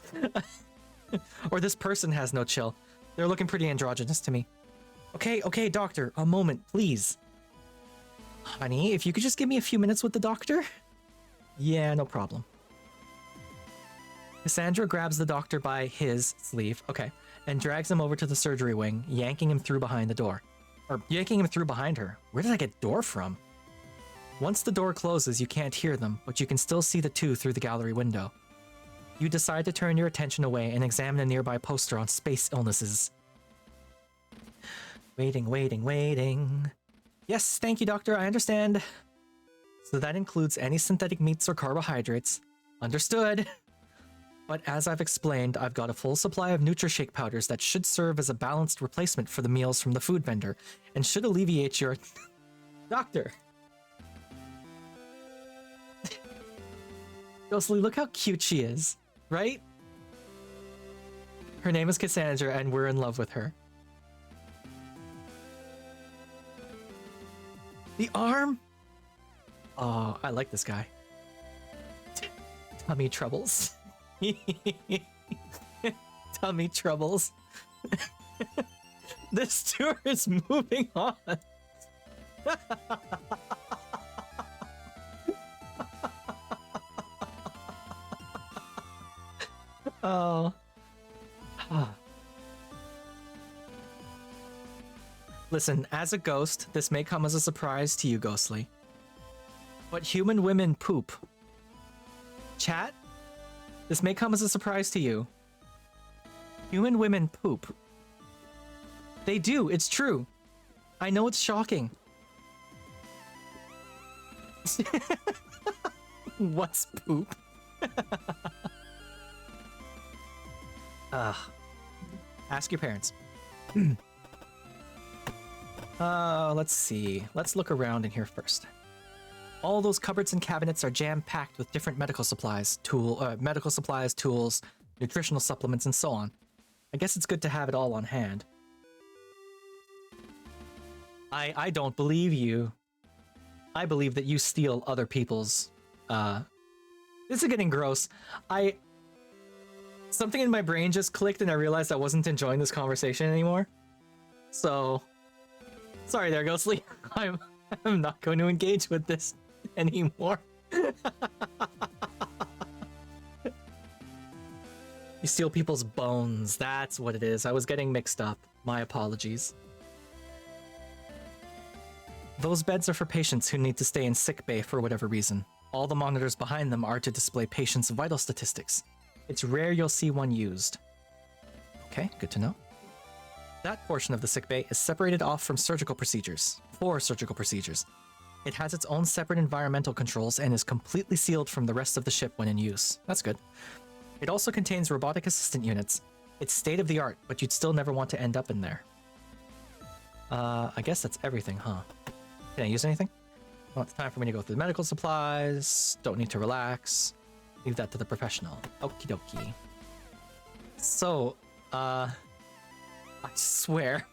Or this person has no chill. They're looking pretty androgynous to me. Okay, Doctor, a moment, please. Honey, if you could just give me a few minutes with the doctor? Yeah, no problem. Cassandra grabs the doctor by his sleeve, and drags him over to the surgery wing, yanking him through behind the door. Or yanking him through behind her. Where did I get door from? Once the door closes, you can't hear them, but you can still see the two through the gallery window. You decide to turn your attention away and examine a nearby poster on space illnesses. Waiting. Yes, thank you, Doctor, I understand. So that includes any synthetic meats or carbohydrates. Understood. But as I've explained, I've got a full supply of NutriShake powders that should serve as a balanced replacement for the meals from the food vendor, and should alleviate your... Doctor! Ghostly, look how cute she is, right? Her name is Cassandra, and we're in love with her. The arm? Oh, I like this guy. Tummy troubles. Tummy troubles. This tour is moving on. Oh. Listen, as a ghost, this may come as a surprise to you, Ghostly. But human women poop. Chat? This may come as a surprise to you. Human women poop. They do, it's true. I know it's shocking. What's poop? Ask your parents. Let's see. Let's look around in here first. All those cupboards and cabinets are jam-packed with different medical supplies, tools, nutritional supplements, and so on. I guess it's good to have it all on hand. I don't believe you. I believe that you steal other people's, This is getting gross. Something in my brain just clicked and I realized I wasn't enjoying this conversation anymore. So... Sorry there, Ghostly. I'm not going to engage with this anymore. You steal people's bones. That's what it is. I was getting mixed up. My apologies. Those beds are for patients who need to stay in sick bay for whatever reason. All the monitors behind them are to display patients' vital statistics. It's rare you'll see one used. Okay, good to know. That portion of the sickbay is separated off from surgical procedures, for surgical procedures. It has its own separate environmental controls and is completely sealed from the rest of the ship when in use. That's good. It also contains robotic assistant units. It's state-of-the-art, but you'd still never want to end up in there. I guess that's everything, huh? Can I use anything? Well, it's time for me to go through the medical supplies. Don't need to relax. Leave that to the professional. Okie dokie. So, I swear.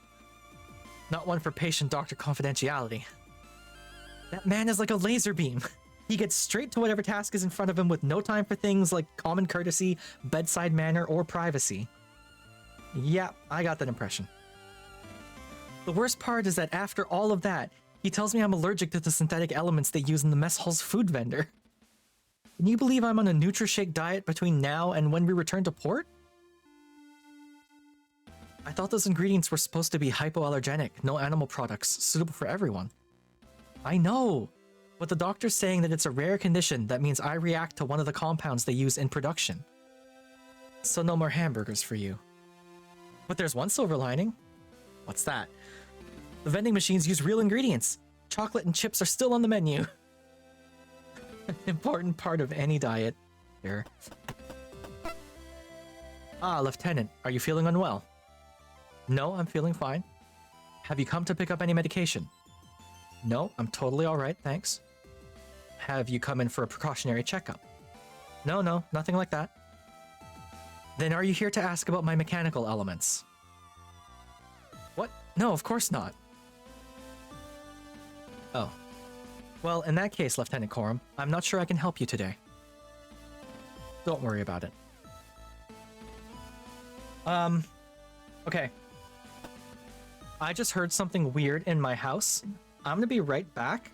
Not one for patient-doctor confidentiality. That man is like a laser beam. He gets straight to whatever task is in front of him with no time for things like common courtesy, bedside manner, or privacy. Yeah, I got that impression. The worst part is that after all of that, he tells me I'm allergic to the synthetic elements they use in the mess hall's food vendor. Can you believe I'm on a NutriShake diet between now and when we return to port? I thought those ingredients were supposed to be hypoallergenic, no animal products, suitable for everyone. I know, but the doctor's saying that it's a rare condition that means I react to one of the compounds they use in production. So no more hamburgers for you. But there's one silver lining. What's that? The vending machines use real ingredients. Chocolate and chips are still on the menu. An important part of any diet. Sure. Ah, Lieutenant, are you feeling unwell? No, I'm feeling fine. Have you come to pick up any medication? No, I'm totally alright, thanks. Have you come in for a precautionary checkup? No, nothing like that. Then are you here to ask about my mechanical elements? What? No, of course not. Oh. Well, in that case, Lieutenant Coram, I'm not sure I can help you today. Don't worry about it. Okay. I just heard something weird in my house. I'm gonna be right back.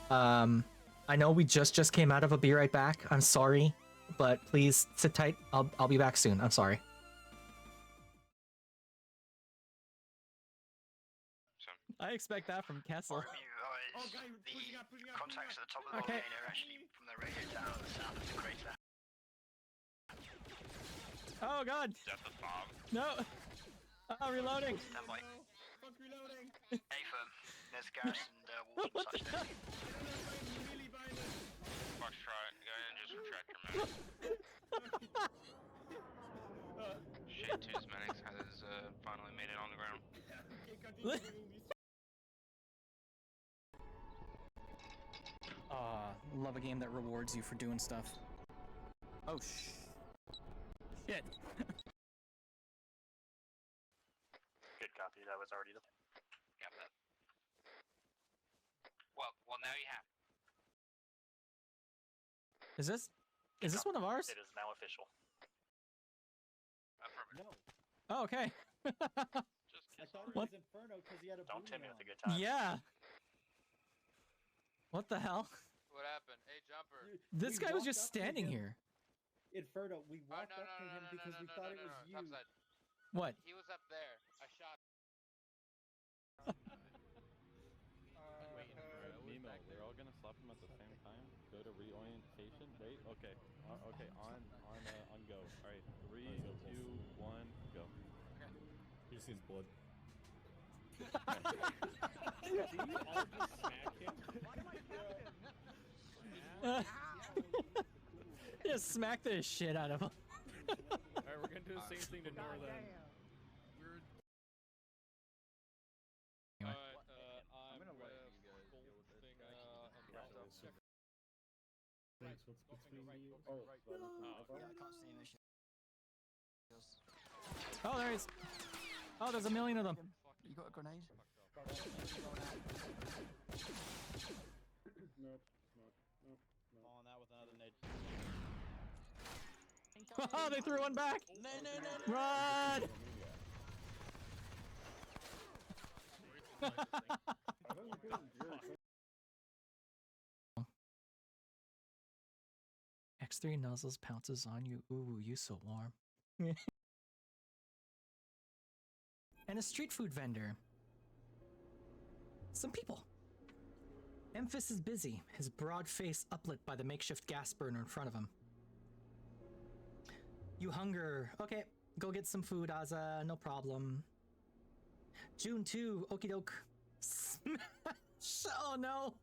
I know we just came out of a be right back. I'm sorry, but please sit tight. I'll be back soon. I'm sorry. I expect that from Kessel. The contacts at the top of the volcano are actually from the radio tower on the south of the crater. Oh god! Death of bomb. No! Reloading! Stand by. A firm. There's a garrison walking such thing. Foxtrot, go ahead and just retract your medics. Shit, Two's medics has finally made it on the ground. Love a game that rewards you for doing stuff. Oh shit. Good copy, that was already the... Got that. Well, now you have. Is this one of ours? It is now official. Affirmative. Oh, okay. I thought it was Inferno because he had a Don't booty tip me on. with a good time. Yeah. What the hell? What happened? Hey, Jumper. This We guy was walked just up to standing him. here. Inferno, we walked up to him because we thought it was you. Topside. What? He was up there. I shot. Nemo, we're all gonna slap him at the same time. Go to reorientation. Wait. Okay. Okay. On go. All right. 3, 2, 1, go. Okay. You see his blood. Did you all just smack him? Just smack the shit out of him. Alright, we're gonna do the same thing to Nora then. Anyway. I'm gonna let you guys deal with this. Thanks, what's between you? Oh, Oh, there he is. Oh, there's a million of them. You got a grenade? Nope. On that with another nade. Oh, they threw one back. No. Run! X3 nuzzles pounces on you. Ooh, you so warm. And a street food vendor. Some people. Memphis is busy, his broad face uplit by the makeshift gas burner in front of him. You hunger. Okay, go get some food, Aza. No problem. June 2, okie doke. Smash! Oh no!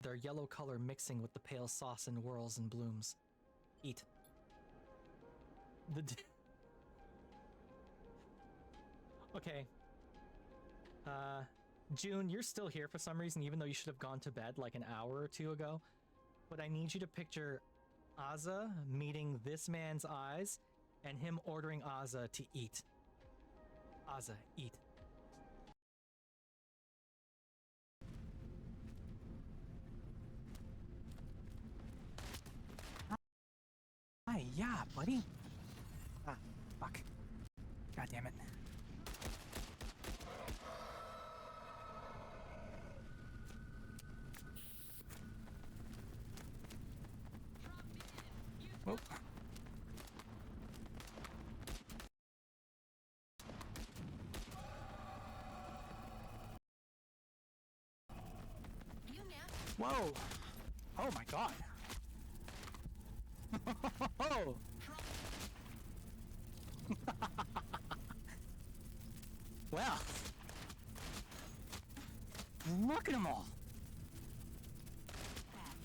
Their yellow color mixing with the pale sauce and whirls and blooms. Eat. Okay. June, you're still here for some reason, even though you should have gone to bed like an hour or two ago. But I need you to picture Aza meeting this man's eyes and him ordering Aza to eat. Aza, eat. Hi, yeah, buddy. Ah, fuck. God damn it. Whoa. Whoa! Oh my god! Oh! Well, look at them all!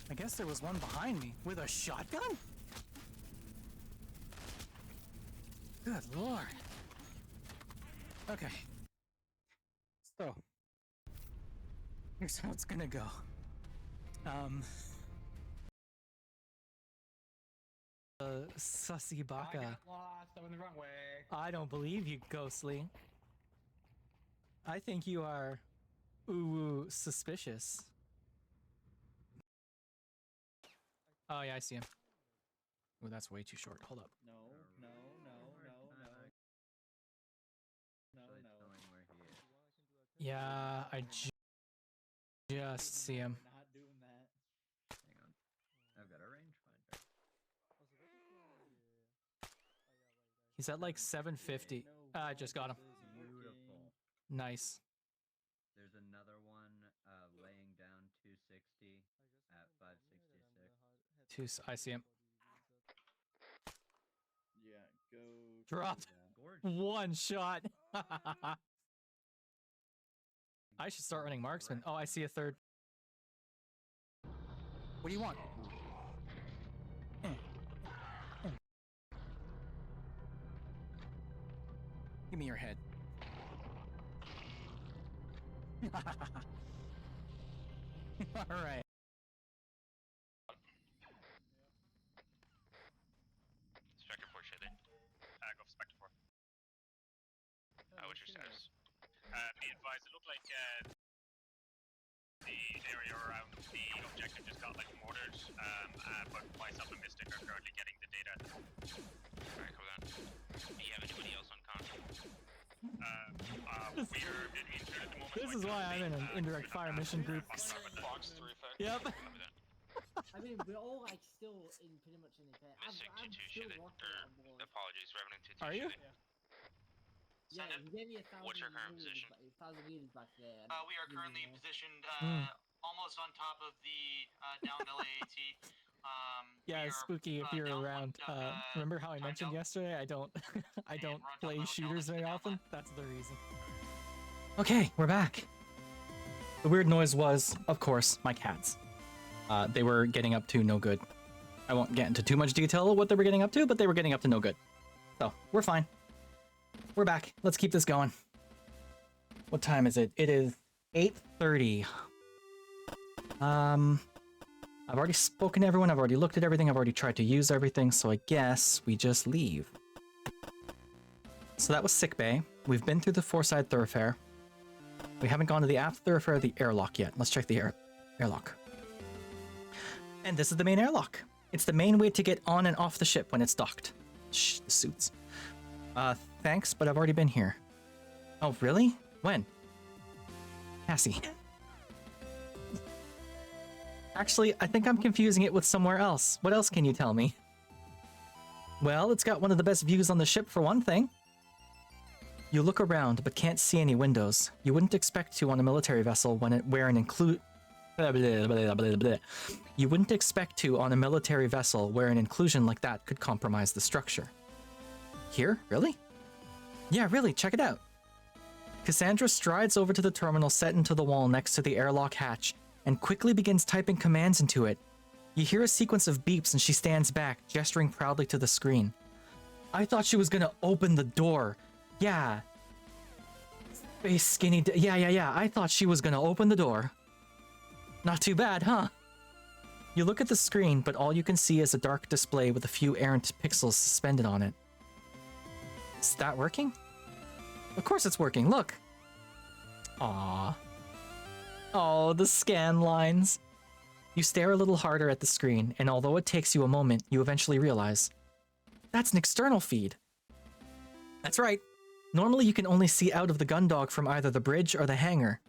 I guess there was one behind me with a shotgun? Good lord. Okay. So, here's how it's gonna go. Sussy Baka. I got lost. I went the wrong way. I don't believe you, Ghostly. I think you are suspicious. Oh yeah, I see him. Oh, that's way too short. Hold up. No. Yeah, I just see him. We're not doing that. Hang on. I've got a rangefinder. He's at like 750. I just got him. Beautiful. Nice. There's another one laying down 260 at 566. I see him. Yeah, go. Dropped. Gorgeous. One shot. I should start running marksman. Oh, I see a third. What do you want? Give me your head. Alright. Striker 4 shaded. Go for Spectre 4. What's your status? Be advised, it looked like the area around the objective just got like mortared, but myself and Mystic are currently getting the data. Alright, cool then. Do you have anybody else on contact? We're being injured at the moment. This is why I'm in an indirect fire mission group. Fox 3 effect. Yep. I mean, we're all like still in pretty much in the pit. I'm Mystic still 2-2 shaded. walking on board. Apologies, Revenant 2-2 Are you? shaded. Yeah, you gave me 1,000 What's your current meters, position? 1,000 meters back there. We are currently positioned Hmm. almost on top of the downed LAAT. Yeah, we it's are, spooky if you're down around. Remember how I mentioned yesterday I don't I don't play shooters very often? That's the reason. Okay, we're back. The weird noise was, of course, my cats. They were getting up to no good. I won't get into too much detail of what they were getting up to, but they were getting up to no good. So, we're fine. We're back. Let's keep this going. What time is it? It is 8:30. I've already spoken to everyone, I've already looked at everything, I've already tried to use everything, so I guess we just leave. So that was sickbay. We've been through the Foreside Thoroughfare. We haven't gone to the aft thoroughfare or the airlock yet. Let's check the airlock. And this is the main airlock. It's the main way to get on and off the ship when it's docked. Shh, the suits. Thanks, but I've already been here. Oh, really? When? Cassie. Actually, I think I'm confusing it with somewhere else. What else can you tell me? Well, it's got one of the best views on the ship for one thing. You look around, but can't see any windows. You wouldn't expect to on a military vessel where an You wouldn't expect to on a military vessel where an inclusion like that could compromise the structure. Here? Really? Yeah, really, check it out. Cassandra strides over to the terminal set into the wall next to the airlock hatch and quickly begins typing commands into it. You hear a sequence of beeps and she stands back, gesturing proudly to the screen. I thought she was gonna open the door. Yeah. Space skinny. Yeah. I thought she was gonna open the door. Not too bad, huh? You look at the screen, but all you can see is a dark display with a few errant pixels suspended on it. Is that working? Of course it's working, look! Aww. Oh, the scan lines. You stare a little harder at the screen, and although it takes you a moment, you eventually realize that's an external feed. That's right. Normally you can only see out of the gun dog from either the bridge or the hangar.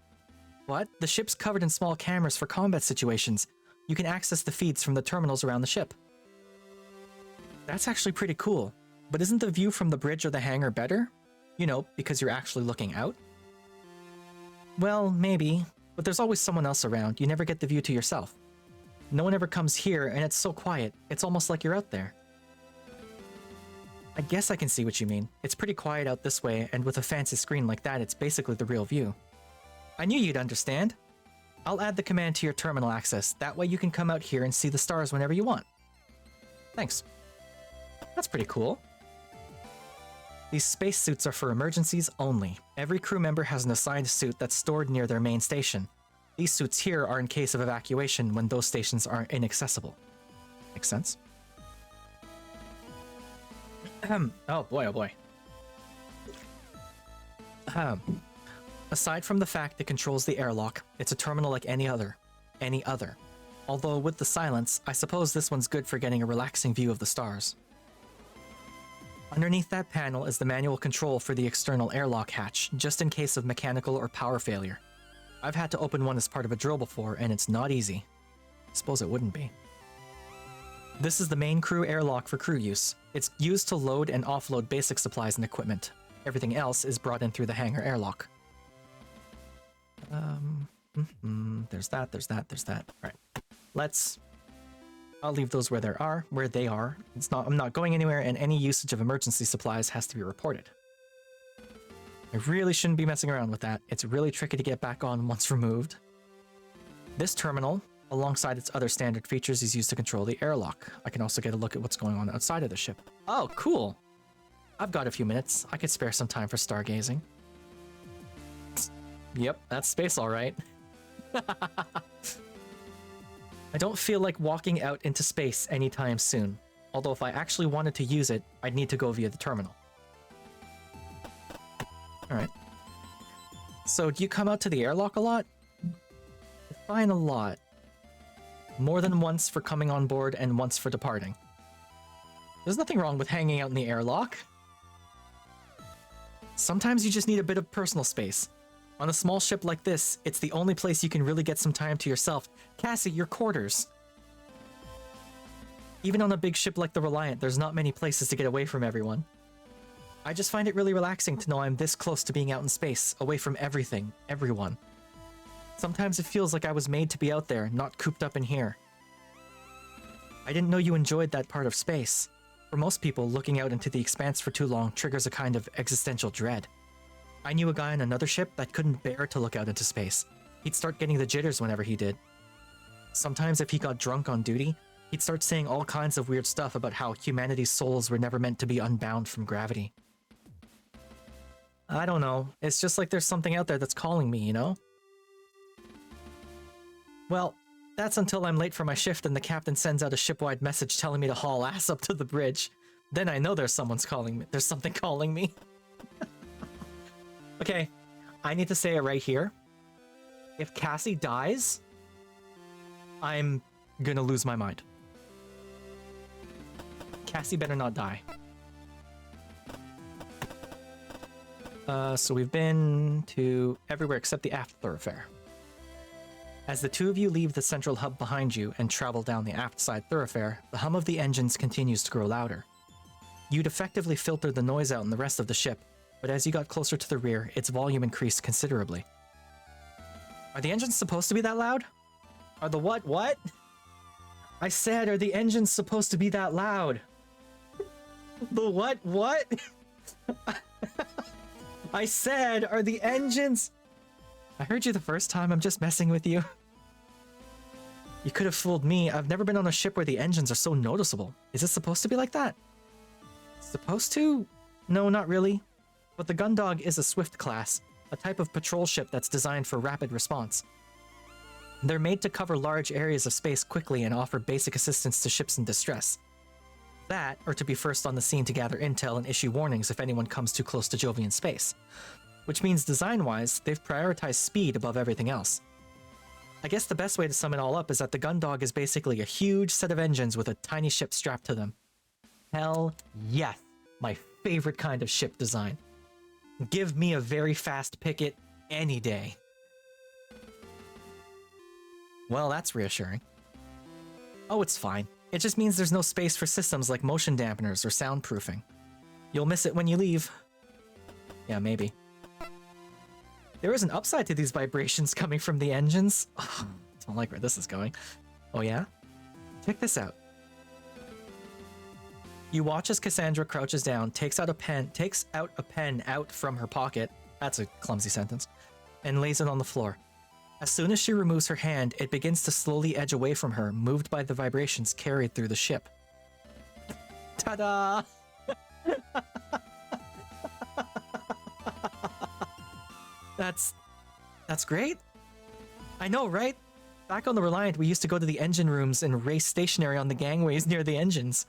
What? The ship's covered in small cameras for combat situations. You can access the feeds from the terminals around the ship. That's actually pretty cool. But isn't the view from the bridge or the hangar better? You know, because you're actually looking out? Well, maybe. But there's always someone else around. You never get the view to yourself. No one ever comes here, and it's so quiet. It's almost like you're out there. I guess I can see what you mean. It's pretty quiet out this way, and with a fancy screen like that, it's basically the real view. I knew you'd understand. I'll add the command to your terminal access. That way you can come out here and see the stars whenever you want. Thanks. That's pretty cool. These spacesuits are for emergencies only. Every crew member has an assigned suit that's stored near their main station. These suits here are in case of evacuation when those stations are inaccessible. Makes sense? Oh boy. Aside from the fact it controls the airlock, it's a terminal like any other. Although with the silence, I suppose this one's good for getting a relaxing view of the stars. Underneath that panel is the manual control for the external airlock hatch, just in case of mechanical or power failure. I've had to open one as part of a drill before, and it's not easy. Suppose it wouldn't be. This is the main crew airlock for crew use. It's used to load and offload basic supplies and equipment. Everything else is brought in through the hangar airlock. There's that. Right. I'll leave those where they are. I'm not going anywhere, and any usage of emergency supplies has to be reported. I really shouldn't be messing around with that. It's really tricky to get back on once removed. This terminal, alongside its other standard features, is used to control the airlock. I can also get a look at what's going on outside of the ship. Oh, cool! I've got a few minutes. I could spare some time for stargazing. Yep, that's space all right. I don't feel like walking out into space anytime soon. Although if I actually wanted to use it, I'd need to go via the terminal. Alright. So, do you come out to the airlock a lot? Fine, a lot. More than once for coming on board and once for departing. There's nothing wrong with hanging out in the airlock. Sometimes you just need a bit of personal space. On a small ship like this, it's the only place you can really get some time to yourself. Cassie, your quarters. Even on a big ship like the Reliant, there's not many places to get away from everyone. I just find it really relaxing to know I'm this close to being out in space, away from everything, everyone. Sometimes it feels like I was made to be out there, not cooped up in here. I didn't know you enjoyed that part of space. For most people, looking out into the expanse for too long triggers a kind of existential dread. I knew a guy on another ship that couldn't bear to look out into space. He'd start getting the jitters whenever he did. Sometimes if he got drunk on duty, he'd start saying all kinds of weird stuff about how humanity's souls were never meant to be unbound from gravity. I don't know, it's just like there's something out there that's calling me, you know? Well, that's until I'm late for my shift and the captain sends out a shipwide message telling me to haul ass up to the bridge. Then I know there's something calling me. Okay, I need to say it right here. If Cassie dies, I'm gonna lose my mind. Cassie better not die. So we've been to everywhere except the aft thoroughfare. As the two of you leave the central hub behind you and travel down the aft side thoroughfare, the hum of the engines continues to grow louder. You'd effectively filtered the noise out in the rest of the ship, but as you got closer to the rear, its volume increased considerably. Are the engines supposed to be that loud? Are the what? I said, are the engines supposed to be that loud? The what? What? I said, are the engines... I heard you the first time, I'm just messing with you. You could have fooled me. I've never been on a ship where the engines are so noticeable. Is it supposed to be like that? Supposed to? No, not really. But the Gundog is a Swift class, a type of patrol ship that's designed for rapid response. They're made to cover large areas of space quickly and offer basic assistance to ships in distress. That, or to be first on the scene to gather intel and issue warnings if anyone comes too close to Jovian space. Which means design-wise, they've prioritized speed above everything else. I guess the best way to sum it all up is that the Gundog is basically a huge set of engines with a tiny ship strapped to them. Hell yes, my favorite kind of ship design. Give me a very fast picket any day. Well, that's reassuring. Oh, it's fine. It just means there's no space for systems like motion dampeners or soundproofing. You'll miss it when you leave. Yeah, maybe. There is an upside to these vibrations coming from the engines. Oh, I don't like where this is going. Oh yeah? Check this out. You watch as Cassandra crouches down, takes out a pen out from her pocket. That's a clumsy sentence. And lays it on the floor. As soon as she removes her hand, it begins to slowly edge away from her, moved by the vibrations carried through the ship. Ta-da! That's great. I know, right? Back on the Reliant, we used to go to the engine rooms and race stationary on the gangways near the engines.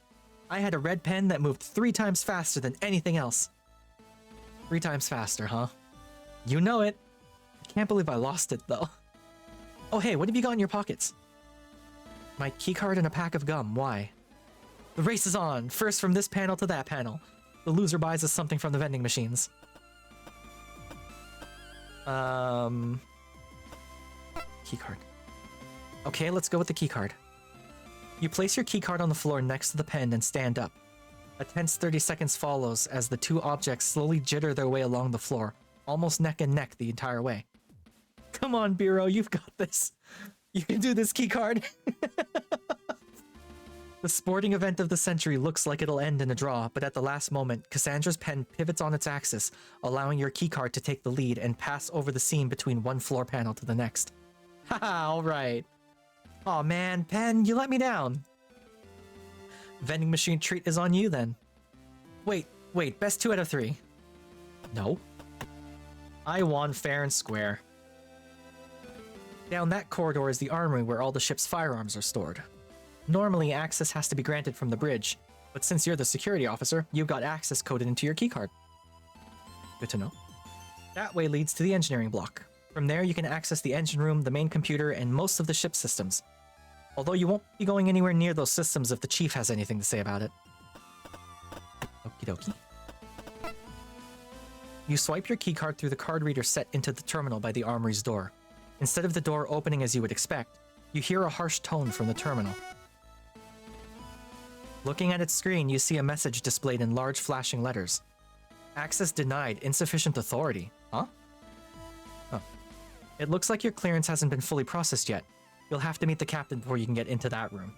I had a red pen that moved 3 times faster than anything else. 3 times faster, huh? You know it. I can't believe I lost it, though. Oh, hey, what have you got in your pockets? My keycard and a pack of gum. Why? The race is on. First from this panel to that panel. The loser buys us something from the vending machines. Keycard. Okay, let's go with the keycard. You place your keycard on the floor next to the pen and stand up. A tense 30 seconds follows as the 2 objects slowly jitter their way along the floor, almost neck and neck the entire way. Come on, Biro, you've got this. You can do this, keycard. The sporting event of the century looks like it'll end in a draw, but at the last moment, Cassandra's pen pivots on its axis, allowing your keycard to take the lead and pass over the seam between one floor panel to the next. Haha, alright. Aw man, pen, you let me down. Vending machine treat is on you then. Wait, best 2 out of 3. No. I won fair and square. Down that corridor is the armory where all the ship's firearms are stored. Normally, access has to be granted from the bridge, but since you're the security officer, you've got access coded into your keycard. Good to know. That way leads to the engineering block. From there, you can access the engine room, the main computer, and most of the ship's systems. Although you won't be going anywhere near those systems if the chief has anything to say about it. Okie dokie. You swipe your keycard through the card reader set into the terminal by the armory's door. Instead of the door opening as you would expect, you hear a harsh tone from the terminal. Looking at its screen, you see a message displayed in large flashing letters. Access denied, insufficient authority. Huh? Oh. It looks like your clearance hasn't been fully processed yet. You'll have to meet the captain before you can get into that room.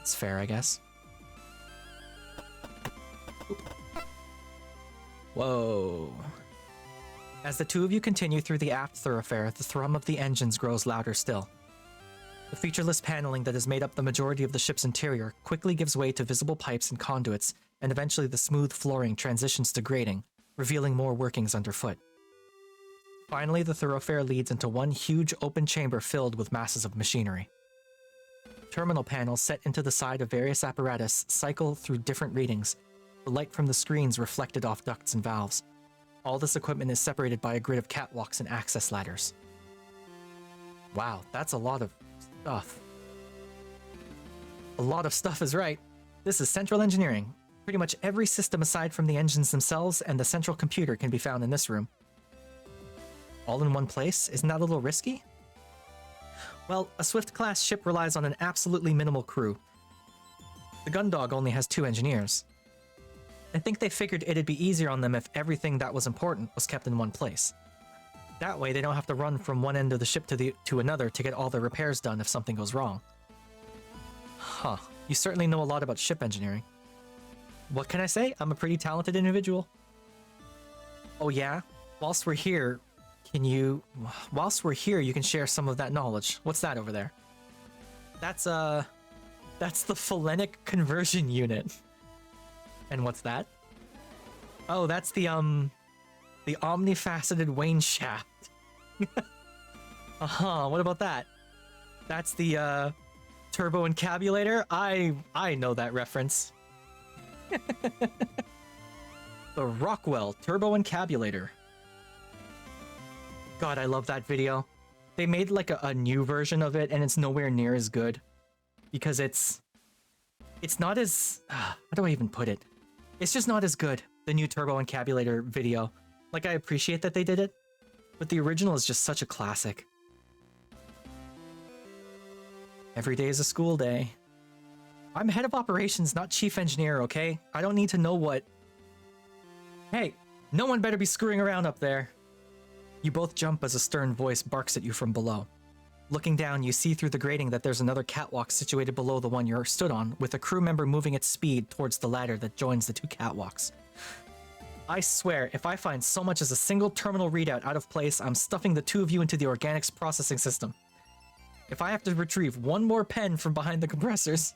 It's fair, I guess. Oop. Whoa. As the 2 of you continue through the aft thoroughfare, the thrum of the engines grows louder still. The featureless paneling that has made up the majority of the ship's interior quickly gives way to visible pipes and conduits, and eventually the smooth flooring transitions to grating, revealing more workings underfoot. Finally, the thoroughfare leads into one huge open chamber filled with masses of machinery. Terminal panels set into the side of various apparatus cycle through different readings, the light from the screens reflected off ducts and valves. All this equipment is separated by a grid of catwalks and access ladders. Wow, that's a lot of stuff. A lot of stuff is right. This is central engineering. Pretty much every system aside from the engines themselves and the central computer can be found in this room. All in one place? Isn't that a little risky? Well, a Swift-class ship relies on an absolutely minimal crew. The Gundog only has 2 engineers. I think they figured it'd be easier on them if everything that was important was kept in one place. That way they don't have to run from one end of the ship to another to get all their repairs done if something goes wrong. Huh. You certainly know a lot about ship engineering. What can I say? I'm a pretty talented individual. Oh yeah? Whilst we're here, you can share some of that knowledge. What's that over there? That's the Phalenic conversion unit. And what's that? Oh, that's the omnifaceted Wayne shaft. What about that? That's the turbo encabulator. I know that reference. The Rockwell turbo encabulator. God, I love that video. They made like a new version of it, and it's nowhere near as good because it's not as how do I even put it? It's just not as good. The new turbo encabulator video. Like, I appreciate that they did it, but the original is just such a classic. Every day is a school day. I'm head of operations, not chief engineer, okay? I don't need to know what... Hey, no one better be screwing around up there. You both jump as a stern voice barks at you from below. Looking down, you see through the grating that there's another catwalk situated below the one you're stood on, with a crew member moving at speed towards the ladder that joins the two catwalks. I swear, if I find so much as a single terminal readout out of place, I'm stuffing the two of you into the organics processing system. If I have to retrieve one more pen from behind the compressors...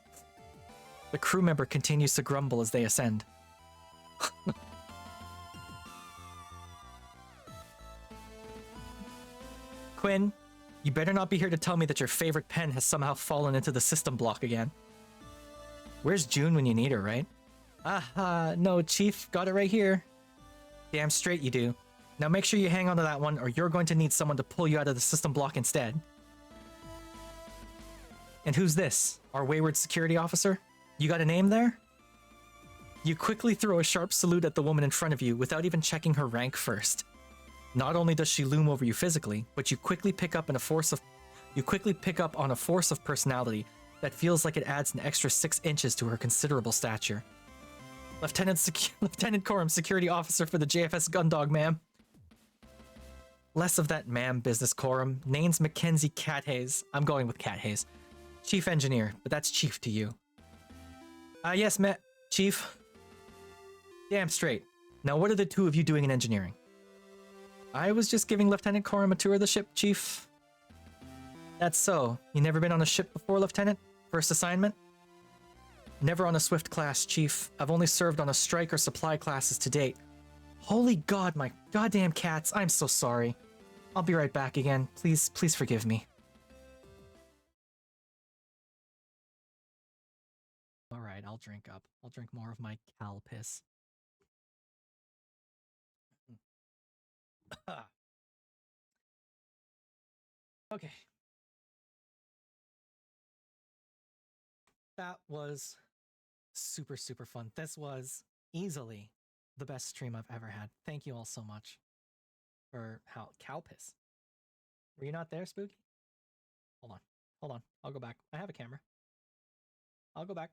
The crew member continues to grumble as they ascend. Quinn, you better not be here to tell me that your favorite pen has somehow fallen into the system block again. Where's June when you need her, right? No, Chief, got it right here. Damn straight you do. Now make sure you hang on to that one, or you're going to need someone to pull you out of the system block instead. And who's this? Our wayward security officer? You got a name there? You quickly throw a sharp salute at the woman in front of you without even checking her rank first. Not only does she loom over you physically, but you quickly pick up on a force of personality that feels like it adds an extra 6 inches to her considerable stature. Lieutenant Corum, security officer for the JFS Gundog, ma'am. Less of that ma'am business, Corum. Name's Mackenzie Cathays. I'm going with Cathays. Chief engineer, but that's chief to you. Yes, Chief. Damn straight. Now what are the two of you doing in engineering? I was just giving Lieutenant Corum a tour of the ship, Chief. That's so. You never been on a ship before, Lieutenant? First assignment? Never on a Swift class, Chief. I've only served on a strike or supply classes to date. Holy God, my goddamn cats. I'm so sorry. I'll be right back again. Please forgive me. Alright, I'll drink up. I'll drink more of my cow piss. Okay. That was super fun. This was easily the best stream I've ever had. Thank you all so much for cow piss. Were you not there, Spooky? Hold on. I'll go back. I have a camera. I'll go back.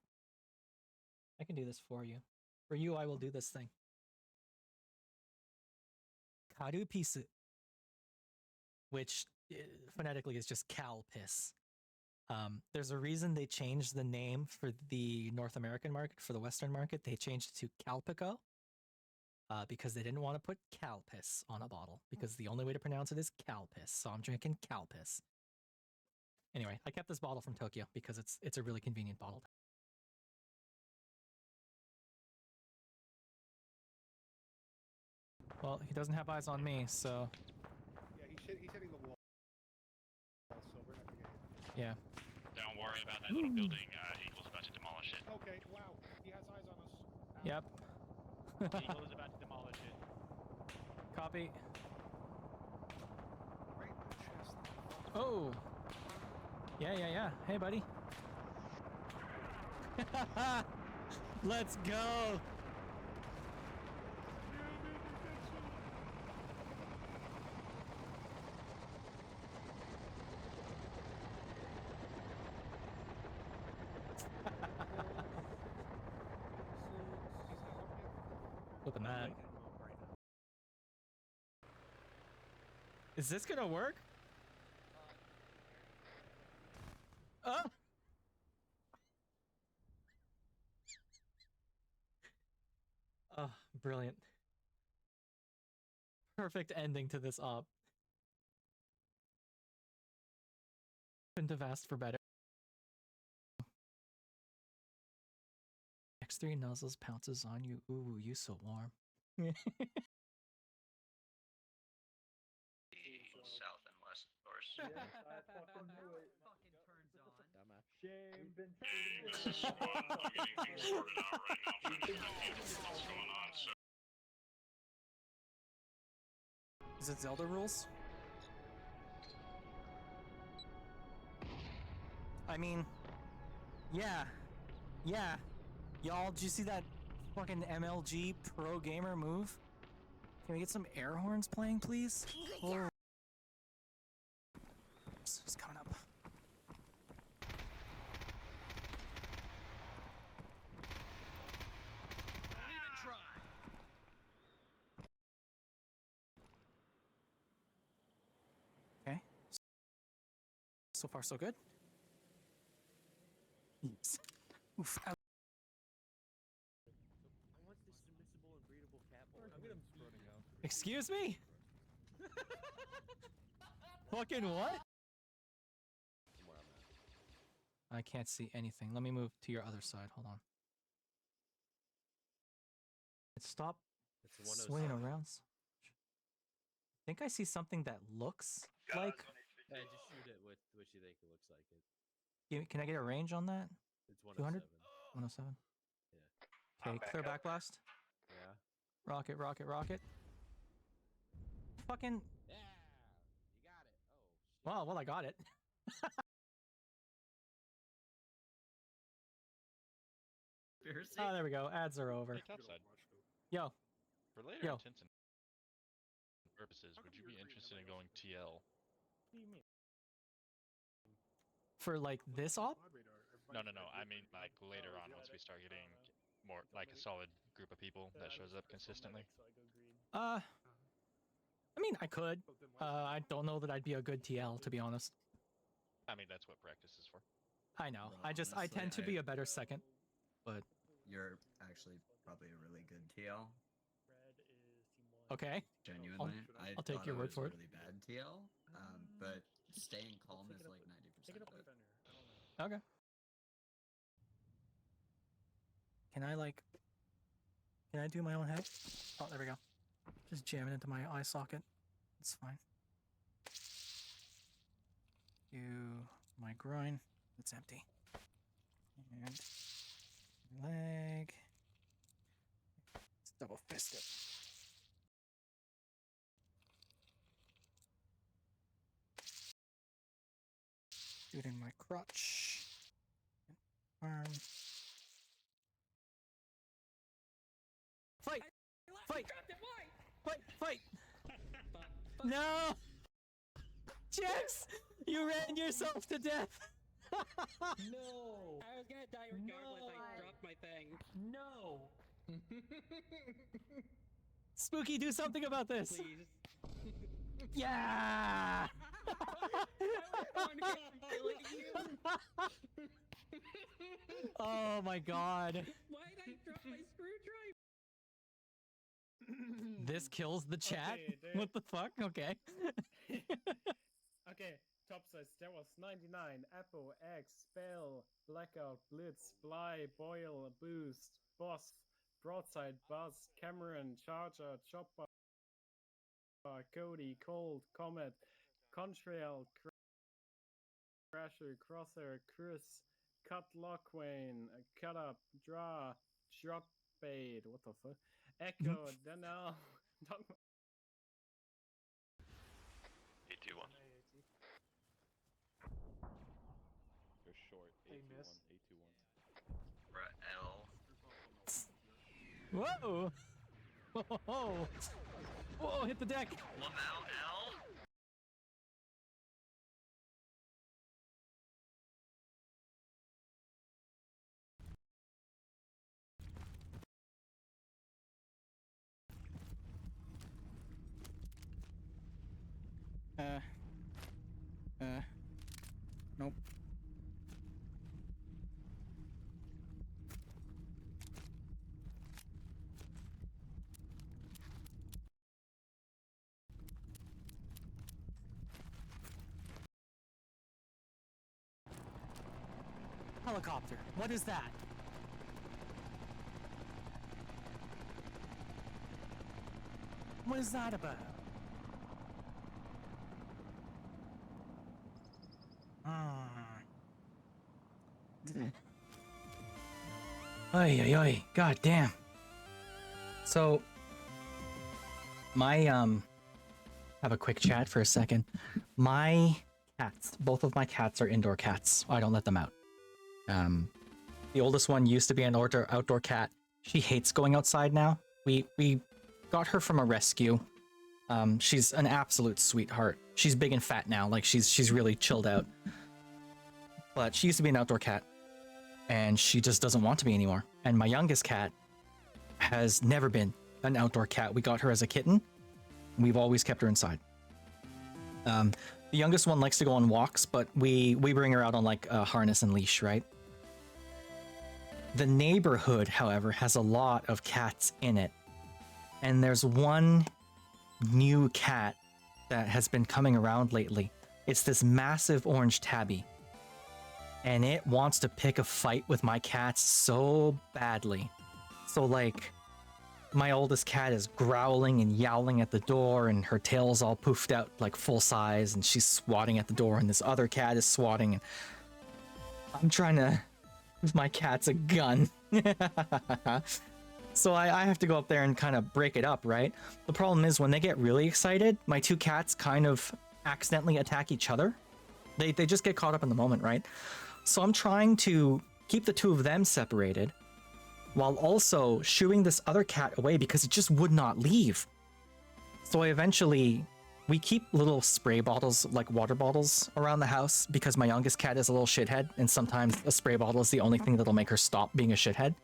I can do this for you. For you, I will do this thing. Karu pisu, which phonetically is just cow piss. There's a reason they changed the name for the North American market, for the Western market. They changed it to Calpico because they didn't want to put cow piss on a bottle, because the only way to pronounce it is cow piss. So I'm drinking cow piss. Anyway, I kept this bottle from Tokyo because it's a really convenient bottle. Well, he doesn't have eyes on me, so... Yeah, he's hitting the wall, so we're not gonna get hit. Yeah. Don't worry about that little building. Eagle's about to demolish it. Okay, wow. He has eyes on us. Yep. Eagle is about to demolish it. Copy. Right in the chest. Oh! Yeah. Hey, buddy. Let's go! Look at that. Is this gonna work? brilliant. Perfect ending to this op. Couldn't have asked for better. X3 nuzzles pounces on you. Ooh, you so warm. South and west doors. Yes, I fucking knew it. Fucking turns on. Shame, been This is SWAT. I'm getting things sorted out right now, trying to figure out what's going on. So. Is it Zelda rules? I mean, yeah. Y'all, did you see that fucking MLG pro gamer move? Can we get some air horns playing, please? Oh. It's coming up. Okay. So far, so good. Oops. Oof. Ow. Excuse me? Fucking what? I can't see anything. Let me move to your other side. Hold on. Stop swinging around. I think I see something that looks like. Hey, just shoot it with what you think it looks like. Can I get a range on that? It's 200? 107. 107. Yeah. Okay, clear back blast. Yeah. Rocket, rocket, rocket. Fucking. Yeah. You got it. Oh, shit. Well, I got it. Oh, there we go. Ads are over. Hey, topside. Yo. For later Yo. intents and purposes, would you be interested in going TL? For like this op? No. I mean, like later on, once we start getting more like a solid group of people that shows up consistently. I mean, I could. I don't know that I'd be a good TL, to be honest. I mean, that's what practice is for. I know. Bro, I tend to be a better second, but You're actually probably a really good TL. okay. Genuinely, I'll take your word for it. Really bad TL, but staying calm is like 90% of it. Okay. Can I do my own head? Oh, there we go. Just jam it into my eye socket. It's fine. Do my groin. It's empty. And my leg. Let's double fist it. Do it in my crotch. Arm. Fight! Fight! Fight! No! Jax! You ran yourself to death! No! I was gonna die regardless, I dropped my thing. No! Spooky, do something about this! Please. Yeah! Oh my god. Why'd I drop my screwdriver? This kills the chat? Okay, dude. What the fuck? Okay. Okay, topsides. There was 99, Apple, X, Spell, Blackout, Blitz, Bly, Boyle, Boost, Boss, Broadside, Buzz, Cameron, Charger, Chopper, Cody, Cold, Comet, Contrail, Crasher, Crosshair, Chris, Cut Lockwane, Cut Up, Draw, Drop Bait, what the fuck? Echo, Danelle, Dogma. 821. You're short. Hey, miss. 821. Bruh, L. Whoa! Whoa! Whoa, hit the deck! Lamau L? Nope. helicopter. What is that? What is that about? Ay, ay, ay. God damn. So, have a quick chat for a second. My cats, both of my cats are indoor cats. I don't let them out. The oldest one used to be an outdoor cat. She hates going outside now. We got her from a rescue. She's an absolute sweetheart. She's big and fat now. Like she's really chilled out. But she used to be an outdoor cat, and she just doesn't want to be anymore. And my youngest cat has never been an outdoor cat. We got her as a kitten. We've always kept her inside. The youngest one likes to go on walks, but we bring her out on like a harness and leash, right? The neighborhood, however, has a lot of cats in it. And there's one new cat that has been coming around lately. It's this massive orange tabby. And it wants to pick a fight with my cats so badly. So like, my oldest cat is growling and yowling at the door, and her tail's all poofed out like full size, and she's swatting at the door, and this other cat is swatting. And I'm trying to give my cats a gun. So I have to go up there and kind of break it up, right? The problem is when they get really excited, my two cats kind of accidentally attack each other. They just get caught up in the moment, right? So I'm trying to keep the two of them separated while also shooing this other cat away because it just would not leave. So we keep little spray bottles, like water bottles, around the house because my youngest cat is a little shithead, and sometimes a spray bottle is the only thing that'll make her stop being a shithead.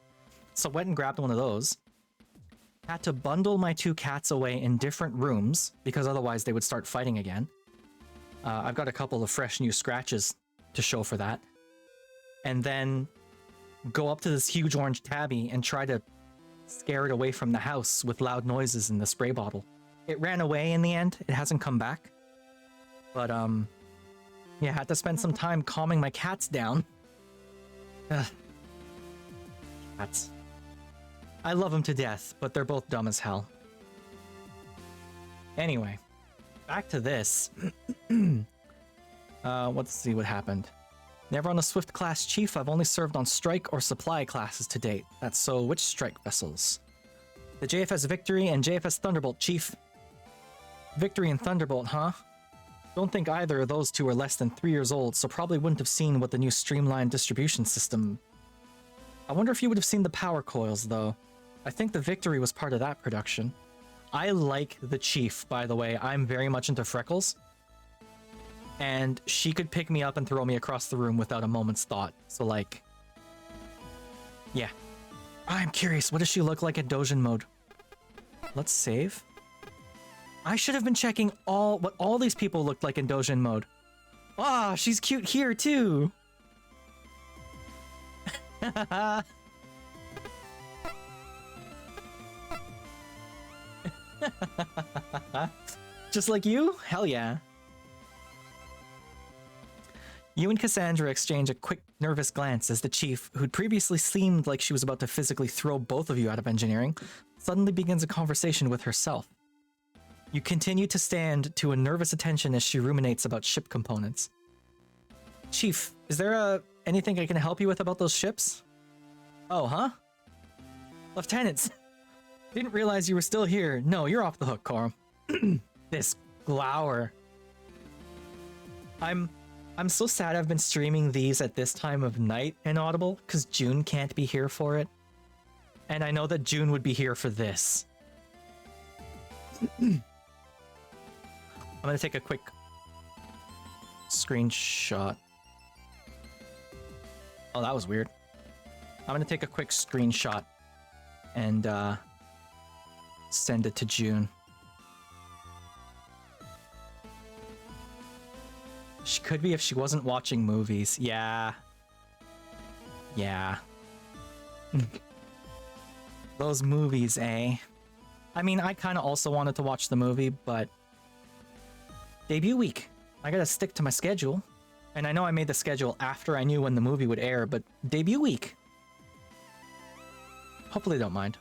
So I went and grabbed one of those. Had to bundle my two cats away in different rooms because otherwise they would start fighting again. I've got a couple of fresh new scratches to show for that. And then go up to this huge orange tabby and try to scare it away from the house with loud noises in the spray bottle. It ran away in the end. It hasn't come back. But, yeah, had to spend some time calming my cats down. Ugh. Cats. I love them to death, but they're both dumb as hell. Anyway, back to this. Let's see what happened. Never on a Swift class chief. I've only served on strike or supply classes to date. That's so. Which strike vessels? The JFS Victory and JFS Thunderbolt, chief. Victory and Thunderbolt, huh? Don't think either of those two are less than 3 years old, so probably wouldn't have seen what the new streamlined distribution system. I wonder if you would have seen the power coils, though. I think the Victory was part of that production. I like the chief, by the way. I'm very much into Freckles. And she could pick me up and throw me across the room without a moment's thought. So, like... yeah. I'm curious, what does she look like in Dojin mode? Let's save. I should have been checking what all these people looked like in Dojin mode. Ah, she's cute here, too! Just like you? Hell yeah. You and Cassandra exchange a quick, nervous glance as the chief, who'd previously seemed like she was about to physically throw both of you out of engineering, suddenly begins a conversation with herself. You continue to stand to a nervous attention as she ruminates about ship components. Chief, is there anything I can help you with about those ships? Oh, huh? Lieutenants! Didn't realize you were still here. No, you're off the hook, Corum. This glower. I'm so sad I've been streaming these at this time of night in Audible, because June can't be here for it. And I know that June would be here for this. I'm gonna take a quick screenshot. Oh, that was weird. I'm gonna take a quick screenshot and send it to June. She could be if she wasn't watching movies. Yeah. Yeah. Those movies, eh? I mean, I kind of also wanted to watch the movie, but... debut week. I gotta stick to my schedule. And I know I made the schedule after I knew when the movie would air, but debut week. Hopefully they don't mind.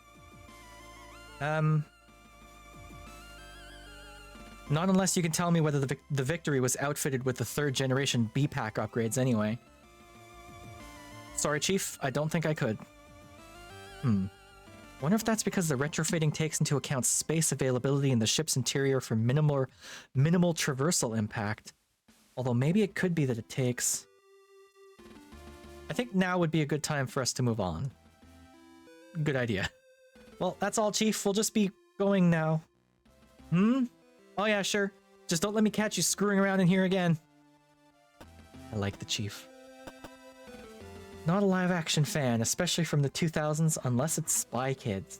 Not unless you can tell me whether the Victory was outfitted with the 3rd generation B-Pack upgrades anyway. Sorry, Chief, I don't think I could. Wonder if that's because the retrofitting takes into account space availability in the ship's interior for minimal traversal impact. Although maybe it could be that it takes... I think now would be a good time for us to move on. Good idea. Well, that's all, Chief. We'll just be going now. Oh yeah, sure. Just don't let me catch you screwing around in here again. I like the Chief. Not a live-action fan, especially from the 2000s, unless it's Spy Kids.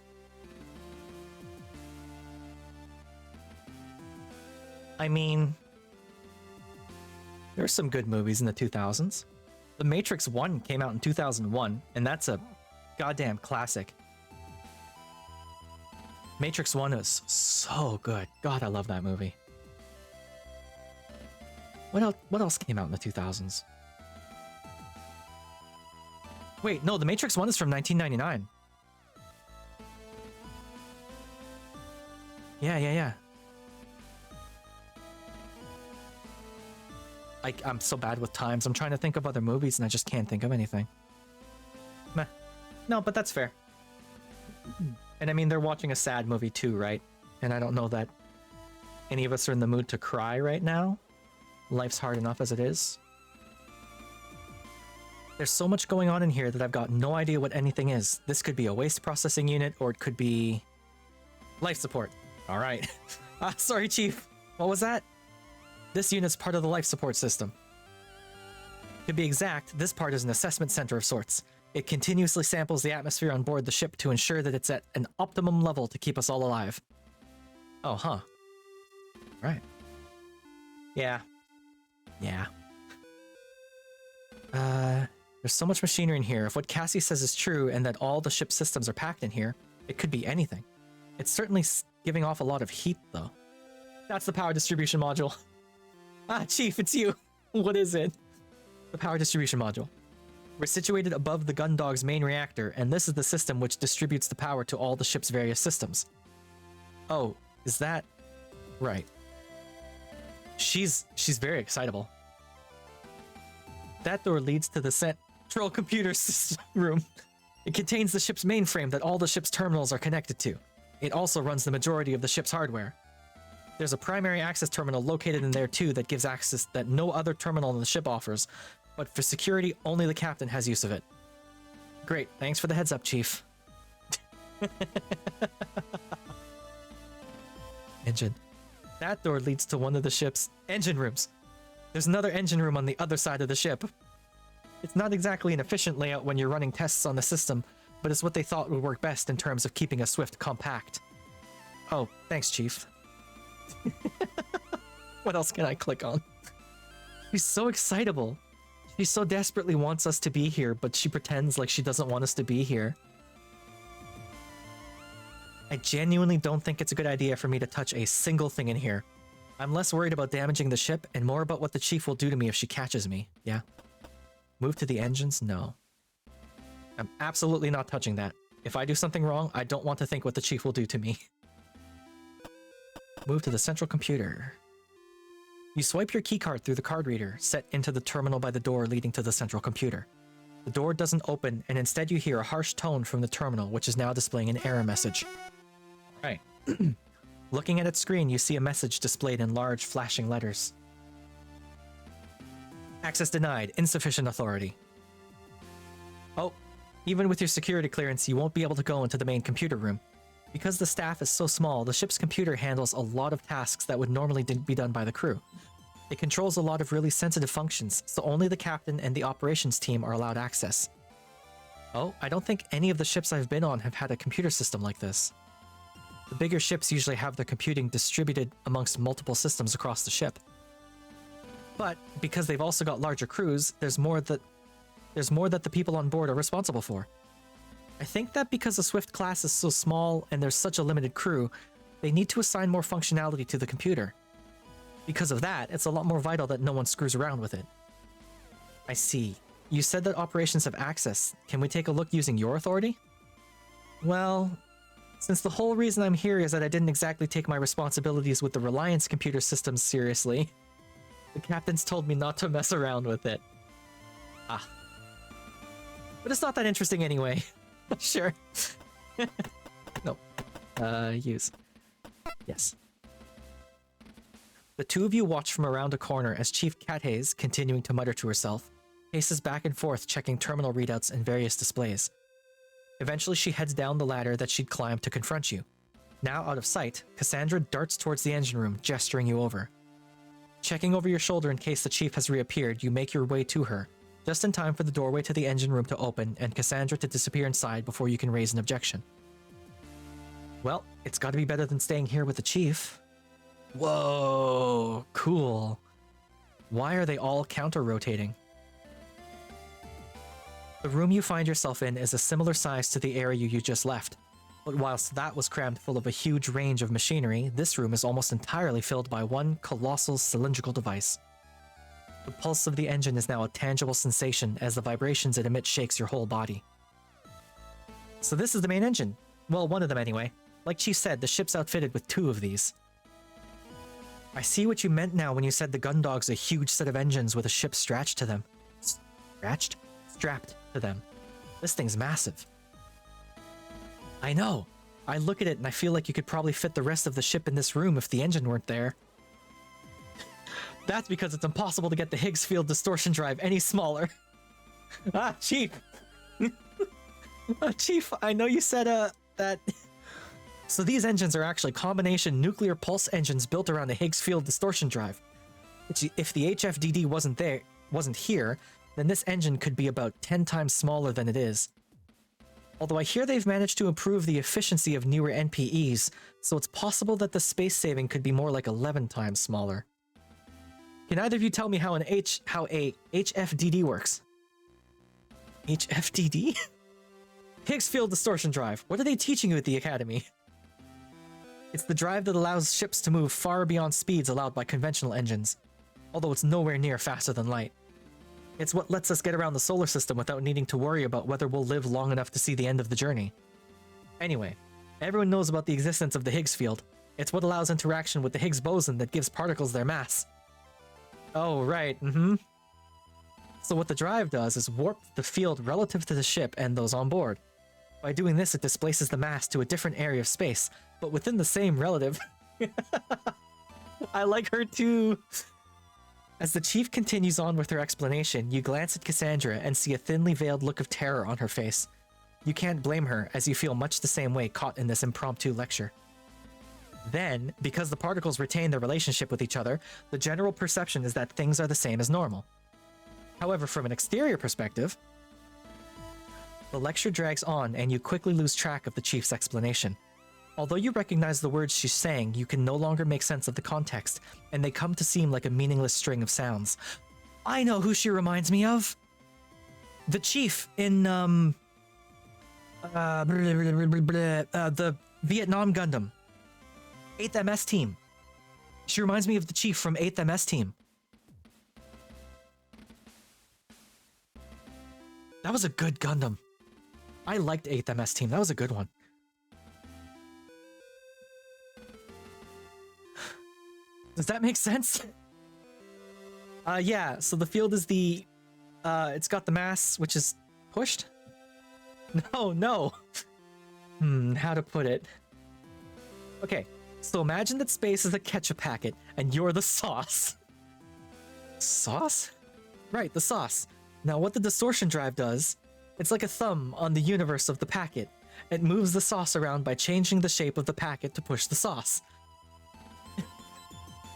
I mean... There's some good movies in the 2000s. The Matrix 1 came out in 2001, and that's a goddamn classic. Matrix 1 is so good. God, I love that movie. What else came out in the 2000s? Wait, no, The Matrix 1 is from 1999. Yeah. I'm so bad with times. I'm trying to think of other movies and I just can't think of anything. Meh. No, but that's fair. And I mean, they're watching a sad movie too, right? And I don't know that any of us are in the mood to cry right now. Life's hard enough as it is. There's so much going on in here that I've got no idea what anything is. This could be a waste processing unit, or it could be... life support. Alright. Sorry, Chief. What was that? This unit's part of the life support system. To be exact, this part is an assessment center of sorts. It continuously samples the atmosphere on board the ship to ensure that it's at an optimum level to keep us all alive. Oh, huh. Right. Yeah. There's so much machinery in here. If what Cassie says is true and that all the ship's systems are packed in here, it could be anything. It's certainly giving off a lot of heat, though. That's the power distribution module. Chief, it's you. What is it? The power distribution module. We're situated above the Gundog's main reactor, and this is the system which distributes the power to all the ship's various systems. Oh, is that... right. She's very excitable. That door leads to the central computer system room. It contains the ship's mainframe that all the ship's terminals are connected to. It also runs the majority of the ship's hardware. There's a primary access terminal located in there too that gives access that no other terminal in the ship offers, but for security, only the captain has use of it. Great, thanks for the heads up, Chief. Engine. That door leads to one of the ship's engine rooms. There's another engine room on the other side of the ship. It's not exactly an efficient layout when you're running tests on the system, but it's what they thought would work best in terms of keeping a Swift compact. Oh, thanks, Chief. What else can I click on? She's so excitable. She so desperately wants us to be here, but she pretends like she doesn't want us to be here. I genuinely don't think it's a good idea for me to touch a single thing in here. I'm less worried about damaging the ship and more about what the Chief will do to me if she catches me. Yeah. Move to the engines? No. I'm absolutely not touching that. If I do something wrong, I don't want to think what the Chief will do to me. Move to the central computer. You swipe your keycard through the card reader, set into the terminal by the door leading to the central computer. The door doesn't open, and instead you hear a harsh tone from the terminal, which is now displaying an error message. Right. Looking at its screen, you see a message displayed in large, flashing letters. Access denied. Insufficient authority. Oh, even with your security clearance, you won't be able to go into the main computer room. Because the staff is so small, the ship's computer handles a lot of tasks that would normally be done by the crew. It controls a lot of really sensitive functions, so only the captain and the operations team are allowed access. Oh, I don't think any of the ships I've been on have had a computer system like this. The bigger ships usually have their computing distributed amongst multiple systems across the ship. But because they've also got larger crews, there's more that the people on board are responsible for. I think that because the Swift class is so small and there's such a limited crew, they need to assign more functionality to the computer. Because of that, it's a lot more vital that no one screws around with it. I see. You said that operations have access. Can we take a look using your authority? Well, since the whole reason I'm here is that I didn't exactly take my responsibilities with the Reliance computer systems seriously, the captains told me not to mess around with it. Ah. But it's not that interesting anyway. Sure. No. Use. Yes. The two of you watch from around a corner as Chief Cathays, continuing to mutter to herself, paces back and forth checking terminal readouts and various displays. Eventually she heads down the ladder that she'd climbed to confront you. Now out of sight, Cassandra darts towards the engine room, gesturing you over. Checking over your shoulder in case the chief has reappeared, you make your way to her, just in time for the doorway to the engine room to open and Cassandra to disappear inside before you can raise an objection. Well, it's gotta be better than staying here with the chief. Whoa, cool. Why are they all counter-rotating? The room you find yourself in is a similar size to the area you just left, but whilst that was crammed full of a huge range of machinery, this room is almost entirely filled by one colossal cylindrical device. The pulse of the engine is now a tangible sensation as the vibrations it emits shakes your whole body. So this is the main engine. Well, one of them anyway. Like Chief said, the ship's outfitted with 2 of these. I see what you meant now when you said the Gundog's a huge set of engines with a ship strapped to them. Strapped to them. This thing's massive. I know. I look at it and I feel like you could probably fit the rest of the ship in this room if the engine weren't there. That's because it's impossible to get the Higgs field distortion drive any smaller. Ah, Chief! Chief, I know you said, that... So these engines are actually combination nuclear pulse engines built around a Higgs field distortion drive. Which, if the HFDD wasn't here, then this engine could be about 10 times smaller than it is. Although I hear they've managed to improve the efficiency of newer NPEs, so it's possible that the space saving could be more like 11 times smaller. Can either of you tell me how a HFDD works? HFDD? Higgs field distortion drive. What are they teaching you at the Academy? It's the drive that allows ships to move far beyond speeds allowed by conventional engines, although it's nowhere near faster than light. It's what lets us get around the solar system without needing to worry about whether we'll live long enough to see the end of the journey. Anyway, everyone knows about the existence of the Higgs field. It's what allows interaction with the Higgs boson that gives particles their mass. Oh, right, So what the drive does is warp the field relative to the ship and those on board. By doing this, it displaces the mass to a different area of space, but within the same relative. I like her too. As the chief continues on with her explanation, you glance at Cassandra and see a thinly veiled look of terror on her face. You can't blame her, as you feel much the same way caught in this impromptu lecture. Then, because the particles retain their relationship with each other, the general perception is that things are the same as normal. However, from an exterior perspective, the lecture drags on and you quickly lose track of the chief's explanation. Although you recognize the words she's saying, you can no longer make sense of the context, and they come to seem like a meaningless string of sounds. I know who she reminds me of! The chief in, the Vietnam Gundam. 8th MS team. She reminds me of the chief from 8th MS team. That was a good Gundam. I liked 8th MS team. That was a good one. Does that make sense? Yeah, so the field is the... it's got the mass, which is pushed? No. How to put it? Okay, so imagine that space is a ketchup packet, and you're the sauce. Sauce? Right, the sauce. Now what the distortion drive does, it's like a thumb on the universe of the packet. It moves the sauce around by changing the shape of the packet to push the sauce.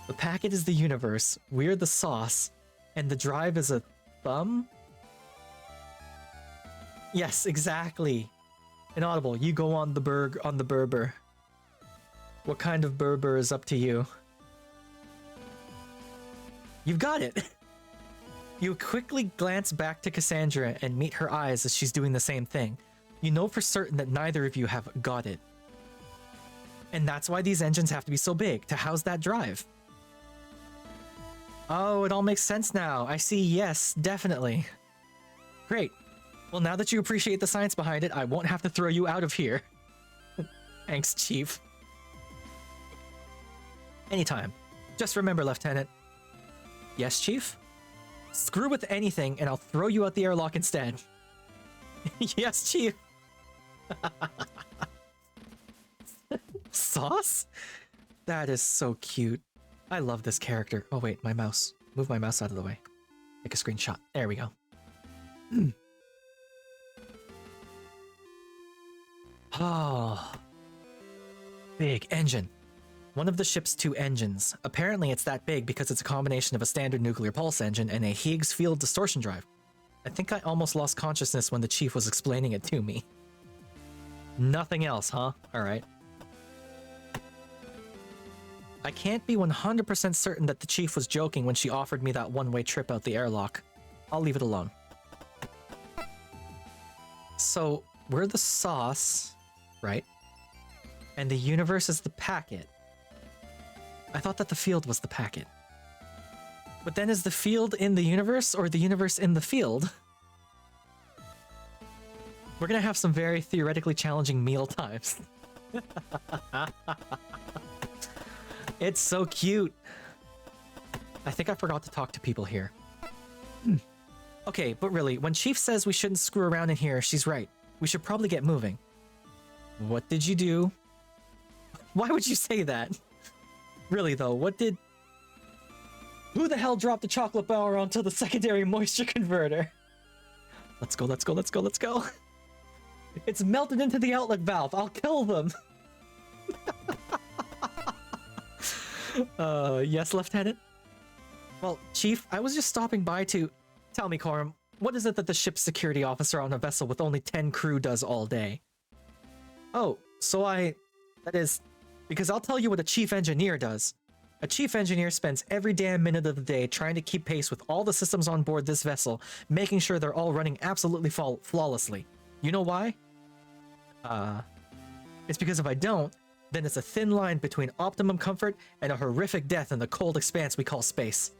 The packet is the universe, we're the sauce, and the drive is a thumb? Yes, exactly. Inaudible, you go on the Berber. What kind of Berber is up to you? You've got it! You quickly glance back to Cassandra and meet her eyes as she's doing the same thing. You know for certain that neither of you have got it. And that's why these engines have to be so big, to house that drive. Oh, it all makes sense now. I see, yes, definitely. Great. Well, now that you appreciate the science behind it, I won't have to throw you out of here. Thanks, Chief. Anytime. Just remember, Lieutenant. Yes, Chief? Screw with anything, and I'll throw you out the airlock instead. Yes, Chief. Sauce? That is so cute. I love this character. Oh wait, my mouse. Move my mouse out of the way. Take a screenshot. There we go. Oh. Big engine. One of the ship's 2 engines. Apparently it's that big because it's a combination of a standard nuclear pulse engine and a Higgs field distortion drive. I think I almost lost consciousness when the chief was explaining it to me. Nothing else, huh? Alright. I can't be 100% certain that the chief was joking when she offered me that one-way trip out the airlock. I'll leave it alone. So, we're the sauce, right? And the universe is the packet. I thought that the field was the packet. But then is the field in the universe or the universe in the field? We're gonna have some very theoretically challenging meal times. It's so cute. I think I forgot to talk to people here. Okay, but really, when Chief says we shouldn't screw around in here, she's right. We should probably get moving. What did you do? Why would you say that? Really though, what did... Who the hell dropped the chocolate bar onto the secondary moisture converter? Let's go, let's go, let's go, let's go. It's melted into the outlet valve. I'll kill them. Yes, Lieutenant? Well, Chief, I was just stopping by to... Tell me, Corum, what is it that the ship's security officer on a vessel with only 10 crew does all day? Oh, so that is... Because I'll tell you what a chief engineer does. A chief engineer spends every damn minute of the day trying to keep pace with all the systems on board this vessel, making sure they're all running absolutely flawlessly. You know why? It's because if I don't, then it's a thin line between optimum comfort and a horrific death in the cold expanse we call space.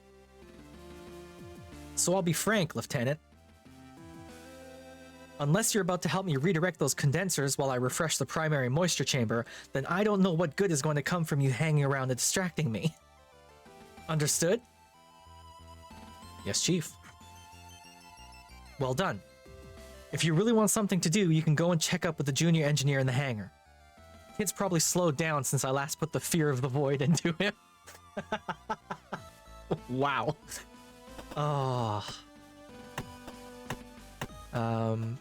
So I'll be frank, Lieutenant. Unless you're about to help me redirect those condensers while I refresh the primary moisture chamber, then I don't know what good is going to come from you hanging around and distracting me. Understood? Yes, Chief. Well done. If you really want something to do, you can go and check up with the junior engineer in the hangar. Kid's probably slowed down since I last put the fear of the void into him. Wow. Oh.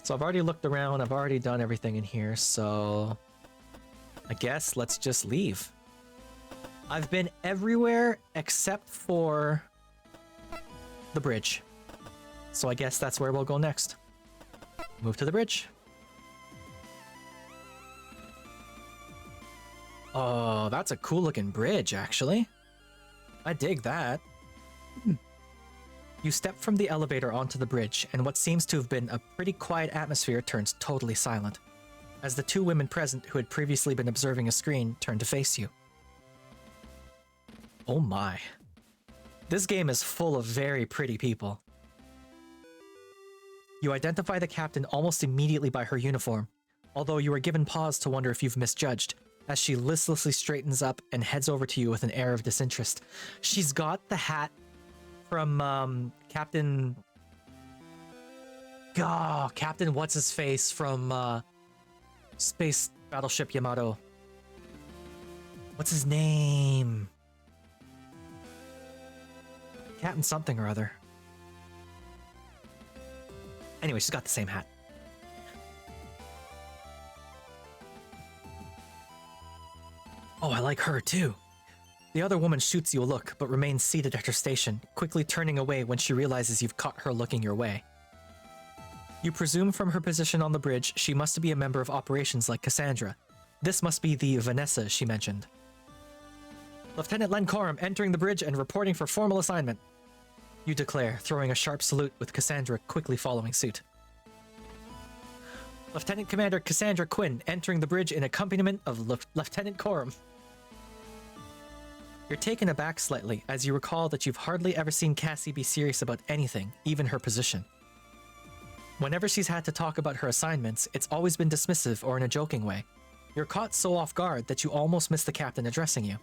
So I've already looked around, I've already done everything in here, so I guess let's just leave. I've been everywhere except for the bridge. So I guess that's where we'll go next. Move to the bridge. Oh, that's a cool looking bridge, actually. I dig that. You step from the elevator onto the bridge, and what seems to have been a pretty quiet atmosphere turns totally silent, as the 2 women present who had previously been observing a screen turn to face you. Oh my. This game is full of very pretty people. You identify the captain almost immediately by her uniform, although you are given pause to wonder if you've misjudged, as she listlessly straightens up and heads over to you with an air of disinterest. She's got the hat from Captain what's-his-face from Space Battleship Yamato. What's his name? Captain something or other. Anyway, she's got the same hat. Oh, I like her too. The other woman shoots you a look, but remains seated at her station, quickly turning away when she realizes you've caught her looking your way. You presume from her position on the bridge she must be a member of operations like Cassandra. This must be the Vanessa she mentioned. Lieutenant Len Corum entering the bridge and reporting for formal assignment. You declare, throwing a sharp salute with Cassandra quickly following suit. Lieutenant Commander Cassandra Quinn entering the bridge in accompaniment of Lieutenant Corum. You're taken aback slightly as you recall that you've hardly ever seen Cassie be serious about anything, even her position. Whenever she's had to talk about her assignments, it's always been dismissive or in a joking way. You're caught so off guard that you almost miss the captain addressing you.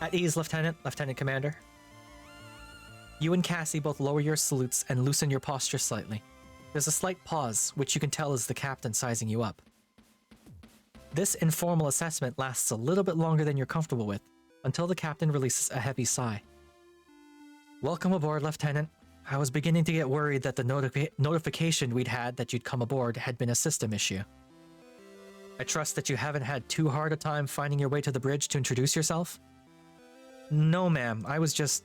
At ease, Lieutenant Commander. You and Cassie both lower your salutes and loosen your posture slightly. There's a slight pause, which you can tell is the captain sizing you up. This informal assessment lasts a little bit longer than you're comfortable with, until the captain releases a heavy sigh. Welcome aboard, Lieutenant. I was beginning to get worried that the notification we'd had that you'd come aboard had been a system issue. I trust that you haven't had too hard a time finding your way to the bridge to introduce yourself? No, ma'am. I was just...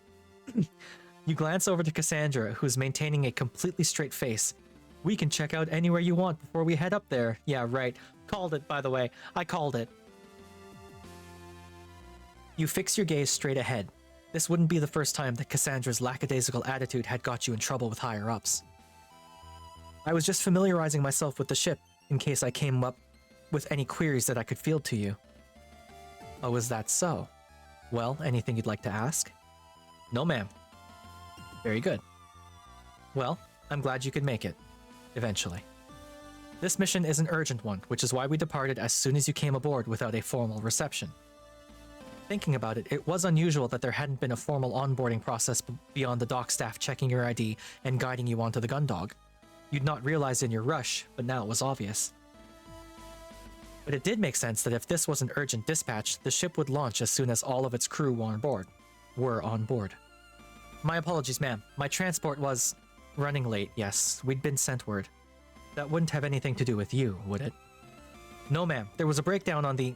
You glance over to Cassandra, who's maintaining a completely straight face. We can check out anywhere you want before we head up there. Yeah, right. Called it, by the way. I called it. You fix your gaze straight ahead. This wouldn't be the first time that Cassandra's lackadaisical attitude had got you in trouble with higher-ups. I was just familiarizing myself with the ship, in case I came up with any queries that I could field to you. Oh, is that so? Well, anything you'd like to ask? No, ma'am. Very good. Well, I'm glad you could make it. Eventually. This mission is an urgent one, which is why we departed as soon as you came aboard without a formal reception. Thinking about it, it was unusual that there hadn't been a formal onboarding process beyond the dock staff checking your ID and guiding you onto the Gundog. You'd not realized in your rush, but now it was obvious. But it did make sense that if this was an urgent dispatch, the ship would launch as soon as all of its crew were on board. My apologies, ma'am. My transport was running late, yes. We'd been sent word. That wouldn't have anything to do with you, would it? No, ma'am. There was a breakdown on the...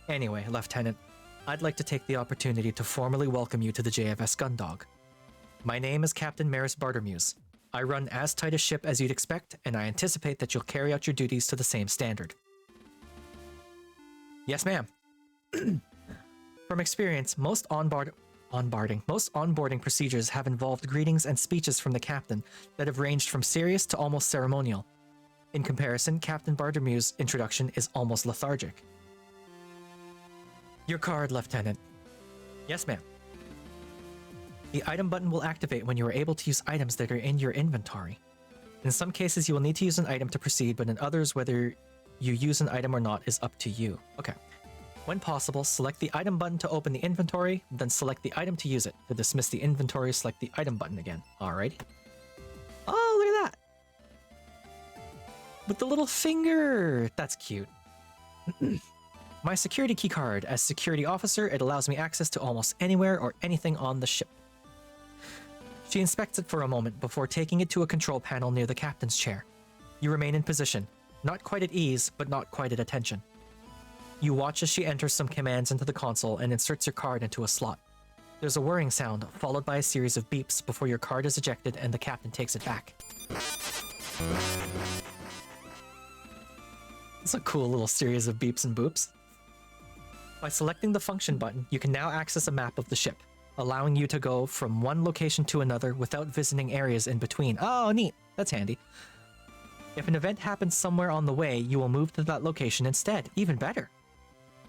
Anyway, Lieutenant, I'd like to take the opportunity to formally welcome you to the JFS Gundog. My name is Captain Maris Bartermuse. I run as tight a ship as you'd expect, and I anticipate that you'll carry out your duties to the same standard. Yes, ma'am. From experience, most onboarding procedures have involved greetings and speeches from the captain that have ranged from serious to almost ceremonial. In comparison, Captain Bartermuse's introduction is almost lethargic. Your card, Lieutenant. Yes, ma'am. The item button will activate when you are able to use items that are in your inventory. In some cases, you will need to use an item to proceed, but in others, whether you use an item or not is up to you. Okay. When possible, select the item button to open the inventory, then select the item to use it. To dismiss the inventory, select the item button again. Alrighty. Oh, look at that! With the little finger! That's cute. My security keycard. As security officer, it allows me access to almost anywhere or anything on the ship. She inspects it for a moment before taking it to a control panel near the captain's chair. You remain in position, not quite at ease, but not quite at attention. You watch as she enters some commands into the console and inserts your card into a slot. There's a whirring sound, followed by a series of beeps before your card is ejected and the captain takes it back. It's a cool little series of beeps and boops. By selecting the function button, you can now access a map of the ship, allowing you to go from one location to another without visiting areas in between. Oh, neat. That's handy. If an event happens somewhere on the way, you will move to that location instead. Even better.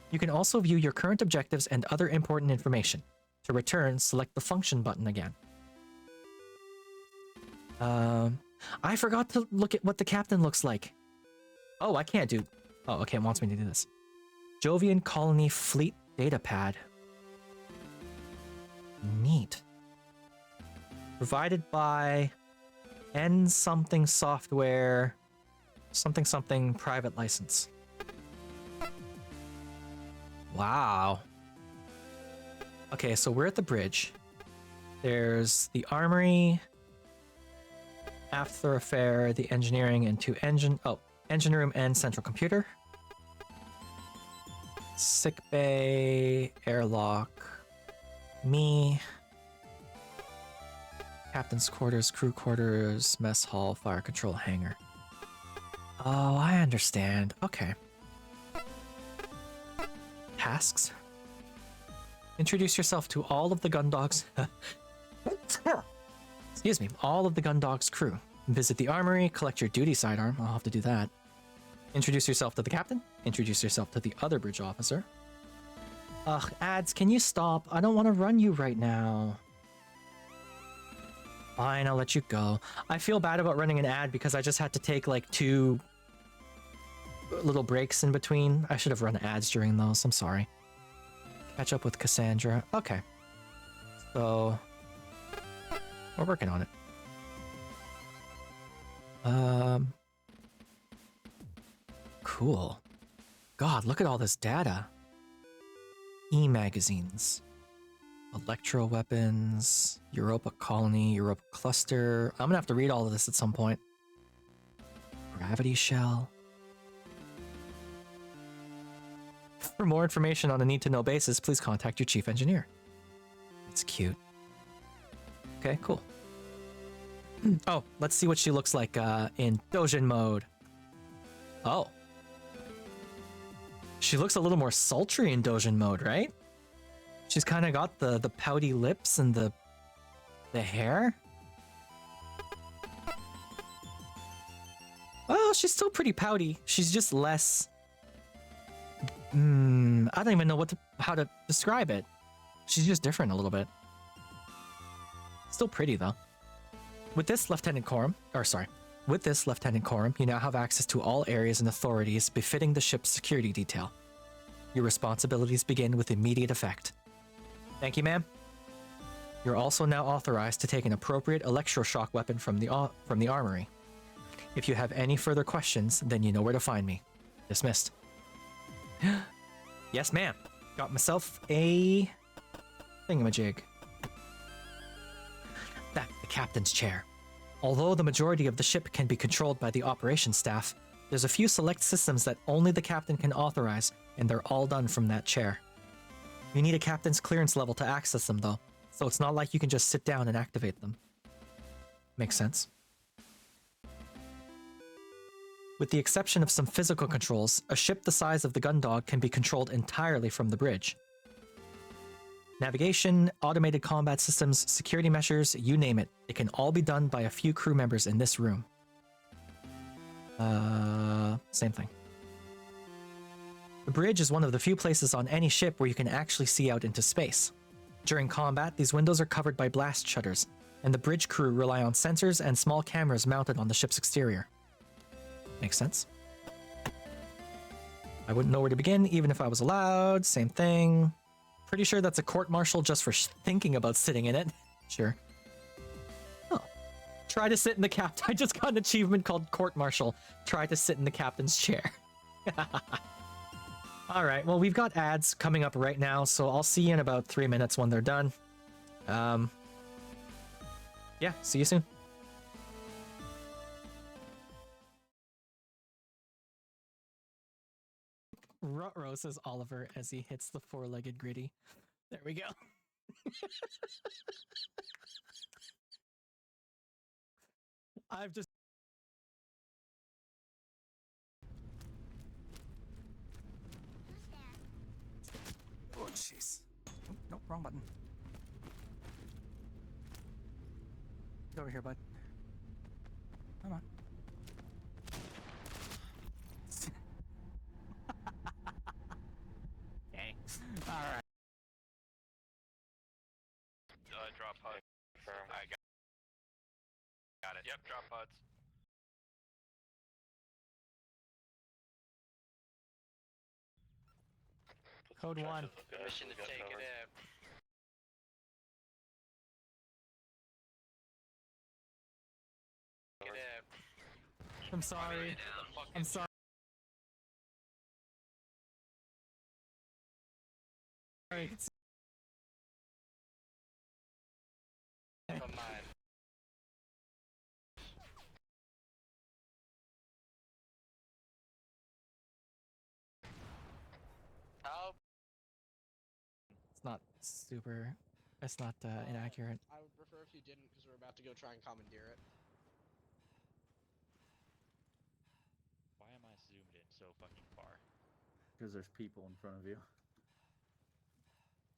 You can also view your current objectives and other important information. To return, select the function button again. I forgot to look at what the captain looks like. Oh, I can't do... Oh, okay, it wants me to do this. Jovian Colony Fleet Datapad. Neat. Provided by N something software, something private license. Wow. Okay, so we're at the bridge. There's the armory, aft thoroughfare, the engineering, and engine room and central computer. Sick bay, airlock, me, captain's quarters, crew quarters, mess hall, fire control hangar. Oh, I understand. Okay. Tasks. Introduce yourself to all of the Gundog's... Excuse me. All of the Gundog's crew. Visit the armory, collect your duty sidearm. I'll have to do that. Introduce yourself to the captain. Introduce yourself to the other bridge officer. Ugh, ads, can you stop? I don't want to run you right now. Fine, I'll let you go. I feel bad about running an ad because I just had to take like 2 little breaks in between. I should have run ads during those. I'm sorry. Catch up with Cassandra. Okay. So, we're working on it. Cool. God, look at all this data. E-magazines. Electro weapons. Europa colony. Europa cluster. I'm gonna have to read all of this at some point. Gravity shell. For more information on a need-to-know basis, please contact your chief engineer. It's cute. Okay, cool. Oh, let's see what she looks like in Dojin mode. Oh. She looks a little more sultry in Dojin mode, right? She's kind of got the pouty lips and the hair. Well, she's still pretty pouty. She's just less... I don't even know how to describe it. She's just different a little bit. Still pretty, though. With this, Lieutenant Coram, you now have access to all areas and authorities befitting the ship's security detail. Your responsibilities begin with immediate effect. Thank you, ma'am. You're also now authorized to take an appropriate electroshock weapon from the armory. If you have any further questions, then you know where to find me. Dismissed. Yes, ma'am. Got myself a thingamajig. That's the captain's chair. Although the majority of the ship can be controlled by the operations staff, there's a few select systems that only the captain can authorize, and they're all done from that chair. You need a captain's clearance level to access them, though, so it's not like you can just sit down and activate them. Makes sense. With the exception of some physical controls, a ship the size of the Gundog can be controlled entirely from the bridge. Navigation, automated combat systems, security measures, you name it. It can all be done by a few crew members in this room. Same thing. The bridge is one of the few places on any ship where you can actually see out into space. During combat, these windows are covered by blast shutters, and the bridge crew rely on sensors and small cameras mounted on the ship's exterior. Makes sense. I wouldn't know where to begin, even if I was allowed. Same thing. Pretty sure that's a court-martial just for thinking about sitting in it. Sure. Oh. Try to sit in the captain. I just got an achievement called court-martial. Try to sit in the captain's chair. Alright, well, we've got ads coming up right now, so I'll see you in about 3 minutes when they're done. Yeah, see you soon. Ruh-roh, says Oliver as he hits the 4-legged gritty. There we go. I've just... Oh, jeez. Oh, nope, wrong button. Get over here, bud. Come on. Okay. Alright. Drop pod. I got it. Yep, drop pods. Code 1. Mission to take it out. Get out. I'm sorry. I'm sorry. From mine. How? It's not super... It's not inaccurate. I would prefer if you didn't, because we're about to go try and commandeer it. Why am I zoomed in so fucking far? Because there's people in front of you.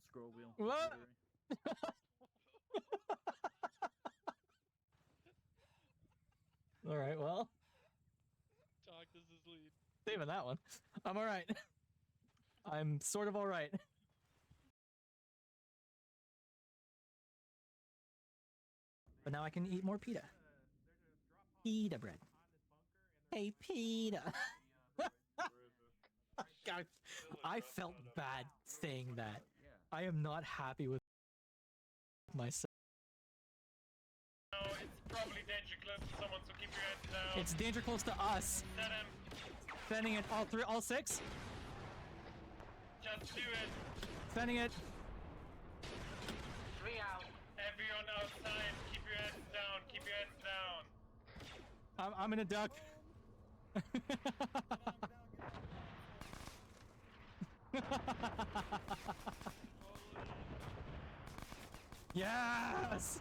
Scroll wheel. What? Alright, well. Talk, this is lead. Saving that one. I'm alright. I'm sort of alright. But now I can eat more pita. Pita bread. Hey, pita. God, I felt bad saying that. I am not happy with myself. No, it's probably danger close to someone, so keep your head down. It's danger close to us. Set him. Sending it all six. Just do it. Sending it. 3 out. Everyone outside, keep your heads down. Keep your heads down. I'm in a duck. Yes!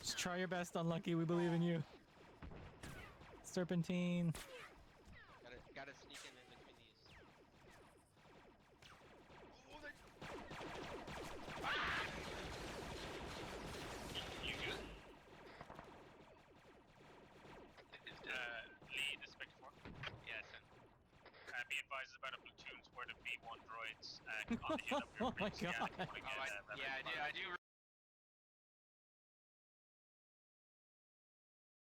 Just try your best, Unlucky. We believe in you. Serpentine. Gotta sneak in between these. You good? Lee, this is Spectre 4. Yes, and be advised about a platoon worth of B1 droids on the hill up your Oh my bridge. god. I do.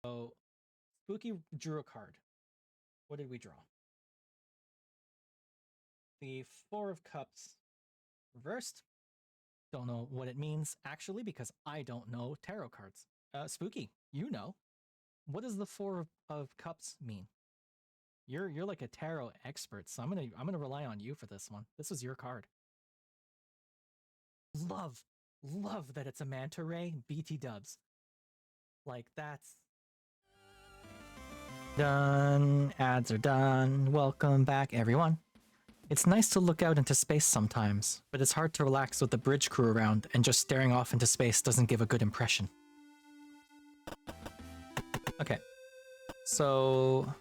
So, Spooky drew a card. What did we draw? The Four of Cups reversed. Don't know what it means, actually, because I don't know tarot cards. Spooky, you know. What does the Four of Cups mean? You're like a tarot expert, so I'm gonna rely on you for this one. This is your card. Love that it's a manta ray. BT dubs. Like that's done. Ads are done. Welcome back, everyone. It's nice to look out into space sometimes, but it's hard to relax with the bridge crew around, and just staring off into space doesn't give a good impression. Okay, so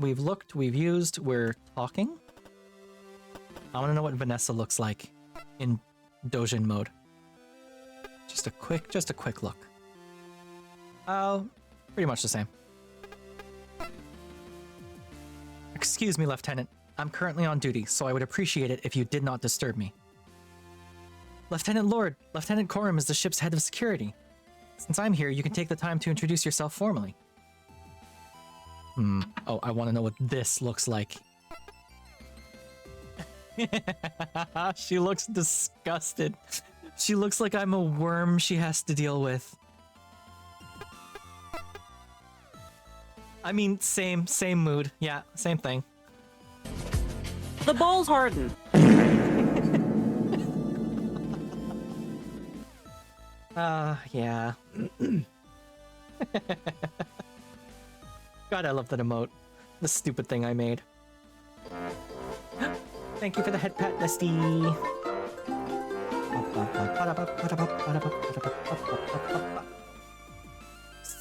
we've looked, we've used, we're talking. I want to know what Vanessa looks like in Dojin mode. Just a quick look. Oh, pretty much the same. Excuse me, Lieutenant. I'm currently on duty, so I would appreciate it if you did not disturb me. Lieutenant Lord, Lieutenant Corum is the ship's head of security. Since I'm here, you can take the time to introduce yourself formally. Oh, I want to know what this looks like. She looks disgusted. She looks like I'm a worm she has to deal with. I mean, same mood. Yeah, same thing. The balls harden. Yeah. God, I love that emote. The stupid thing I made. Thank you for the head pat, Dusty.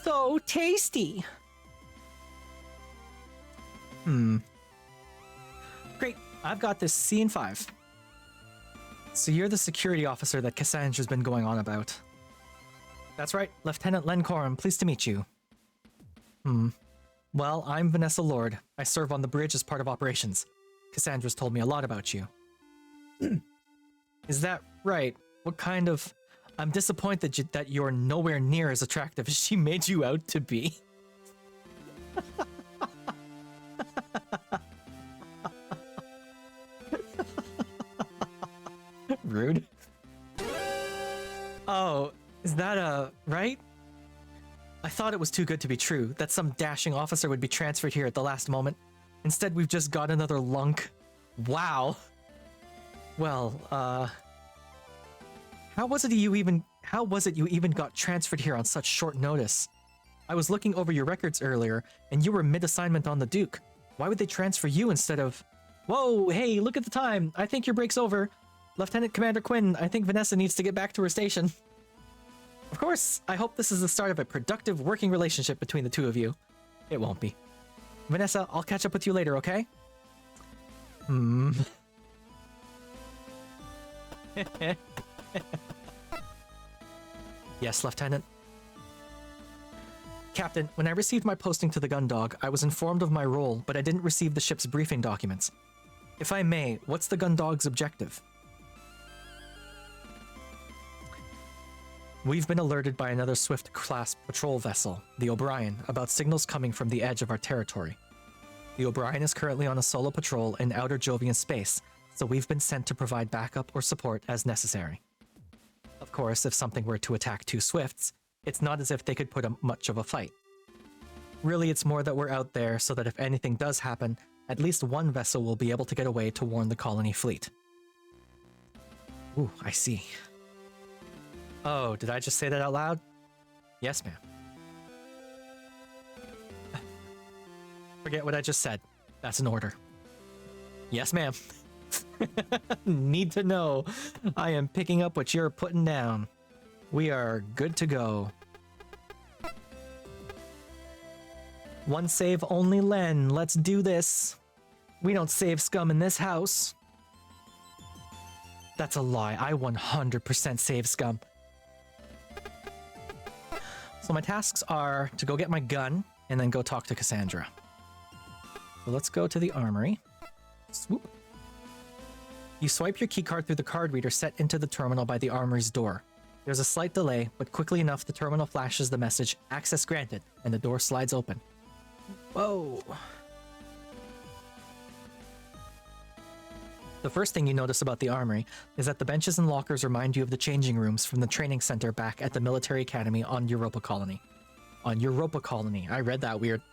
So tasty. Great, I've got this scene 5. So you're the security officer that Cassandra's been going on about. That's right, Lieutenant Len Corum, pleased to meet you. Well, I'm Vanessa Lord. I serve on the bridge as part of operations. Cassandra's told me a lot about you. Is that right? What kind of... I'm disappointed that you're nowhere near as attractive as she made you out to be. Rude. Oh, is that right? I thought it was too good to be true, that some dashing officer would be transferred here at the last moment. Instead, we've just got another lunk. Wow. Well, how was it you even got transferred here on such short notice? I was looking over your records earlier, and you were mid-assignment on the Duke. Why would they transfer you instead of... Whoa, hey, look at the time. I think your break's over. Lieutenant Commander Quinn, I think Vanessa needs to get back to her station. Of course, I hope this is the start of a productive working relationship between the two of you. It won't be. Vanessa, I'll catch up with you later, okay? Yes, Lieutenant. Captain, when I received my posting to the Gundog, I was informed of my role, but I didn't receive the ship's briefing documents. If I may, what's the Gundog's objective? We've been alerted by another Swift-class patrol vessel, the O'Brien, about signals coming from the edge of our territory. The O'Brien is currently on a solo patrol in outer Jovian space, so we've been sent to provide backup or support as necessary. Of course, if something were to attack two Swifts, it's not as if they could put up much of a fight. Really, it's more that we're out there so that if anything does happen, at least one vessel will be able to get away to warn the colony fleet. Ooh, I see. Oh, did I just say that out loud? Yes, ma'am. Forget what I just said. That's an order. Yes, ma'am. Need to know. I am picking up what you're putting down. We are good to go. One save only, Len. Let's do this. We don't save scum in this house. That's a lie. I 100% save scum. So my tasks are to go get my gun and then go talk to Cassandra. So let's go to the armory. Swoop. You swipe your keycard through the card reader set into the terminal by the armory's door. There's a slight delay, but quickly enough the terminal flashes the message, "Access granted," and the door slides open. Whoa. The first thing you notice about the armory is that the benches and lockers remind you of the changing rooms from the training center back at the military academy on Europa Colony. On Europa Colony, I read that weird.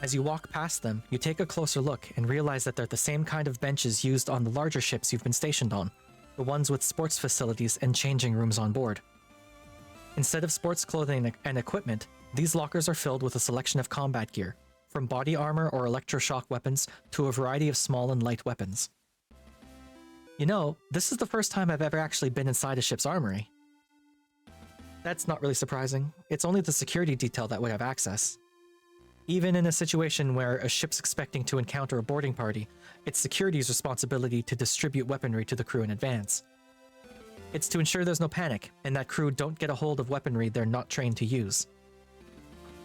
As you walk past them, you take a closer look and realize that they're the same kind of benches used on the larger ships you've been stationed on, the ones with sports facilities and changing rooms on board. Instead of sports clothing and equipment, these lockers are filled with a selection of combat gear, from body armor or electroshock weapons to a variety of small and light weapons. You know, this is the first time I've ever actually been inside a ship's armory. That's not really surprising. It's only the security detail that would have access. Even in a situation where a ship's expecting to encounter a boarding party, it's security's responsibility to distribute weaponry to the crew in advance. It's to ensure there's no panic, and that crew don't get a hold of weaponry they're not trained to use.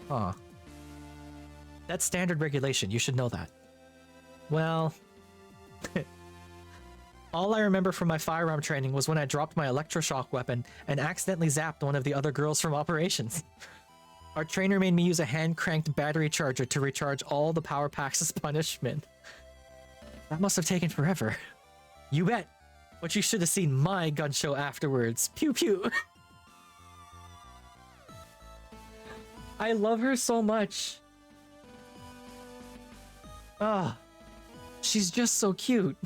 Huh. That's standard regulation, you should know that. Well... all I remember from my firearm training was when I dropped my electroshock weapon and accidentally zapped one of the other girls from operations. Our trainer made me use a hand-cranked battery charger to recharge all the power packs as punishment. That must have taken forever. You bet! But you should have seen my gun show afterwards. Pew pew! I love her so much. Ah, she's just so cute.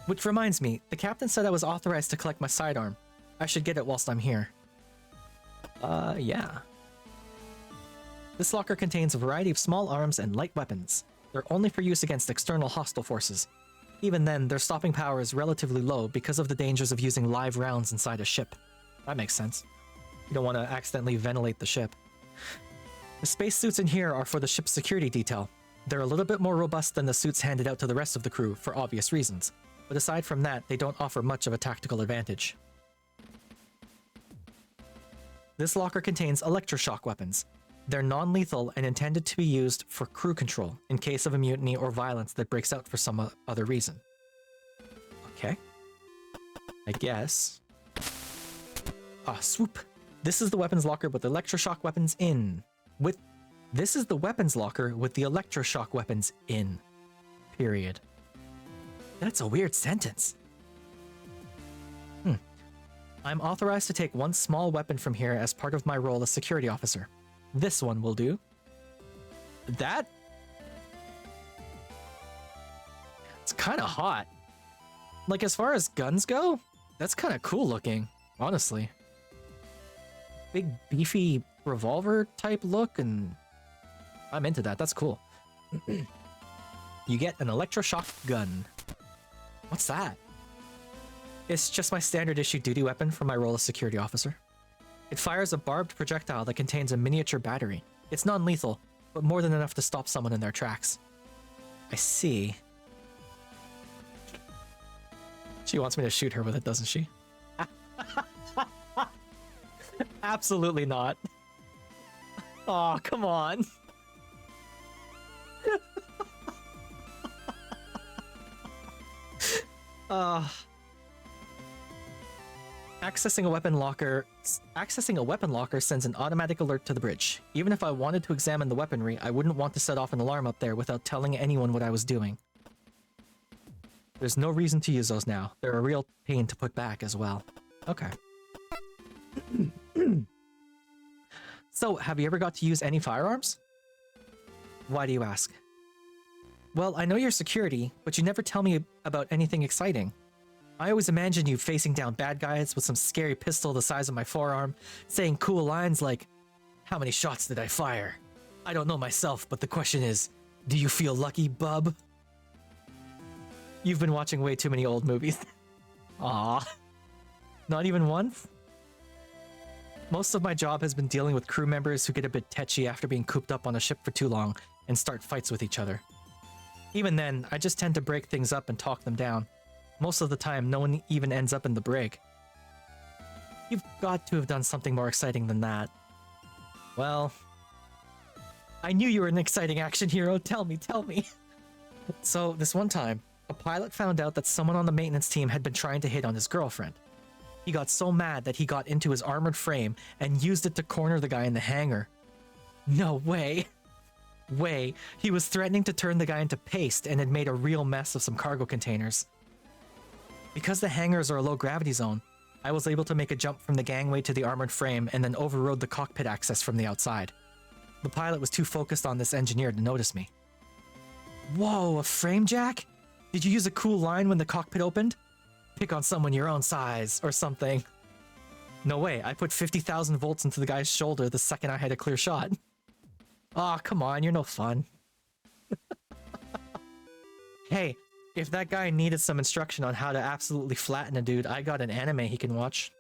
Which reminds me, the captain said I was authorized to collect my sidearm. I should get it whilst I'm here. Yeah. This locker contains a variety of small arms and light weapons. They're only for use against external hostile forces. Even then, their stopping power is relatively low because of the dangers of using live rounds inside a ship. That makes sense. You don't want to accidentally ventilate the ship. The spacesuits in here are for the ship's security detail. They're a little bit more robust than the suits handed out to the rest of the crew for obvious reasons. But aside from that, they don't offer much of a tactical advantage. This locker contains electroshock weapons. They're non-lethal and intended to be used for crew control in case of a mutiny or violence that breaks out for some other reason. Okay. I guess. Ah, swoop. This is the weapons locker with electroshock weapons in. This is the weapons locker with the electroshock weapons in. Period. That's a weird sentence. I'm authorized to take one small weapon from here as part of my role as security officer. This one will do. That? It's kind of hot. Like, as far as guns go, that's kind of cool looking, honestly. Big, beefy revolver type look, and I'm into that. That's cool. You get an electroshock gun. What's that? It's just my standard issue duty weapon for my role as security officer. It fires a barbed projectile that contains a miniature battery. It's non-lethal, but more than enough to stop someone in their tracks. I see. She wants me to shoot her with it, doesn't she? Absolutely not. Aw, come on. Accessing a weapon locker sends an automatic alert to the bridge. Even if I wanted to examine the weaponry, I wouldn't want to set off an alarm up there without telling anyone what I was doing. There's no reason to use those now. They're a real pain to put back as well. Okay. So, have you ever got to use any firearms? Why do you ask? Well, I know you're security, but you never tell me about anything exciting. I always imagine you facing down bad guys with some scary pistol the size of my forearm, saying cool lines like, "How many shots did I fire? I don't know myself, but the question is, do you feel lucky, bub?" You've been watching way too many old movies. Aww. Not even one? Most of my job has been dealing with crew members who get a bit tetchy after being cooped up on a ship for too long and start fights with each other. Even then, I just tend to break things up and talk them down. Most of the time, no one even ends up in the break. You've got to have done something more exciting than that. Well, I knew you were an exciting action hero. Tell me, tell me. So, this one time, a pilot found out that someone on the maintenance team had been trying to hit on his girlfriend. He got so mad that he got into his armored frame and used it to corner the guy in the hangar. No way. He was threatening to turn the guy into paste and had made a real mess of some cargo containers. Because the hangars are a low gravity zone, I was able to make a jump from the gangway to the armored frame and then overrode the cockpit access from the outside. The pilot was too focused on this engineer to notice me. Whoa, a frame jack? Did you use a cool line when the cockpit opened? Pick on someone your own size, or something. No way, I put 50,000 volts into the guy's shoulder the second I had a clear shot. Aw, come on, you're no fun. Hey, if that guy needed some instruction on how to absolutely flatten a dude, I got an anime he can watch.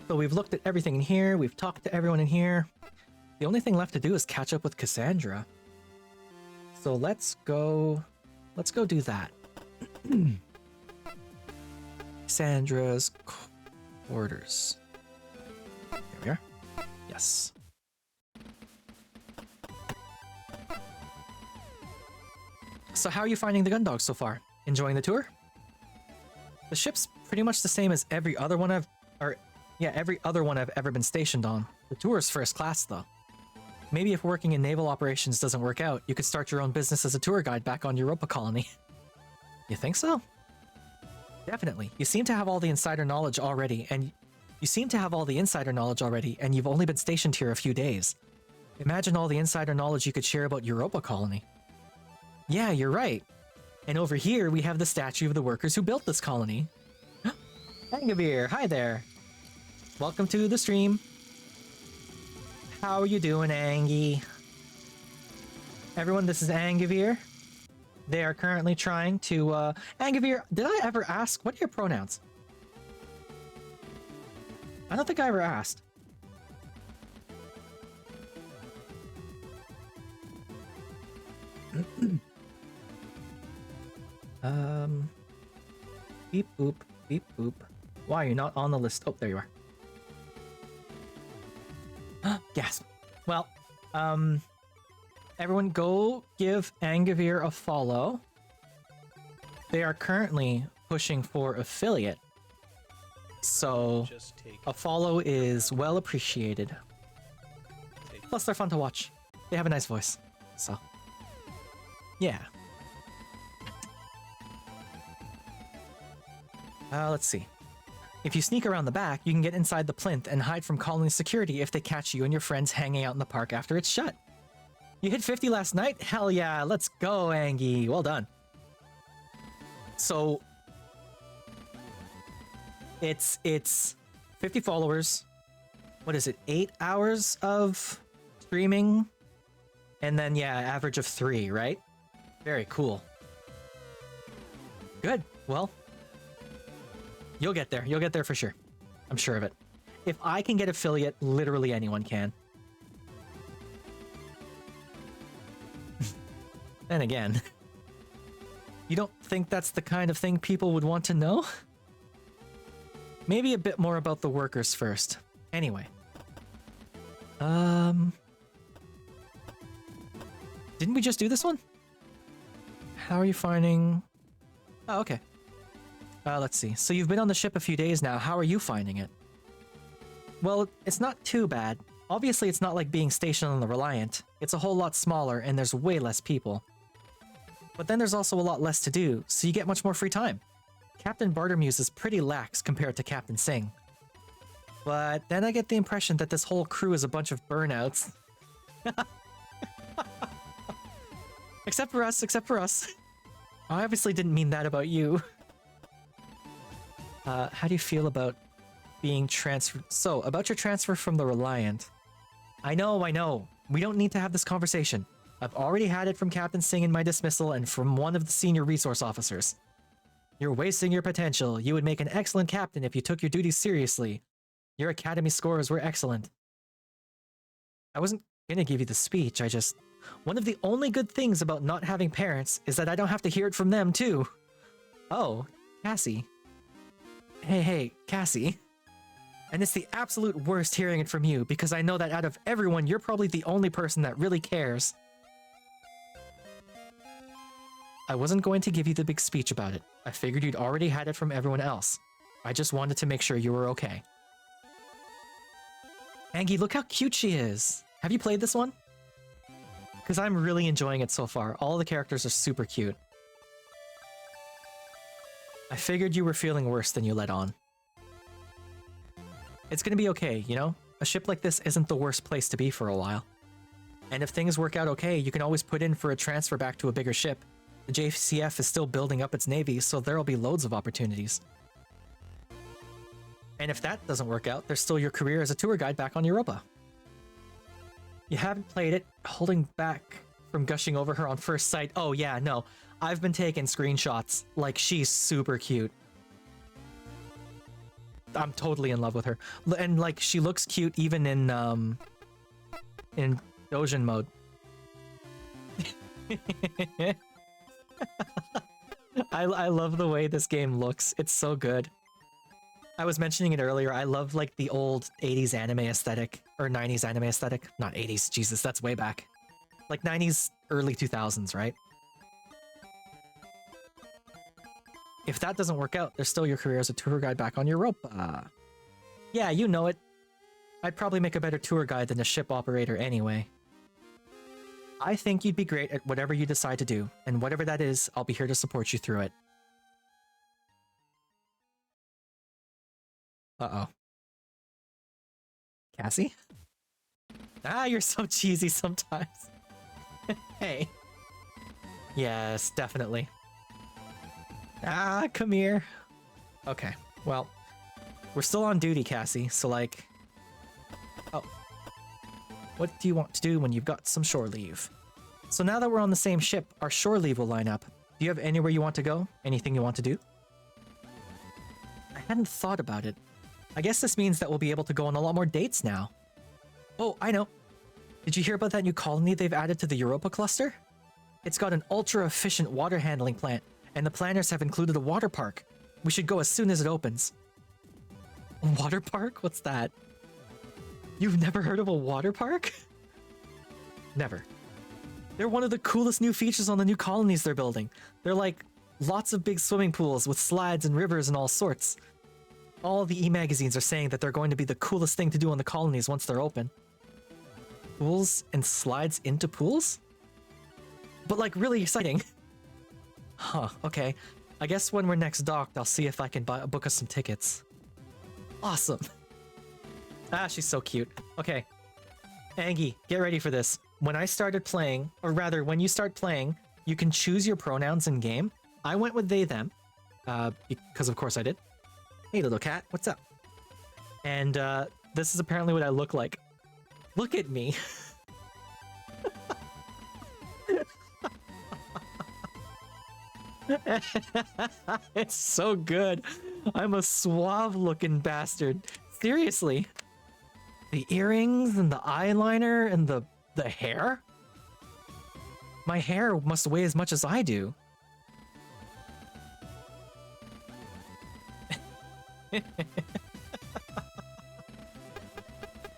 So we've looked at everything in here, we've talked to everyone in here. The only thing left to do is catch up with Cassandra. So let's go do that. Cassandra's quarters. There we are. Yes. So how are you finding the gun dogs so far? Enjoying the tour? The ship's pretty much the same as every other one I've ever been stationed on. The tour's first class though. Maybe if working in naval operations doesn't work out, you could start your own business as a tour guide back on Europa Colony. You think so? Definitely. You seem to have all the insider knowledge already, and you've only been stationed here a few days. Imagine all the insider knowledge you could share about Europa Colony. Yeah, you're right. And over here, we have the statue of the workers who built this colony. Angavir, hi there. Welcome to the stream. How are you doing, Angie? Everyone, this is Angavir. They are currently trying to, Angavir, did I ever ask, what are your pronouns? I don't think I ever asked. Beep boop, beep boop. Why are you not on the list? Oh, there you are. Yes. Well, everyone go give Angavir a follow. They are currently pushing for affiliate. So, a follow is well appreciated. Plus, they're fun to watch. They have a nice voice. So, yeah. Let's see. If you sneak around the back, you can get inside the plinth and hide from colony security if they catch you and your friends hanging out in the park after it's shut. You hit 50 last night? Hell yeah, let's go, Angie. Well done. So, it's 50 followers. What is it? 8 hours of streaming? And then, yeah, average of 3, right? Very cool. Good. Well, you'll get there. You'll get there for sure. I'm sure of it. If I can get affiliate, literally anyone can. Then again, you don't think that's the kind of thing people would want to know? Maybe a bit more about the workers first. Anyway. Didn't we just do this one? How are you finding Oh, okay. Let's see. So you've been on the ship a few days now. How are you finding it? Well, it's not too bad. Obviously, it's not like being stationed on the Reliant. It's a whole lot smaller, and there's way less people. But then there's also a lot less to do, so you get much more free time. Captain Bartermuse is pretty lax compared to Captain Singh. But then I get the impression that this whole crew is a bunch of burnouts. Except for us, except for us. I obviously didn't mean that about you. How do you feel about being transferred? So, about your transfer from the Reliant. I know. We don't need to have this conversation. I've already had it from Captain Singh in my dismissal and from one of the senior resource officers. You're wasting your potential. You would make an excellent captain if you took your duties seriously. Your academy scores were excellent. I wasn't gonna give you the speech, one of the only good things about not having parents is that I don't have to hear it from them, too. Oh, Cassie. Hey, Cassie. And it's the absolute worst hearing it from you, because I know that out of everyone, you're probably the only person that really cares. I wasn't going to give you the big speech about it. I figured you'd already had it from everyone else. I just wanted to make sure you were okay. Angie, look how cute she is. Have you played this one? Because I'm really enjoying it so far. All the characters are super cute. I figured you were feeling worse than you let on. It's gonna be okay, you know? A ship like this isn't the worst place to be for a while. And if things work out okay, you can always put in for a transfer back to a bigger ship. The JCF is still building up its navy, so there'll be loads of opportunities. And if that doesn't work out, there's still your career as a tour guide back on Europa. You haven't played it, holding back from gushing over her on first sight. Oh yeah, no. I've been taking screenshots. Like, she's super cute. I'm totally in love with her. And like, she looks cute even in Dojin mode. I love the way this game looks. It's so good. I was mentioning it earlier. I love like the old 80s anime aesthetic, or 90s anime aesthetic. Not 80s, Jesus, that's way back. Like 90s, early 2000s, right? If that doesn't work out, there's still your career as a tour guide back on Europa. Yeah, you know it. I'd probably make a better tour guide than a ship operator anyway. I think you'd be great at whatever you decide to do, and whatever that is, I'll be here to support you through it. Uh-oh. Cassie? Ah, you're so cheesy sometimes. Hey. Yes, definitely. Ah, come here. Okay, well, we're still on duty, Cassie, so like... Oh. What do you want to do when you've got some shore leave? So now that we're on the same ship, our shore leave will line up. Do you have anywhere you want to go? Anything you want to do? I hadn't thought about it. I guess this means that we'll be able to go on a lot more dates now. Oh, I know. Did you hear about that new colony they've added to the Europa cluster? It's got an ultra-efficient water handling plant, and the planners have included a water park. We should go as soon as it opens. Water park? What's that? You've never heard of a water park? Never. They're one of the coolest new features on the new colonies they're building. They're like lots of big swimming pools with slides and rivers and all sorts. All the e-magazines are saying that they're going to be the coolest thing to do on the colonies once they're open. Pools and slides into pools? But like really exciting. Huh, okay. I guess when we're next docked, I'll see if I can book us some tickets. Awesome. Ah, she's so cute. Okay. Angie, get ready for this. When I started playing, or rather, when you start playing, you can choose your pronouns in game. I went with they, them. Because of course I did. Hey, little cat, what's up? And, this is apparently what I look like. Look at me. It's so good. I'm a suave-looking bastard. Seriously. The earrings and the eyeliner and the hair? My hair must weigh as much as I do.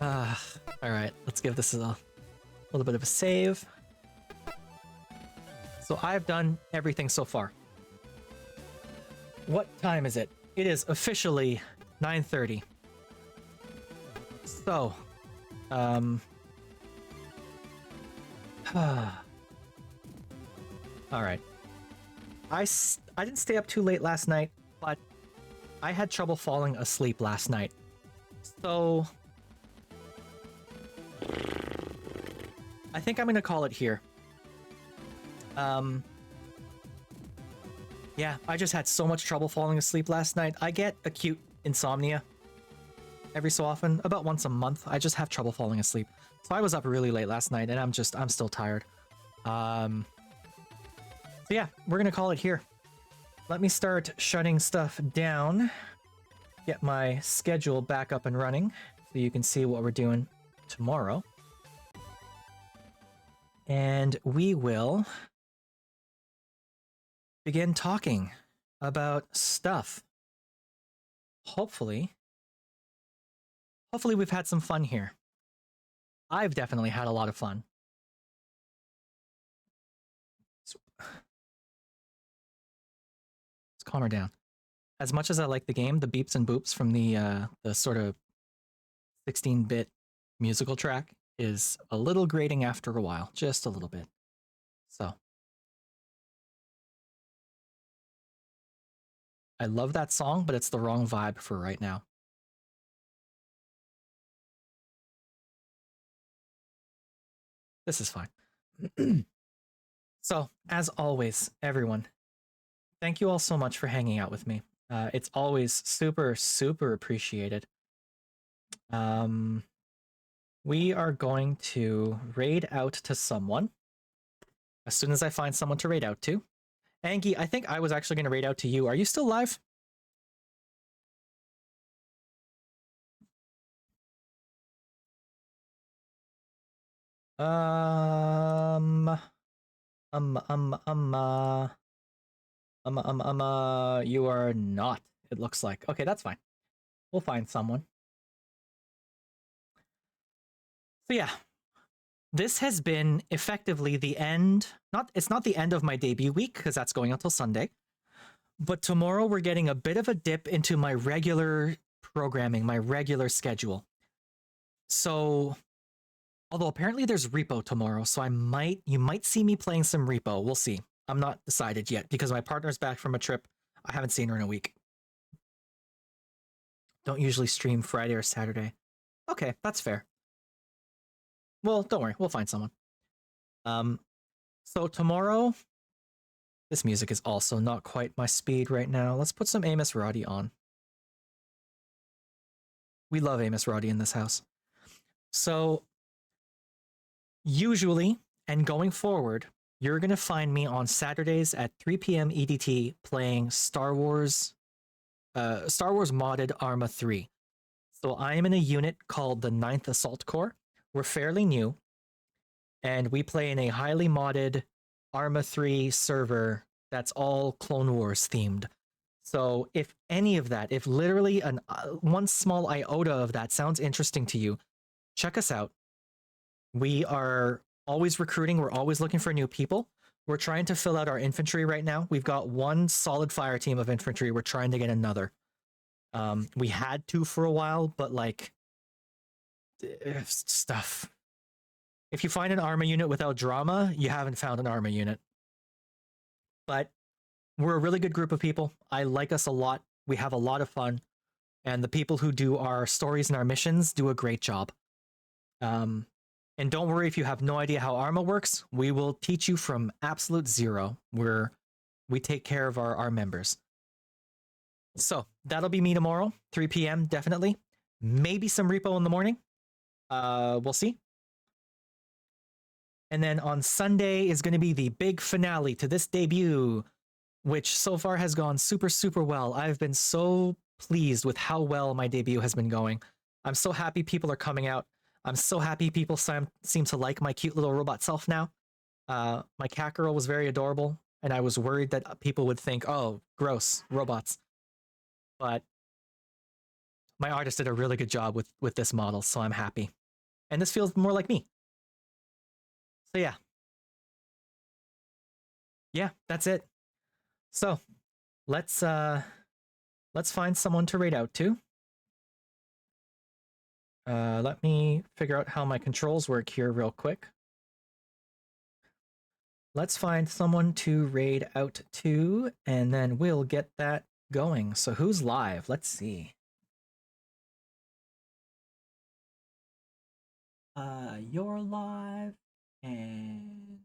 Alright, let's give this a little bit of a save. So I've done everything so far. What time is it? It is officially 9:30. So, all right. I didn't stay up too late last night, but I had trouble falling asleep last night. So, I think I'm gonna call it here. Yeah, I just had so much trouble falling asleep last night. I get acute insomnia every so often, about once a month. I just have trouble falling asleep. So I was up really late last night and I'm still tired. So yeah, we're gonna call it here. Let me start shutting stuff down. Get my schedule back up and running so you can see what we're doing tomorrow. And we will begin talking about stuff. Hopefully we've had some fun here. I've definitely had a lot of fun. Let's calm her down. As much as I like the game, the beeps and boops from the sort of 16-bit musical track is a little grating after a while, just a little bit. So I love that song, but it's the wrong vibe for right now. This is fine. So, as always, everyone, thank you all so much for hanging out with me. It's always super, super appreciated. We are going to raid out to someone as soon as I find someone to raid out to. Angie, I think I was actually going to raid out to you. Are you still live? You are not, it looks like. Okay, that's fine. We'll find someone. So yeah, this has been effectively the end. It's not the end of my debut week, because that's going until Sunday. But tomorrow we're getting a bit of a dip into my regular programming, my regular schedule. So, although apparently there's repo tomorrow, so you might see me playing some repo. We'll see. I'm not decided yet because my partner's back from a trip. I haven't seen her in a week. Don't usually stream Friday or Saturday. Okay, that's fair. Well, don't worry, we'll find someone. So tomorrow, this music is also not quite my speed right now. Let's put some Amos Roddy on. We love Amos Roddy in this house. So, usually, and going forward, you're going to find me on Saturdays at 3 p.m. EDT playing Star Wars modded Arma 3. So I am in a unit called the 9th Assault Corps. We're fairly new, and we play in a highly modded Arma 3 server that's all Clone Wars themed. So if any of that, if literally one small iota of that sounds interesting to you, check us out. We are always recruiting. We're always looking for new people. We're trying to fill out our infantry right now. We've got one solid fire team of infantry. We're trying to get another. We had two for a while, but like stuff. If you find an Arma unit without drama, you haven't found an Arma unit. But we're a really good group of people. I like us a lot. We have a lot of fun. And the people who do our stories and our missions do a great job. And don't worry if you have no idea how Arma works. We will teach you from absolute zero. We take care of our members. So that'll be me tomorrow, 3 p.m. definitely. Maybe some repo in the morning. We'll see. And then on Sunday is going to be the big finale to this debut, which so far has gone super, super well. I've been so pleased with how well my debut has been going. I'm so happy people are coming out. I'm so happy people seem to like my cute little robot self now. My cat girl was very adorable, and I was worried that people would think, oh, gross, robots. But my artist did a really good job with this model, so I'm happy. And this feels more like me. So yeah. Yeah, that's it. So let's let's find someone to raid out to. Let me figure out how my controls work here real quick. Let's find someone to raid out to, and then we'll get that going. So who's live? Let's see. You're live, and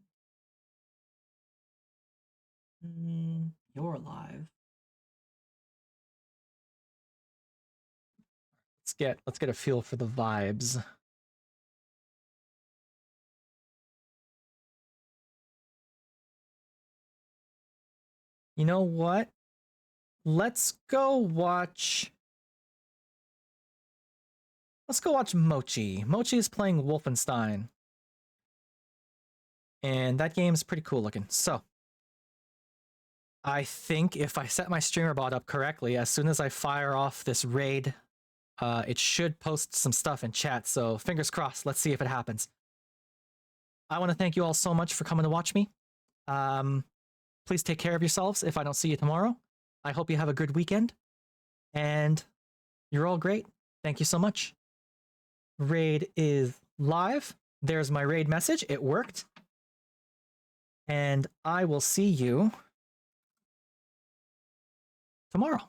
you're live. Let's get a feel for the vibes. You know what? Let's go watch Mochi. Mochi is playing Wolfenstein. And that game's pretty cool looking. So, I think if I set my streamer bot up correctly, as soon as I fire off this raid, it should post some stuff in chat. So, fingers crossed. Let's see if it happens. I want to thank you all so much for coming to watch me. Please take care of yourselves if I don't see you tomorrow. I hope you have a good weekend. And you're all great. Thank you so much. Raid is live. There's my raid message. It worked. And I will see you tomorrow.